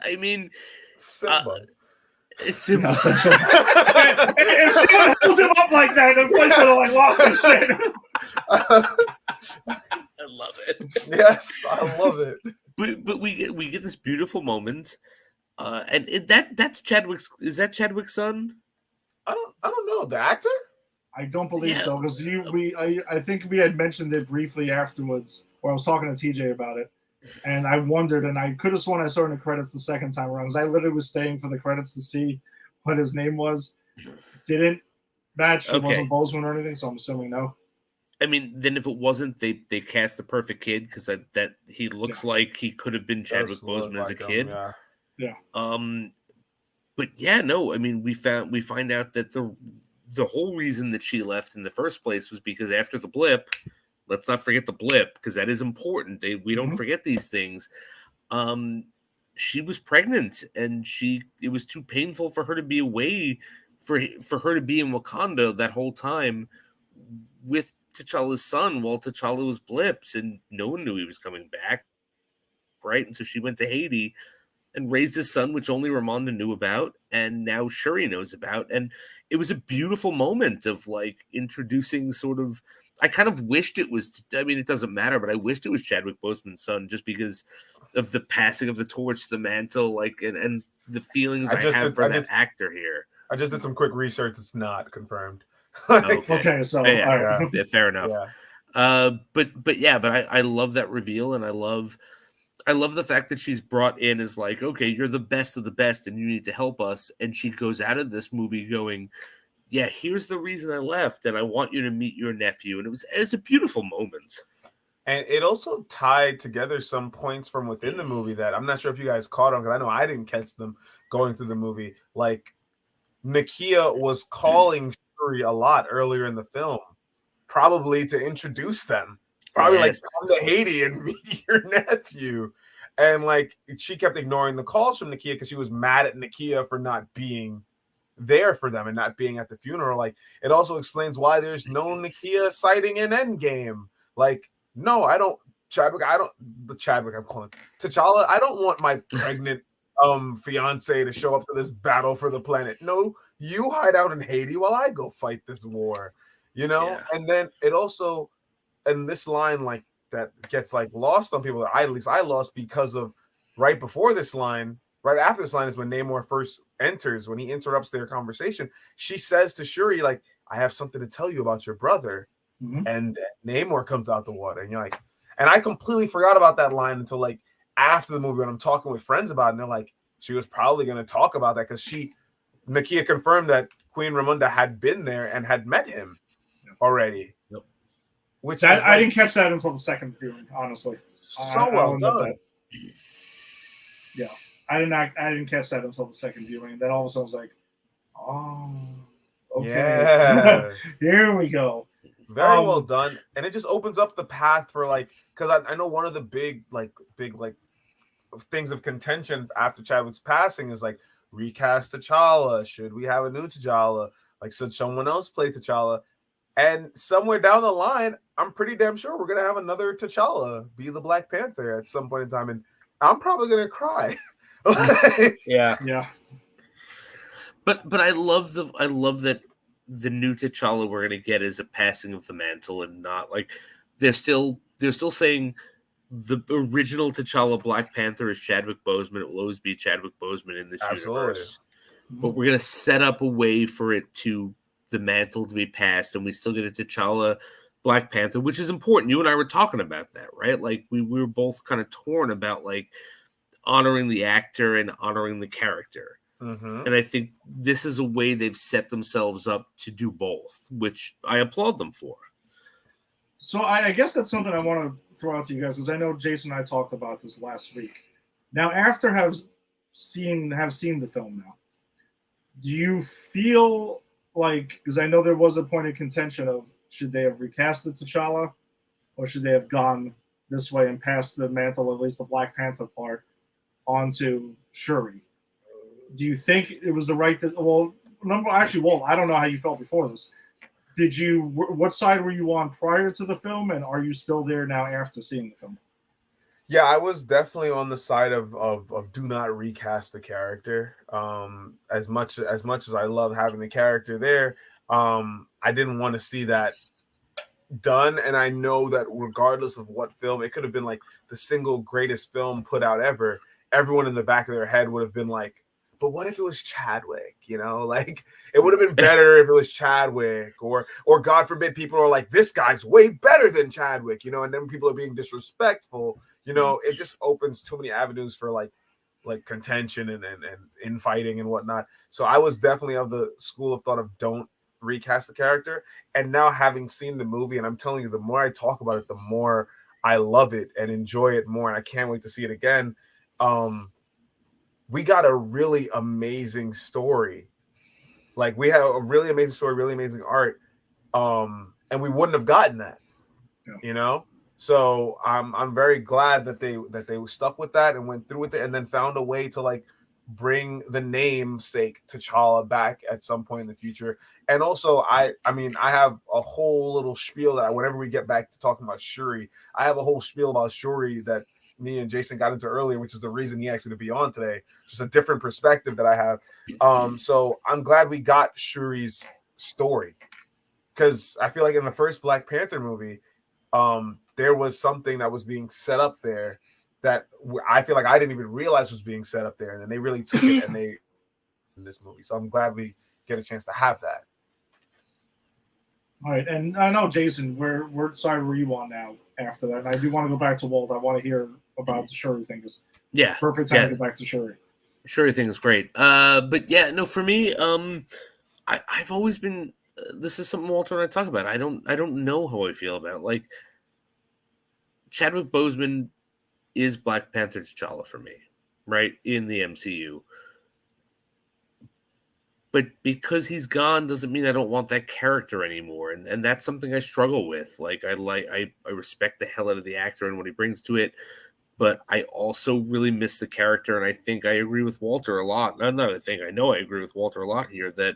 I mean, Simba. Simba. If she would hold him up like that, the place would have like lost his shit. I love it. Yes, I love it. But we get this beautiful moment, and that's Chadwick's. Is that Chadwick's son? I don't know the actor. I don't believe so, because I think we had mentioned it briefly afterwards, or I was talking to TJ about it, and I wondered, and I could have sworn I saw in the credits the second time around, because I literally was staying for the credits to see what his name was. Didn't match. It wasn't Boseman or anything, so I'm assuming no. I mean, then if it wasn't, they cast the perfect kid, because that he looks like he could have been Chadwick Boseman as a kid. Yeah. But yeah, no. I mean, we find out that the whole reason that she left in the first place was because after the blip, let's not forget the blip, because that is important. We don't forget these things. She was pregnant, and it was too painful for her to be away, for her to be in Wakanda that whole time with T'Challa's son while T'Challa was blips, and no one knew he was coming back, right? And so she went to Haiti and raised his son, which only Ramonda knew about, and now Shuri knows about. And it was a beautiful moment of like introducing sort of, I kind of wished it was, I mean, it doesn't matter, but I wished it was Chadwick Boseman's son, just because of the passing of the torch, the mantle, like, and the feelings I have for that actor here. I just did some quick research. It's not confirmed. Okay, so yeah, fair enough. Yeah. But I love that reveal, and I love the fact that she's brought in as like, okay, you're the best of the best, and you need to help us. And she goes out of this movie going, yeah, here's the reason I left, and I want you to meet your nephew. And it's a beautiful moment. And it also tied together some points from within the movie that I'm not sure if you guys caught on, because I know I didn't catch them going through the movie. Like, Nakia was calling Shuri a lot earlier in the film, probably to introduce them. Probably like, come to Haiti and meet your nephew. And like, she kept ignoring the calls from Nakia because she was mad at Nakia for not being there for them and not being at the funeral. Like, it also explains why there's no Nakia sighting in Endgame. Like, no, I'm calling T'Challa. I don't want my pregnant fiance to show up to this battle for the planet. No, you hide out in Haiti while I go fight this war, And then it also, and this line like that gets like lost on people, that at least I lost, because of right after this line is when Namor first enters. When he interrupts their conversation, she says to Shuri, like, I have something to tell you about your brother. And Namor comes out the water, and you're like, and I completely forgot about that line until like after the movie when I'm talking with friends about it, and they're like, she was probably going to talk about that because Nakia confirmed that Queen Ramonda had been there and had met him already. Yep. Which I didn't catch that until the second viewing, honestly. So well done. Yeah, I didn't catch that until the second viewing. Then all of a sudden I was like, oh, okay, yeah. Here we go. Very well done, and it just opens up the path for like, because I know one of the big things of contention after Chadwick's passing is like, recast T'Challa. Should we have a new T'Challa? Like, should someone else play T'Challa? And somewhere down the line, I'm pretty damn sure we're gonna have another T'Challa be the Black Panther at some point in time, and I'm probably gonna cry. Yeah. But I love that the new T'Challa we're gonna get is a passing of the mantle, and not like they're still saying the original T'Challa Black Panther is Chadwick Boseman. It will always be Chadwick Boseman in this universe. But we're gonna set up a way for it to the mantle to be passed, and we still get a T'Challa Black Panther, which is important. You and I were talking about that, right? Like we were both kind of torn about like honoring the actor and honoring the character. Mm-hmm. And I think this is a way they've set themselves up to do both, which I applaud them for. So I guess that's something I want to throw out to you guys, because I know Jason and I talked about this last week. Now, after have seen the film now, do you feel like, because I know there was a point of contention of should they have recasted T'Challa, or should they have gone this way and passed the mantle, at least the Black Panther part, onto Shuri? Do you think it was the right? Walt, I don't know how you felt before this. What side were you on prior to the film, and are you still there now after seeing the film? Yeah, I was definitely on the side of do not recast the character. As much as I love having the character there, I didn't want to see that done. And I know that regardless of what film, it could have been like the single greatest film put out ever. Everyone in the back of their head would have been like, but what if it was Chadwick? You know, like it would have been better if it was Chadwick, or God forbid, people are like, this guy's way better than Chadwick, you know, and then people are being disrespectful. You know, it just opens too many avenues for like contention and infighting and whatnot. So I was definitely of the school of thought of don't recast the character. And now having seen the movie, and I'm telling you, the more I talk about it, the more I love it and enjoy it more, and I can't wait to see it again. We got a really amazing story. Like we have a really amazing story, really amazing art. And we wouldn't have gotten that, you know? So I'm very glad that they stuck with that and went through with it, and then found a way to like bring the namesake T'Challa back at some point in the future. And also I mean, I have a whole little spiel that whenever we get back to talking about Shuri, I have a whole spiel about Shuri that me and Jason got into earlier, which is the reason he asked me to be on today. Just a different perspective that I have. So I'm glad we got Shuri's story, because I feel like in the first Black Panther movie, there was something that was being set up there that I feel like I didn't even realize was being set up there, and then they really took it and they in this movie. So I'm glad we get a chance to have that. All right, and I know Jason, where side were you on now after that? And I do want to go back to Walt. I want to hear about the Shuri thing. Yeah, perfect time to go back to Shuri. Shuri thing is great. But yeah, no, for me, I've always been. This is something Walter and I talk about. I don't know how I feel about it. Like Chadwick Boseman is Black Panther T'Challa for me, right, in the MCU. But because he's gone doesn't mean I don't want that character anymore, and that's something I struggle with. Like I respect the hell out of the actor and what he brings to it, but I also really miss the character, and I think I agree with Walter a lot. I know I agree with Walter a lot here, that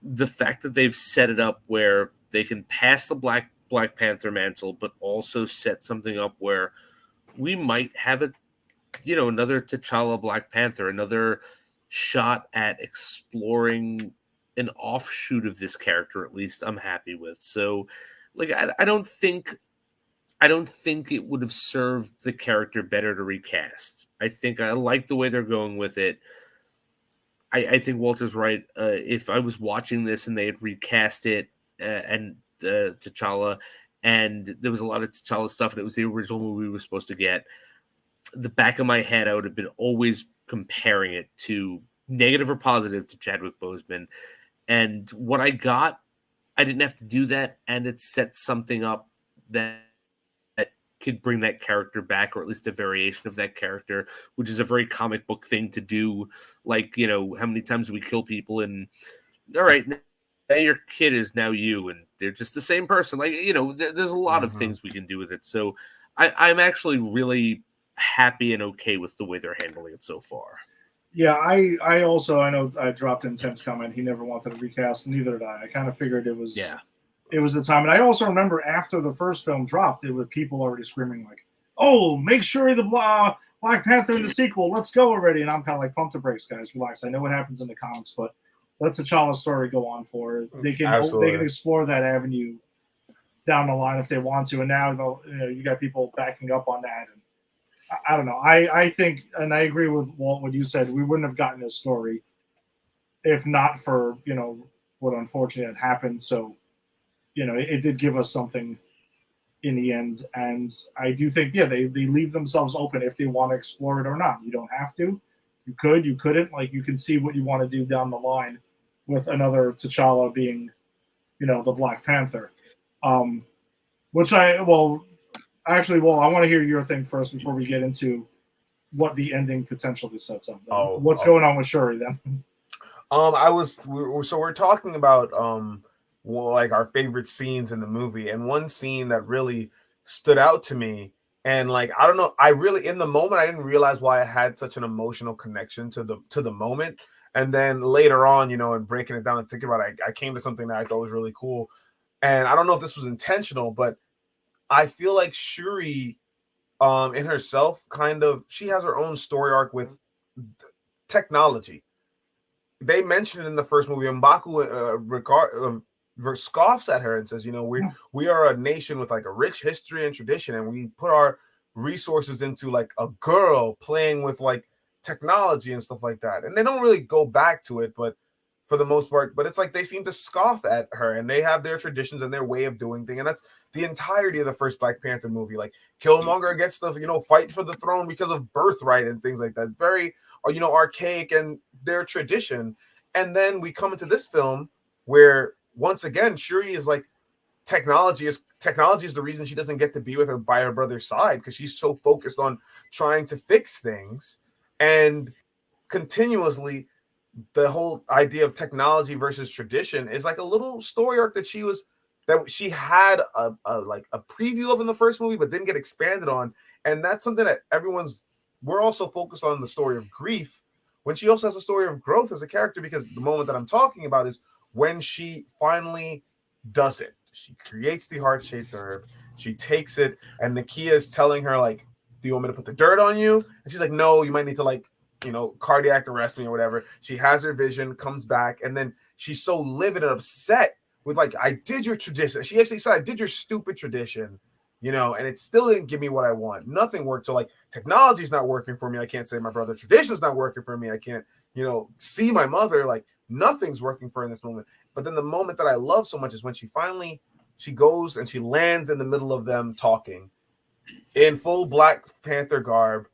the fact that they've set it up where they can pass the Black Panther mantle, but also set something up where we might have another T'Challa Black Panther, another shot at exploring an offshoot of this character, at least I'm happy with. So like I don't think it would have served the character better to recast. I think I like the way they're going with it. I think Walter's right. If I was watching this and they had recast it and T'Challa, and there was a lot of T'Challa stuff, and it was the original movie we were supposed to get, the back of my head, I would have been always comparing it to negative or positive to Chadwick Boseman. And what I got, I didn't have to do that, and it set something up that could bring that character back, or at least a variation of that character, which is a very comic book thing to do. Like, how many times we kill people, and all right, now your kid is now you, and they're just the same person. Like, there's a lot of things we can do with it. So I'm actually really happy and okay with the way they're handling it so far. Yeah, I also, I know I dropped in Tim's comment. He never wanted to recast, neither did I. I kind of figured it was the time. And I also remember after the first film dropped, there were people already screaming like, oh, make sure the Black Panther in the sequel, let's go already. And I'm kind of like, pump the brakes, guys, relax. I know what happens in the comics, but let T'Challa's story go on for it. They can explore that avenue down the line if they want to. And now you got people backing up on that. And I don't know. I think, and I agree with Walt what you said. We wouldn't have gotten this story if not for what unfortunately had happened. So, it did give us something in the end. And I do think, they leave themselves open if they want to explore it or not. You don't have to. You could, you couldn't. Like, you can see what you want to do down the line with another T'Challa being, the Black Panther. Which I want to hear your thing first before we get into what the ending potentially sets up. What's going on with Shuri then? We're talking about like our favorite scenes in the movie, and one scene that really stood out to me, and like I don't know, I really in the moment I didn't realize why I had such an emotional connection to the moment, and then later on, and breaking it down and thinking about it, I came to something that I thought was really cool, and I don't know if this was intentional, but I feel like Shuri, in herself, she has her own story arc with technology. They mentioned it in the first movie. M'Baku scoffs at her and says, we are a nation with like a rich history and tradition, and we put our resources into like a girl playing with like technology and stuff like that. And they don't really go back to it, but for the most part, but it's like they seem to scoff at her, and they have their traditions and their way of doing things. And that's the entirety of the first Black Panther movie. Like Killmonger gets the, fight for the throne because of birthright and things like that. It's very, archaic and their tradition. And then we come into this film where once again, Shuri is like, technology is the reason she doesn't get to be with her by her brother's side, because she's so focused on trying to fix things. And continuously, the whole idea of technology versus tradition is like a little story arc that she had a preview of in the first movie, but didn't get expanded on. And that's something that we're also focused on the story of grief, when she also has a story of growth as a character, because the moment that I'm talking about is when she finally does it. She creates the heart-shaped herb. She takes it, and Nakia is telling her, like, do you want me to put the dirt on you? And she's like, no, you might need to, like, cardiac arrest me or whatever. She has her vision, comes back, and then she's so livid and upset with, like, I did your tradition. She actually said, I did your stupid tradition, and it still didn't give me what I want. Nothing worked. So, like, technology's not working for me. I can't say my brother. Tradition's not working for me. I can't, see my mother. Like, nothing's working for her in this moment. But then the moment that I love so much is when she goes and she lands in the middle of them talking in full Black Panther garb.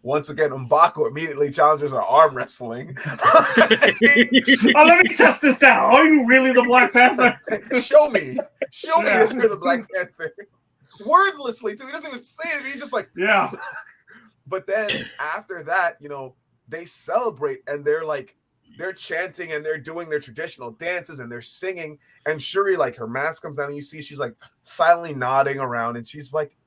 Once again, M'Baku immediately challenges her arm wrestling. Let me test this out. Are you really the Black Panther? Show me that you're the Black Panther. Wordlessly, too. He doesn't even say it. He's just like, yeah. But then after that, they celebrate, and they're chanting and they're doing their traditional dances and they're singing. And Shuri, like, her mask comes down and you see she's like silently nodding around, and she's like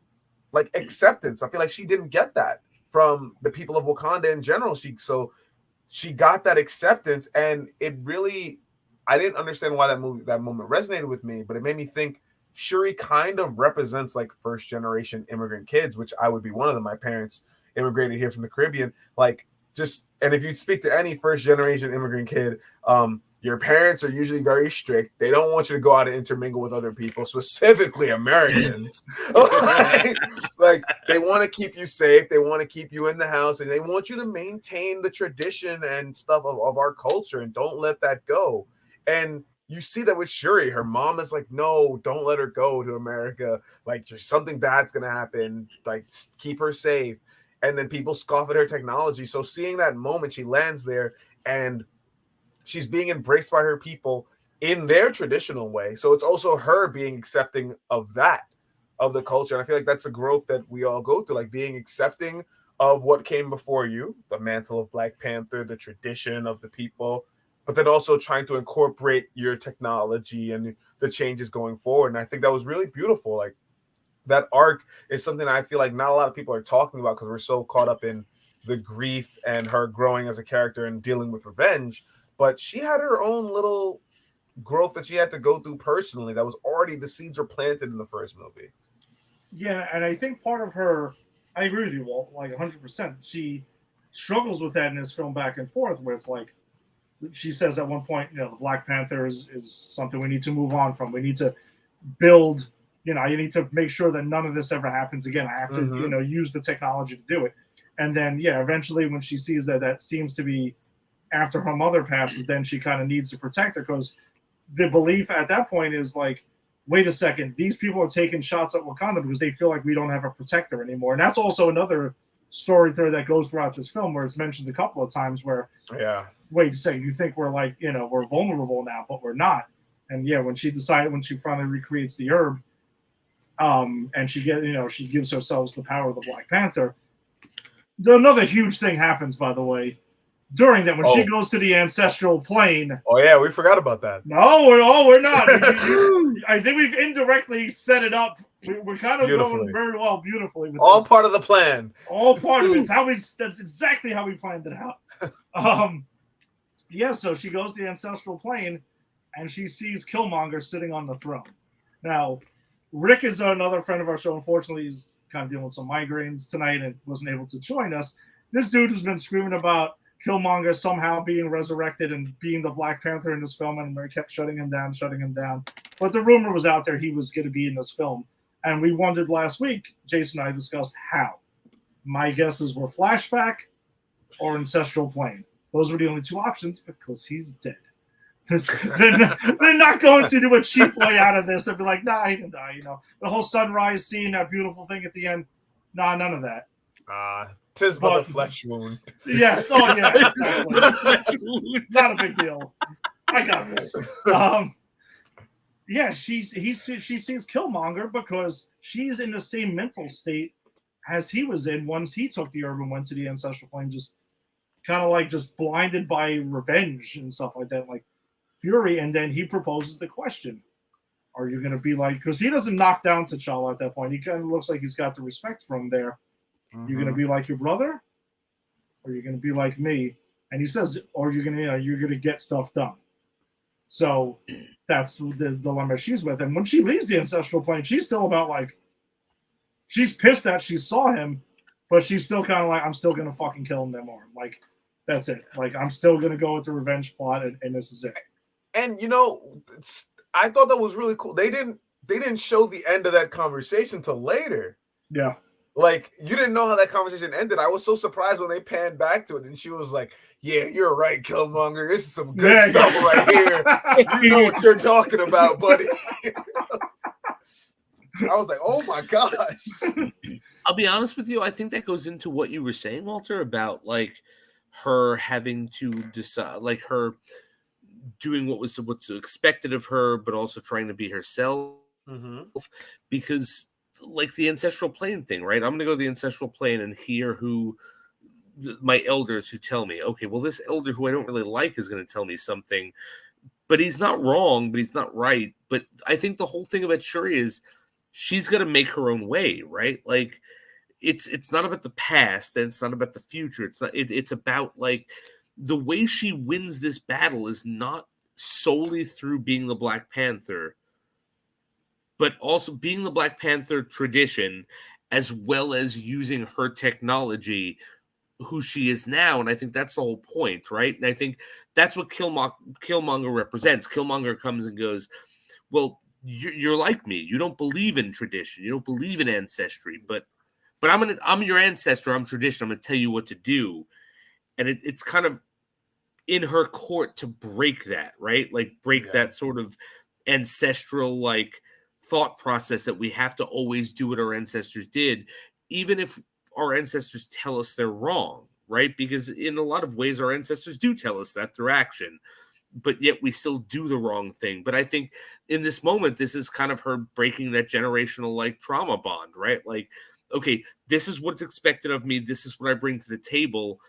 acceptance. I feel like she didn't get that from the people of Wakanda in general. She got that acceptance, and it really, I didn't understand why that moment resonated with me, but it made me think Shuri kind of represents like first generation immigrant kids, which I would be one of them. My parents immigrated here from the Caribbean. And if you speak to any first generation immigrant kid, your parents are usually very strict. They don't want you to go out and intermingle with other people, specifically Americans. Like, they want to keep you safe. They want to keep you in the house, and they want you to maintain the tradition and stuff of our culture, and don't let that go. And you see that with Shuri. Her mom is like, no, don't let her go to America. Like, something bad's going to happen. Like, keep her safe. And then people scoff at her technology. So seeing that moment, she lands there, and she's being embraced by her people in their traditional way. So it's also her being accepting of the culture. And I feel like that's a growth that we all go through, like being accepting of what came before you, the mantle of Black Panther, the tradition of the people, but then also trying to incorporate your technology and the changes going forward. And I think that was really beautiful. Like, that arc is something I feel like not a lot of people are talking about, because we're so caught up in the grief and her growing as a character and dealing with revenge. But she had her own little growth that she had to go through personally. That was already, the seeds were planted in the first movie. Yeah, and I think part of her, I agree with you, Walt, like 100%. She struggles with that in this film back and forth, where it's like, she says at one point, the Black Panther is something we need to move on from. We need to build, you need to make sure that none of this ever happens again. I have to, use the technology to do it. And then, eventually when she sees that seems to be after her mother passes, then she kind of needs to protect her, because the belief at that point is like, wait a second, these people are taking shots at Wakanda because they feel like we don't have a protector anymore. And that's also another story thread that goes throughout this film, where it's mentioned a couple of times where, wait a second, you think we're like, we're vulnerable now, but we're not. And yeah, when she finally recreates the herb, and she gives herself the power of the Black Panther, another huge thing happens, by the way, during that, when she goes to the ancestral plane. Oh yeah, we forgot about that. No, we're not. I think we've indirectly set it up. We're kind of going very well, beautifully. With all this. Part of the plan. All part of it. That's exactly how we planned it out. Yeah. So she goes to the ancestral plane, and she sees Killmonger sitting on the throne. Now, Rick is another friend of our show. Unfortunately, he's kind of dealing with some migraines tonight and wasn't able to join us. This dude who's been screaming about Killmonger somehow being resurrected and being the Black Panther in this film, and they kept shutting him down. But the rumor was out there he was going to be in this film. And we wondered last week, Jason and I discussed how. My guesses were flashback or ancestral plane. Those were the only two options, because he's dead. They're not going to do a cheap way out of this and be like, nah, he didn't die, The whole sunrise scene, that beautiful thing at the end, nah, none of that. 'Tis but a flesh wound. Yes, exactly. Not a big deal. I got this. Yeah, she sees Killmonger because she's in the same mental state as he was in once he took the herb and went to the ancestral plane, just kind of like just blinded by revenge and stuff like that, like fury. And then he proposes the question: are you going to be like? Because he doesn't knock down T'Challa at that point. He kind of looks like he's got the respect from there. You're going to be like your brother, or you're going to be like me? And he says, or you're going to get stuff done. So that's the dilemma she's with. And when she leaves the ancestral plane, she's still about like, she's pissed that she saw him, but she's still kind of like, I'm still going to fucking kill him tomorrow. Like, that's it. Like, I'm still going to go with the revenge plot, and this is it. And I thought that was really cool. They didn't show the end of that conversation till later. Yeah. Like, you didn't know how that conversation ended. I was so surprised when they panned back to it, and she was like, yeah, you're right, Killmonger. This is some good stuff right here. You know what you're talking about, buddy. I was like, oh my gosh. I'll be honest with you. I think that goes into what you were saying, Walter, about like her having to decide, like her doing what's expected of her, but also trying to be herself. Because like the ancestral plane thing, right? I'm going to go to the ancestral plane and hear my elders who tell me, okay, well, this elder who I don't really like is going to tell me something, but he's not wrong, but he's not right. But I think the whole thing about Shuri is she's going to make her own way, right? Like it's not about the past and it's not about the future. It's about like the way she wins this battle is not solely through being the Black Panther, but also being the Black Panther tradition, as well as using her technology, who she is now. And I think that's the whole point, right? And I think that's what Killmonger represents. Killmonger comes and goes, well, you're like me. You don't believe in tradition. You don't believe in ancestry, but I'm your ancestor. I'm tradition. I'm going to tell you what to do. And it's kind of in her court to break that, right? Like break that sort of ancestral, like, thought process that we have to always do what our ancestors did, even if our ancestors tell us they're wrong, right? Because in a lot of ways, our ancestors do tell us that through action, but yet we still do the wrong thing. But I think in this moment, this is kind of her breaking that generational like trauma bond, right? Like, okay, this is what's expected of me. This is what I bring to the table.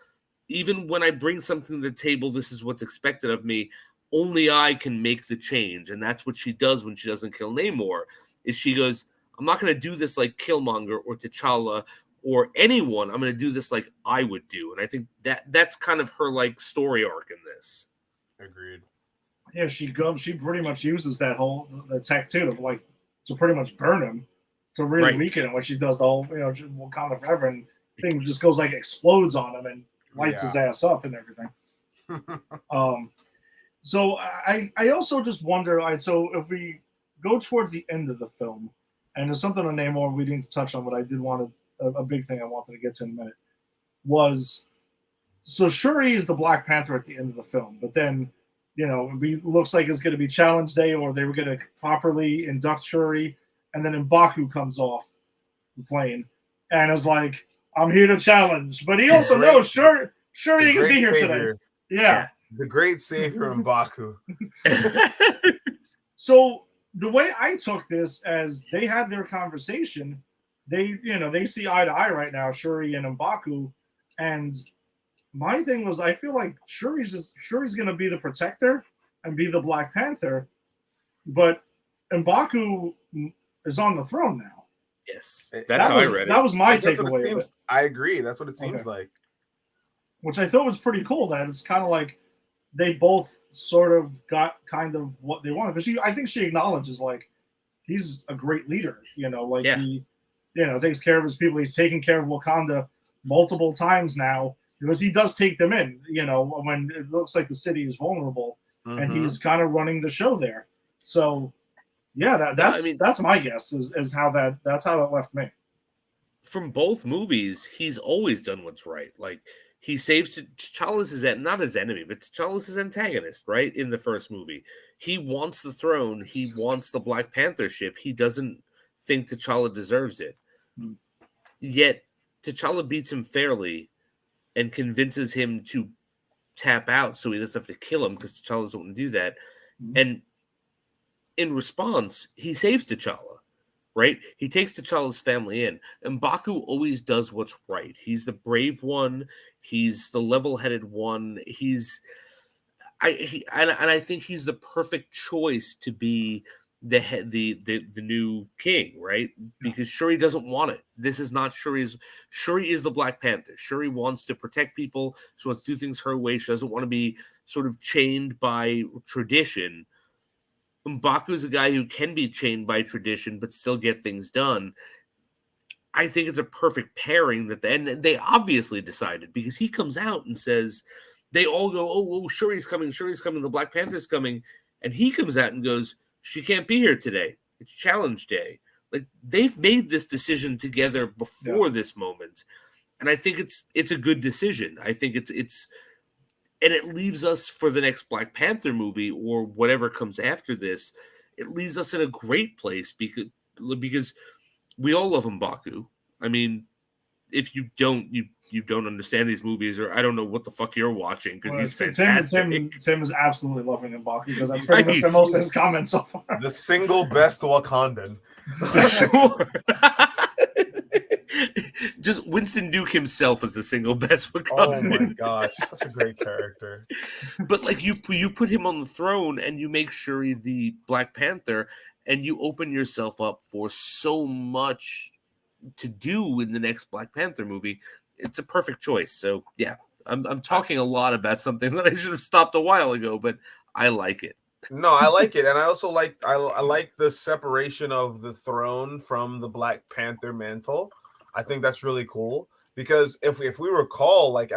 Even when I bring something to the table, this is what's expected of me. Only I can make the change. And that's what she does when she doesn't kill Namor, is she goes, I'm not going to do this like Killmonger or T'Challa or anyone. I'm going to do this like I would do. And I think that's kind of her like story arc in this. Agreed. Yeah, she pretty much uses the tech too to pretty much burn him, to really weaken him. When she does the whole, Wakanda Forever, and thing just goes like explodes on him and lights his ass up and everything. So I also just wonder, so if we go towards the end of the film, and there's something on Namor we didn't touch on, but I did want a big thing I wanted to get to in a minute, was So Shuri is the Black Panther at the end of the film, but then, it looks like it's going to be Challenge Day, or they were going to properly induct Shuri, and then M'Baku comes off the plane and is like, "I'm here to challenge," but he also knows Shuri can be here today. Yeah, the great savior M'Baku. So the way I took this, as they had their conversation, they see eye to eye right now, Shuri and M'Baku, and my thing was, I feel like Shuri's going to be the protector and be the Black Panther, but M'Baku is on the throne now. Yes, that's how I read it. That was my takeaway of it. I agree. That's what it seems like. Which I thought was pretty cool. That it's kind of like they both sort of got kind of what they wanted. Because I think she acknowledges, like, he's a great leader. He takes care of his people. He's taken care of Wakanda multiple times now, because he does take them in, when it looks like the city is vulnerable, and he's kind of running the show there. So, yeah, that's my guess is how that's how it left me. From both movies, he's always done what's right. Like, he saves T'Challa's not his enemy, but T'Challa's his antagonist, right? In the first movie, he wants the throne. He wants the Black Panther ship. He doesn't think T'Challa deserves it. Yet T'Challa beats him fairly and convinces him to tap out so he doesn't have to kill him, because T'Challa doesn't want to do that. And in response, he saves T'Challa, right? He takes T'Challa's family in. And M'Baku always does what's right. He's the brave one. He's the level-headed one. I think he's the perfect choice to be the new king, right? Because Shuri doesn't want it. This is not Shuri's. Shuri is the Black Panther. Shuri wants to protect people. She wants to do things her way. She doesn't want to be sort of chained by tradition. M'Baku is a guy who can be chained by tradition but still get things done. I think it's a perfect pairing and they obviously decided, because he comes out and says, they all go, oh, Shuri's coming, the Black Panther's coming. And he comes out and goes, she can't be here today. It's Challenge Day. Like, they've made this decision together before this moment. And I think it's a good decision. I think it's and it leaves us for the next Black Panther movie or whatever comes after this. It leaves us in a great place because we all love M'Baku. I mean, if you don't, you don't understand these movies, or I don't know what the fuck you're watching, because he's fantastic. Tim is absolutely loving M'Baku, because that's pretty much most of his comments so far. The single best Wakandan. For sure. Just Winston Duke himself is the single best Wakandan. Oh my gosh, such a great character. But like, you put him on the throne and you make Shuri the Black Panther, and you open yourself up for so much to do in the next Black Panther movie. It's a perfect choice. So yeah, I'm talking a lot about something that I should have stopped a while ago, but I like it. No, I like it, and I also like I like the separation of the throne from the Black Panther mantle. I think that's really cool, because if we recall, like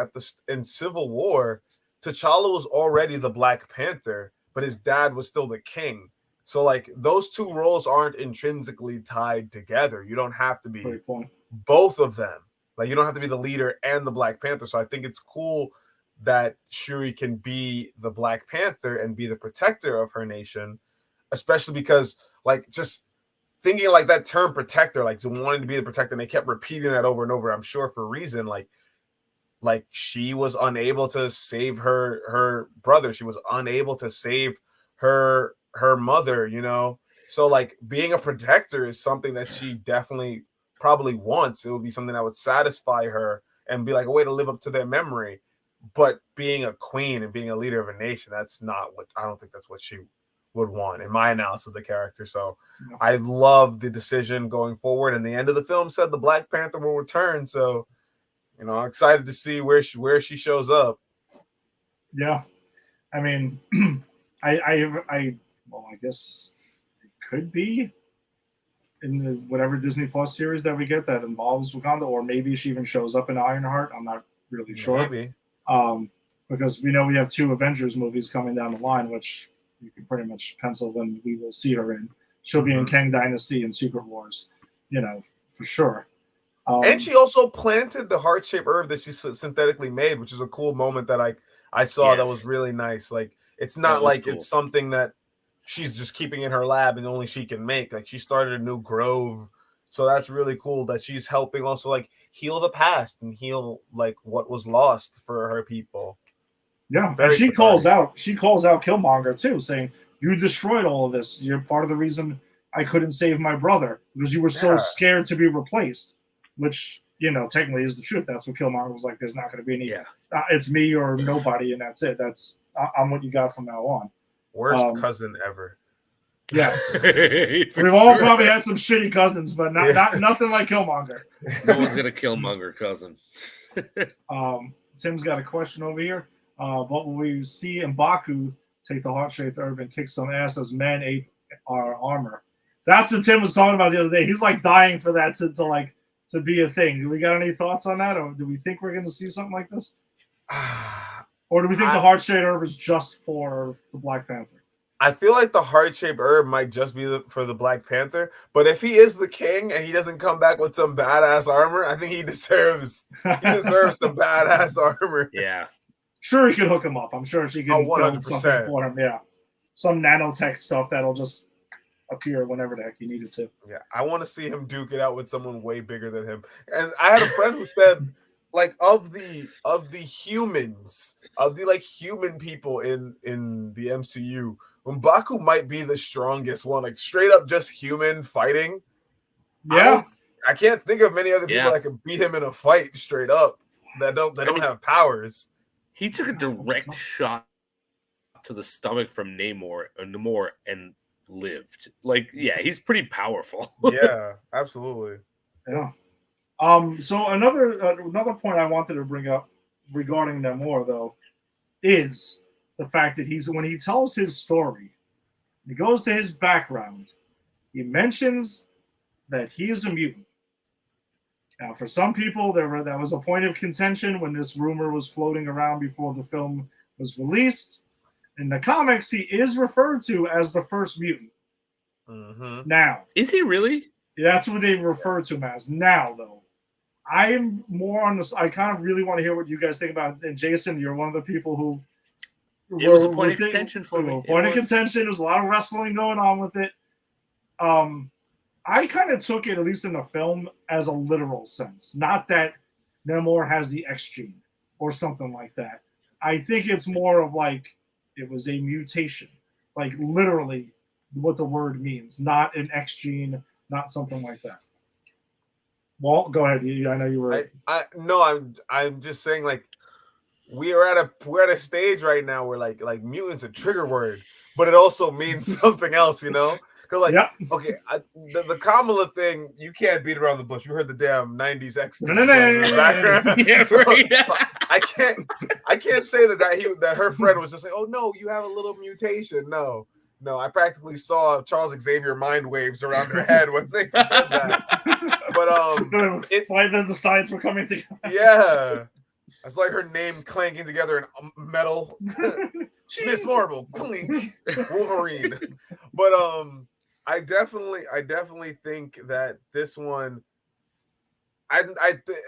in Civil War, T'Challa was already the Black Panther, but his dad was still the king. So like, those two roles aren't intrinsically tied together. You don't have to be both of them. Like, you don't have to be the leader and the Black Panther. So I think it's cool that Shuri can be the Black Panther and be the protector of her nation, especially because, like, just thinking like that term protector, like wanting to be the protector, and they kept repeating that over and over, I'm sure for a reason. Like she was unable to save her brother. She was unable to save her mother, So like, being a protector is something that she definitely probably wants. It would be something that would satisfy her and be like a way to live up to their memory. But being a queen and being a leader of a nation, I don't think that's what she would want in my analysis of the character. So I love the decision going forward. And the end of the film said the Black Panther will return. So, I'm excited to see where she shows up. Yeah. I mean, I guess it could be in the whatever Disney Plus series that we get that involves Wakanda, or maybe she even shows up in Ironheart. I'm not really sure. Maybe. Because we know we have 2 Avengers movies coming down the line, which you can pretty much pencil when we will see her in. She'll be in Kang Dynasty and Secret Wars, for sure. And she also planted the heart-shaped herb that she synthetically made, which is a cool moment that I saw that was really nice. Like, it's not like cool. it's something that she's just keeping in her lab and only she can make. Like, she started a new grove. So that's really cool that she's helping also like heal the past and heal like what was lost for her people. Yeah, and she calls out Killmonger too, saying, "You destroyed all of this. You're part of the reason I couldn't save my brother because you were so scared to be replaced." Which, you know, technically is the truth. That's what Killmonger was like. There's not going to be any. Yeah. It's me or nobody, and that's it. I'm what you got from now on. Worst cousin ever. Yes, we've all probably had some shitty cousins, but not nothing like Killmonger. No one's gonna Killmonger cousin. Tim's got a question over here. But when we see M'Baku take the heart-shaped herb and kick some ass as men ate our armor, that's what Tim was talking about the other day. He's like dying for that to be a thing. Do we got any thoughts on that, or do we think we're going to see something like this, or do we think the heart-shaped herb is just for the Black Panther? I feel like the heart-shaped herb might just be for the Black Panther, but if he is the king and he doesn't come back with some badass armor, I think he deserves some badass armor. Yeah. Sure, he could hook him up. I'm sure she can build 100%. something for him. Yeah. Some nanotech stuff that'll just appear whenever the heck you need it to. Yeah, I want to see him duke it out with someone way bigger than him. And I had a friend who said, like, of the humans, of the like human people in the MCU, M'Baku might be the strongest one, like straight up just human fighting. Yeah, I can't think of many other people that can beat him in a fight straight up that don't have powers. He took a direct shot to the stomach from Namor and lived. Like, yeah, he's pretty powerful. Yeah, absolutely. Yeah. So another point I wanted to bring up regarding Namor though is the fact that when he tells his story, he goes to his background, he mentions that he is a mutant. Now, for some people, that was a point of contention when this rumor was floating around before the film was released. In the comics, he is referred to as the first mutant. Mm-hmm. Now, is he really? That's what they refer to him as. Now, though, I am more on this. I kind of really want to hear what you guys think about it. And Jason, you're one of the people who. It was a point of contention for me. Point of contention. There was a lot of wrestling going on with it. I kind of took it, at least in the film, as a literal sense. Not that Namor has the X gene or something like that. I think it's more of like it was a mutation, like literally what the word means, not an X gene, not something like that. Walt, go ahead. I know you were. I'm just saying, like, we're at a stage right now where like mutant's a trigger word, but it also means something else, you know. Because okay, the Kamala thing, you can't beat around the bush. You heard the damn '90s X thing in the background. Yeah, so, right. I can't say that her friend was just like, oh no, you have a little mutation. No, I practically saw Charles Xavier mind waves around her head when they said that. But then the sides were coming together. Yeah, it's like her name clanking together in metal. Miss Marvel, clink, Wolverine. But I definitely think that this one,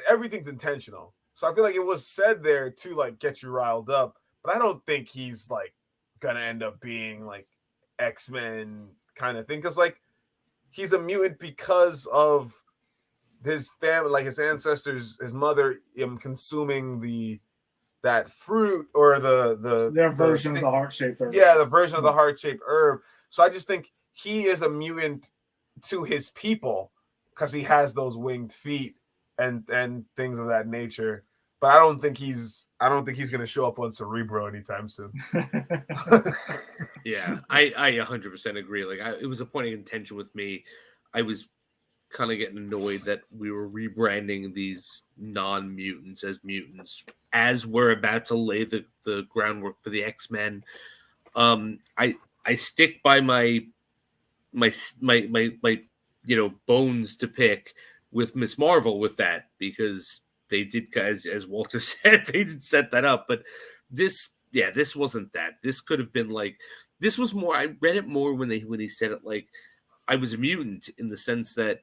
everything's intentional. So I feel like it was said there to like get you riled up, but I don't think he's like gonna end up being like X-Men kind of thing, because like he's a mutant because of his family, like his ancestors, his mother, consuming that fruit or their version of the heart-shaped herb. Yeah, the version of the heart-shaped herb. So I just think he is a mutant to his people because he has those winged feet and things of that nature. But I don't think he's gonna show up on Cerebro anytime soon. Yeah, I 100% agree. Like, it was a point of contention with me. I was kind of getting annoyed that we were rebranding these non-mutants as mutants as we're about to lay the groundwork for the X-Men. I stick by my bones to pick with Miss Marvel with that, because they did, as Walter said, they did set that up. But this wasn't that. This could have been like, this was more. I read it more when he said it like I was a mutant, in the sense that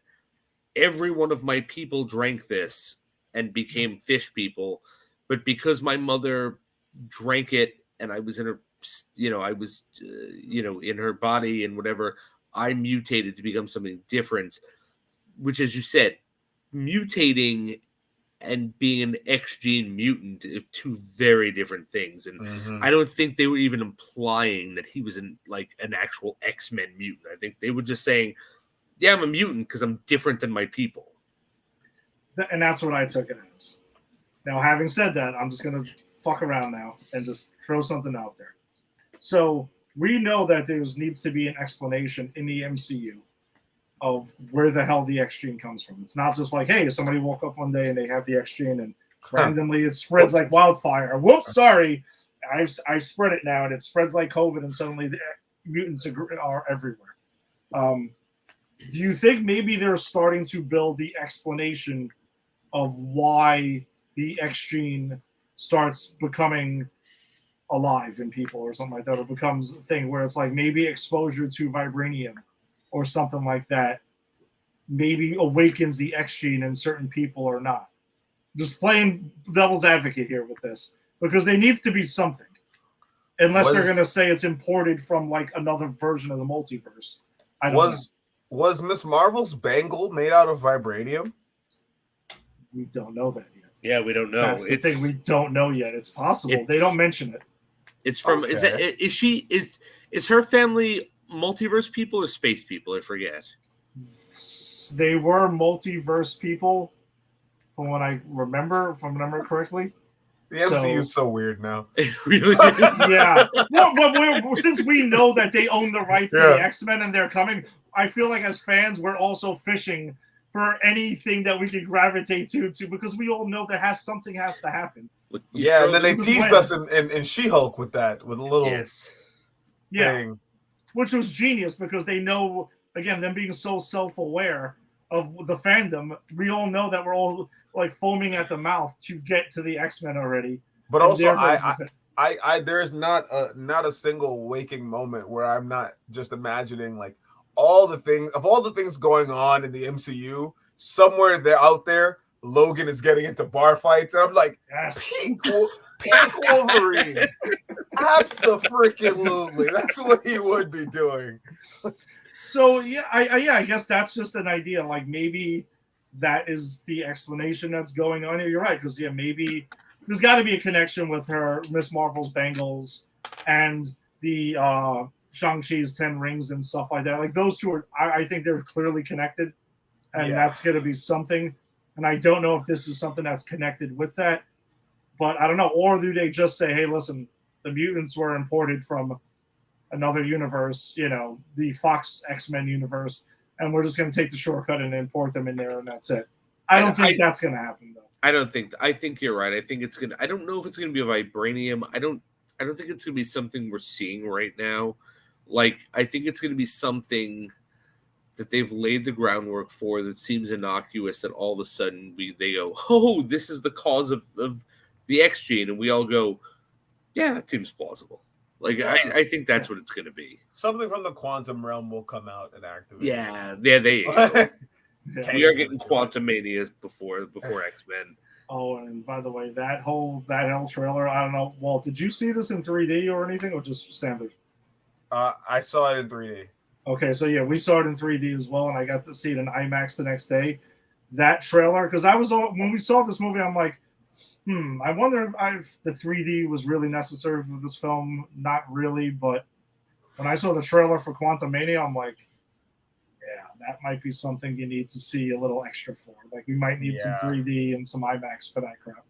every one of my people drank this and became fish people, but because my mother drank it and I was in her, in her body and whatever, I mutated to become something different, which, as you said, mutating and being an X gene mutant are two very different things. And I don't think they were even implying that he was an actual X-Men mutant. I think they were just saying, yeah, I'm a mutant because I'm different than my people. And that's what I took it as. Now, having said that, I'm just going to fuck around now and just throw something out there. So we know that there needs to be an explanation in the MCU of where the hell the X gene comes from. It's not just like, hey, somebody woke up one day and they have the X gene and randomly it spreads like wildfire. Whoops, sorry, I've spread it now and it spreads like COVID and suddenly the mutants are everywhere. Do you think maybe they're starting to build the explanation of why the X gene starts becoming alive in people or something like that, or becomes a thing where it's like maybe exposure to vibranium or something like that maybe awakens the X gene in certain people or not? Just playing devil's advocate here with this, because there needs to be something, unless they're going to say it's imported from like another version of the multiverse. I don't know. Was Miss Marvel's bangle made out of vibranium? We don't know that yet. Yeah, we don't know. That's the thing, we don't know yet. It's possible. They don't mention it. It's from is her family multiverse people or space people? I forget. They were multiverse people, from what I remember, if I remember correctly. The MCU is so weird now. It really is. Yeah. Well, since we know that they own the rights to the X-Men and they're coming, I feel like as fans, we're also fishing for anything that we can gravitate to, because we all know something has to happen. Yeah, and then they teased us in She-Hulk with a little thing. Which was genius, because they know, again, them being so self-aware of the fandom, we all know that we're all like foaming at the mouth to get to the X-Men already. But also, I there's not a single waking moment where I'm not just imagining like all the things going on in the MCU, somewhere they're out there, Logan is getting into bar fights, and I'm like, yes. Pink Wolverine. Absolutely. That's what he would be doing. So I guess that's just an idea. Like maybe that is the explanation that's going on here. You're right, because maybe there's got to be a connection with her Miss Marvel's bangles and the Shang-Chi's 10 rings and stuff like that. Like those two I think they're clearly connected, and that's going to be something. And I don't know if this is something that's connected with that, but I don't know. Or do they just say, hey, listen, the mutants were imported from another universe, the Fox X-Men universe, and we're just going to take the shortcut and import them in there, and that's it. I don't think that's going to happen, though. I think you're right. I think it's going to, I don't know if it's going to be a vibranium. I don't think it's going to be something we're seeing right now. Like, I think it's going to be something that they've laid the groundwork for that seems innocuous, that all of a sudden they go, oh, this is the cause of the X gene, and we all go, yeah, that seems plausible. Like, I think that's what it's going to be. Something from the quantum realm will come out and activate. Yeah, there you go. We are getting Quantum Mania before X-Men. Oh, and by the way, that whole trailer, I don't know, Walt, did you see this in 3D or anything, or just standard? I saw it in 3D. Okay, so yeah, we saw it in 3D as well, and I got to see it in IMAX the next day. That trailer, because when we saw this movie, I'm like, I wonder if the 3D was really necessary for this film. Not really, but when I saw the trailer for Quantum Mania, I'm like, yeah, that might be something you need to see a little extra for. Like, we might need some 3D and some IMAX for that crap.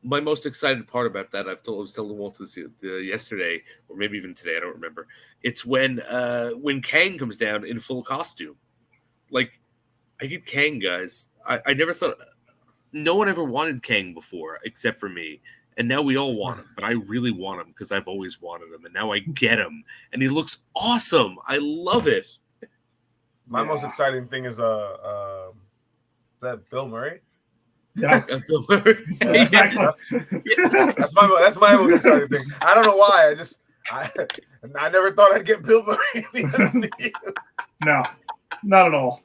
My most excited part about that, I was telling Walt this yesterday, or maybe even today, I don't remember. It's when Kang comes down in full costume. Like, I get Kang, guys. I never thought... No one ever wanted Kang before, except for me. And now we all want him. But I really want him, because I've always wanted him. And now I get him. And he looks awesome. I love it. My most exciting thing is that Bill Murray? Yeah. Bill Murray. Exactly. That's my most exciting thing. I don't know why. I never thought I'd get Bill Murray in the MCU. No, not at all.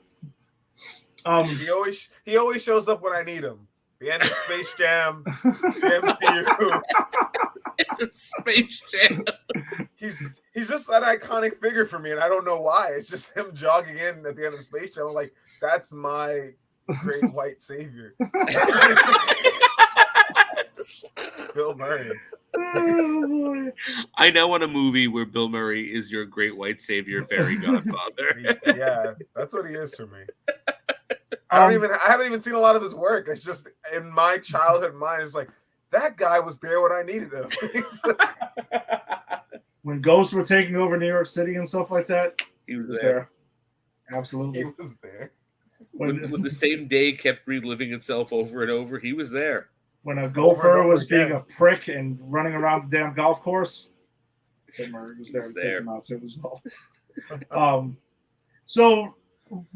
He always shows up when I need him. The end of Space Jam, the MCU. Space Jam. He's just that iconic figure for me, and I don't know why. It's just him jogging in at the end of Space Jam. I'm like, that's my great white savior. Bill Murray. I now want a movie where Bill Murray is your great white savior fairy godfather. Yeah, that's what he is for me. I haven't even seen a lot of his work. It's just in my childhood mind, it's like that guy was there when I needed him. When ghosts were taking over New York City and stuff like that, he was there. Absolutely. He was there. When the same day kept reliving itself over and over, he was there. When a gopher was being a prick and running around the damn golf course, Bill Murray was there to take him out too as well. So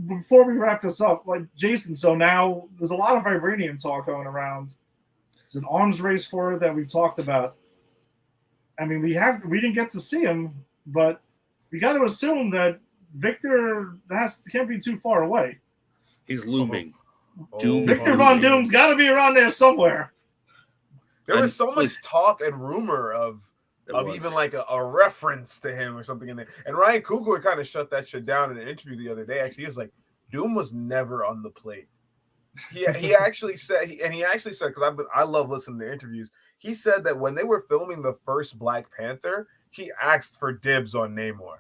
before we wrap this up, like Jason, so now there's a lot of vibranium talk going around. It's an arms race for it that we've talked about. I mean, we didn't get to see him, but we got to assume that Victor can't be too far away. He's looming. Victor Von Doom's got to be around there somewhere. There was so much talk and rumor of even like a reference to him or something in there. And Ryan Coogler kind of shut that shit down in an interview the other day. Actually, he was like, Doom was never on the plate. He actually said, because I love listening to interviews. He said that when they were filming the first Black Panther, he asked for dibs on Namor.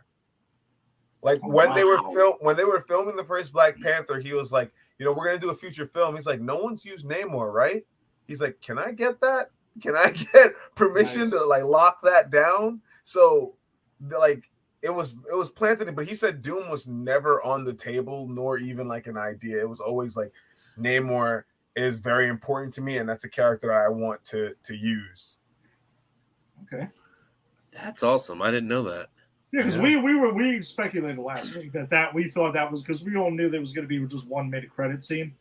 Like when they were filming the first Black Panther, he was like, we're gonna do a future film. He's like, no one's used Namor, right? He's like, can I get that? Can I get permission to like lock that down? So like it was planted, but he said Doom was never on the table, nor even like an idea. It was always like Namor is very important to me, and that's a character I want to use. Okay. That's awesome. I didn't know that. Yeah, because we speculated last week that we thought that was because we all knew there was going to be just one mid-credit scene.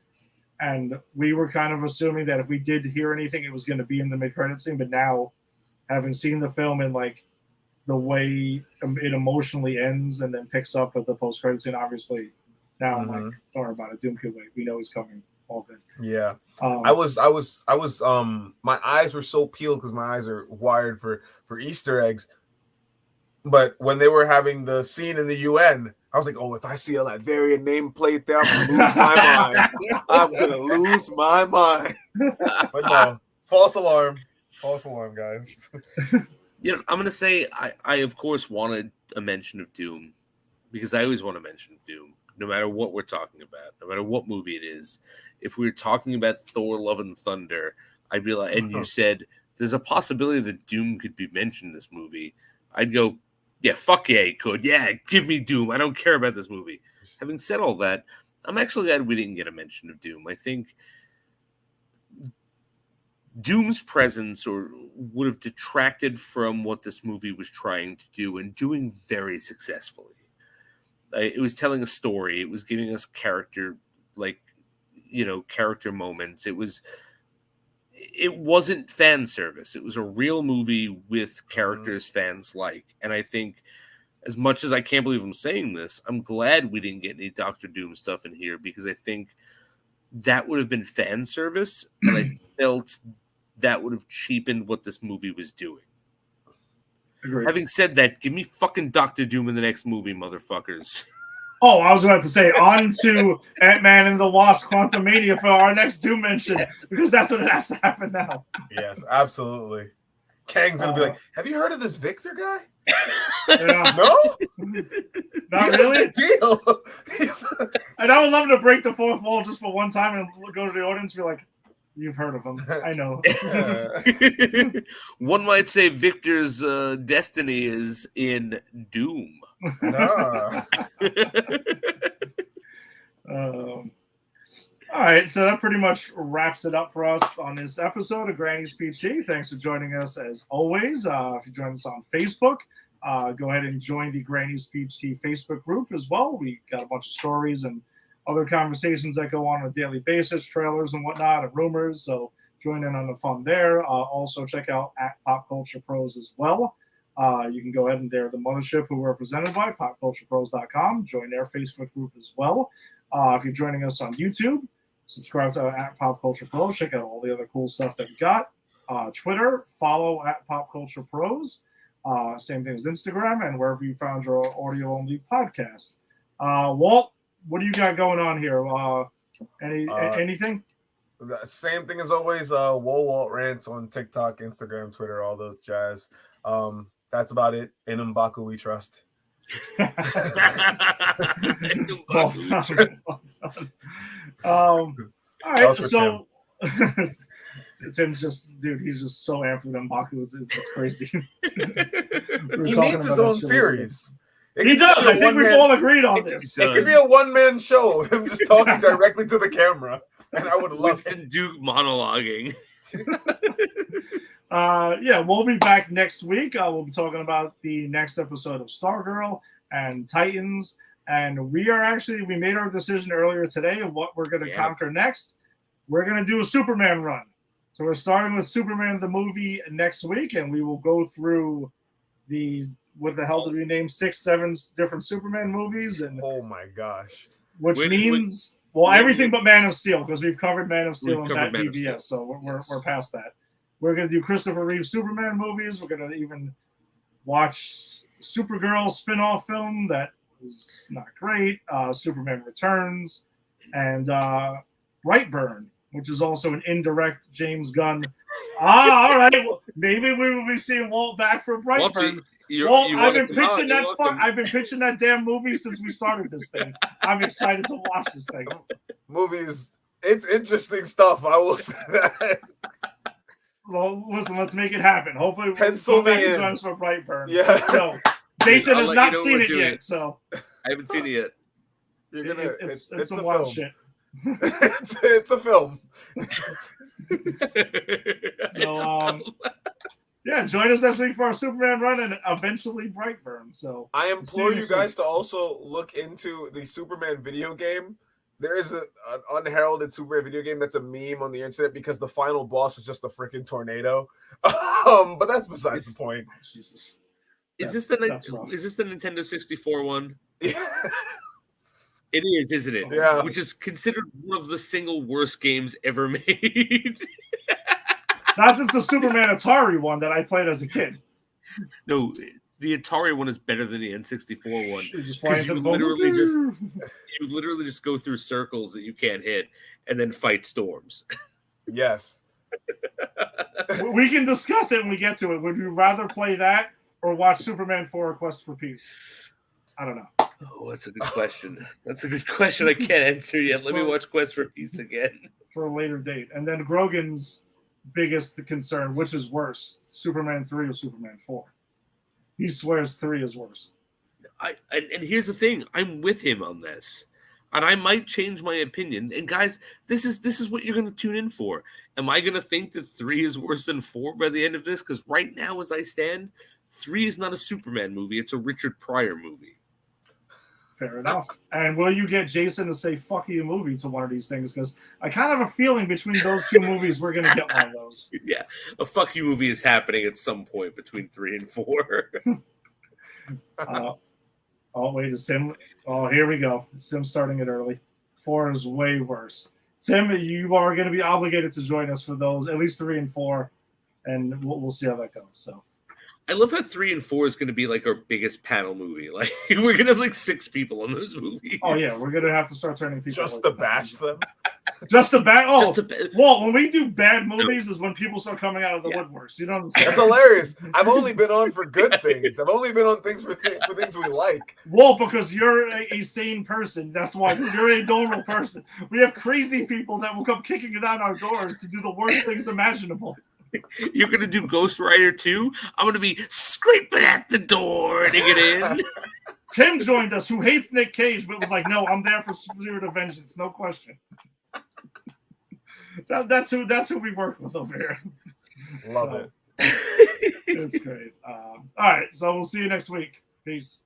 And we were kind of assuming that if we did hear anything, it was going to be in the mid-credit scene. But now, having seen the film and like the way it emotionally ends and then picks up at the post-credit scene, obviously, now I'm like, don't worry about it. Doom could wait. We know he's coming. All good. Yeah. I was my eyes were so peeled because my eyes are wired for Easter eggs. But when they were having the scene in the UN, I was like, oh, if I see a Latveria nameplate there, I'm going to lose my mind. I'm going to lose my mind. But no, false alarm, guys. I'm going to say I, of course, wanted a mention of Doom because I always want a mention of Doom, no matter what we're talking about, no matter what movie it is. If we were talking about Thor, Love and Thunder, I'd be like, and you said, there's a possibility that Doom could be mentioned in this movie, I'd go, yeah, fuck yeah, he could. Yeah, give me Doom. I don't care about this movie. Having said all that, I'm actually glad we didn't get a mention of Doom. I think Doom's presence would have detracted from what this movie was trying to do and doing very successfully. It was telling a story. It was giving us character moments. It wasn't fan service. It was a real movie with characters fans like. And I think, as much as I can't believe I'm saying this, I'm glad we didn't get any Doctor Doom stuff in here because I think that would have been fan service. And I felt that would have cheapened what this movie was doing. Agreed. Having said that, give me fucking Doctor Doom in the next movie, motherfuckers. Oh, I was about to say, on to Ant-Man and the Wasp Quantumania for our next Doom mention, because that's what it has to happen now. Yes, absolutely. Kang's going to be like, have you heard of this Victor guy? Yeah. No? Not He's really? a big deal. And I would love to break the fourth wall just for one time and go to the audience and be like, you've heard of him. I know. One might say Victor's destiny is in Doom. Nah. All right, so that pretty much wraps it up for us on this episode of Granny's PG. Thanks for joining us as always. If you join us on Facebook, go ahead and join the Granny's PG Facebook group as well. We got a bunch of stories and other conversations that go on a daily basis, trailers and whatnot, and rumors. So join in on the fun there. Also check out at Pop Culture Pros as well. You can go ahead and they're the mothership who we're represented by, popculturepros.com. Join their Facebook group as well. If you're joining us on YouTube, subscribe to at Pop Culture Pros. Check out all the other cool stuff that we got. Twitter, follow at Pop Culture Pros. Same thing as Instagram and wherever you found your audio-only podcast. Walt, what do you got going on here? Anything? The same thing as always. Walt rants on TikTok, Instagram, Twitter, all those jazz. That's about it. In M'Baku we trust. All right, so Tim's just, dude, he's just so amped with M'Baku. It's crazy. He needs his own series. He does. I think we've all agreed on this. It could be a one-man show, him just talking directly to the camera, and I would love Winston Duke monologuing. We'll be back next week. We'll be talking about the next episode of Stargirl and Titans. And we made our decision earlier today of what we're going to conquer next. We're going to do a Superman run. So we're starting with Superman the movie next week, and we will go through what the hell did we name, 6-7 different Superman movies? And oh my gosh. Which means everything but Man of Steel, because we've covered Man of Steel and Bat BVS, so we're past that. We're going to do Christopher Reeve Superman movies. We're going to even watch Supergirl spin-off film that is not great, Superman Returns, and Brightburn, which is also an indirect James Gunn. All right. Well, maybe we will be seeing Walt back for Brightburn. I've been pitching that damn movie since we started this thing. I'm excited to watch this thing. Movies, it's interesting stuff. I will say that. Well, listen, let's make it happen. Hopefully, pencil me in for Brightburn. Yeah. So, Jason has not seen it yet, so I haven't seen it yet. You're gonna. It's some a wild film. shit. it's a film. Join us next week for our Superman run and eventually Brightburn. So I implore you guys to also look into the Superman video game. There is an unheralded Superman video game that's a meme on the internet because the final boss is just a freaking tornado. But that's besides the point. Jesus. Is this the Nintendo 64 one? Yeah. It is, isn't it? Yeah. Which is considered one of the single worst games ever made. Not since the Superman Atari one that I played as a kid. No, the Atari one is better than the N64 one. You literally just go through circles that you can't hit and then fight storms. Yes. We can discuss it when we get to it. Would you rather play that or watch Superman 4: Quest for Peace? I don't know. Oh, that's a good question. That's a good question I can't answer yet. Let me watch Quest for Peace again. For a later date. And then Grogan's biggest concern, which is worse, Superman 3 or Superman 4? He swears 3 is worse. And here's the thing, I'm with him on this. And I might change my opinion. And guys, this is what you're going to tune in for. Am I going to think that 3 is worse than 4 by the end of this? Because right now, as I stand, 3 is not a Superman movie. It's a Richard Pryor movie. Fair enough. And will you get Jason to say "fuck you" movie to one of these things? Because I kind of have a feeling between those two movies, we're going to get one of those. Yeah, a "fuck you" movie is happening at some point between 3 and 4. Wait, is Tim? Oh, here we go. Tim's starting it early. 4 is way worse. Tim, you are going to be obligated to join us for those, at least 3 and 4, and we'll see how that goes. So. I love how 3 and 4 is going to be like our biggest panel movie. Like we're going to have like 6 people on those movies. Oh yeah, we're going to have to start turning people. Just to bash them. Just to bash. Oh, well, when we do bad movies is when people start coming out of the woodworks. You know what I'm saying? That's hilarious. I've only been on for good things. I've only been on things for things we like. Well, because you're a sane person. That's why you're a normal person. We have crazy people that will come kicking down our doors to do the worst things imaginable. You're going to do Ghost Rider 2? I'm going to be scraping at the door to get in. Tim joined us, who hates Nick Cage, but was like, no, I'm there for Spirit of Vengeance. No question. That's who we work with over here. Love it. It's great. All right, so we'll see you next week. Peace.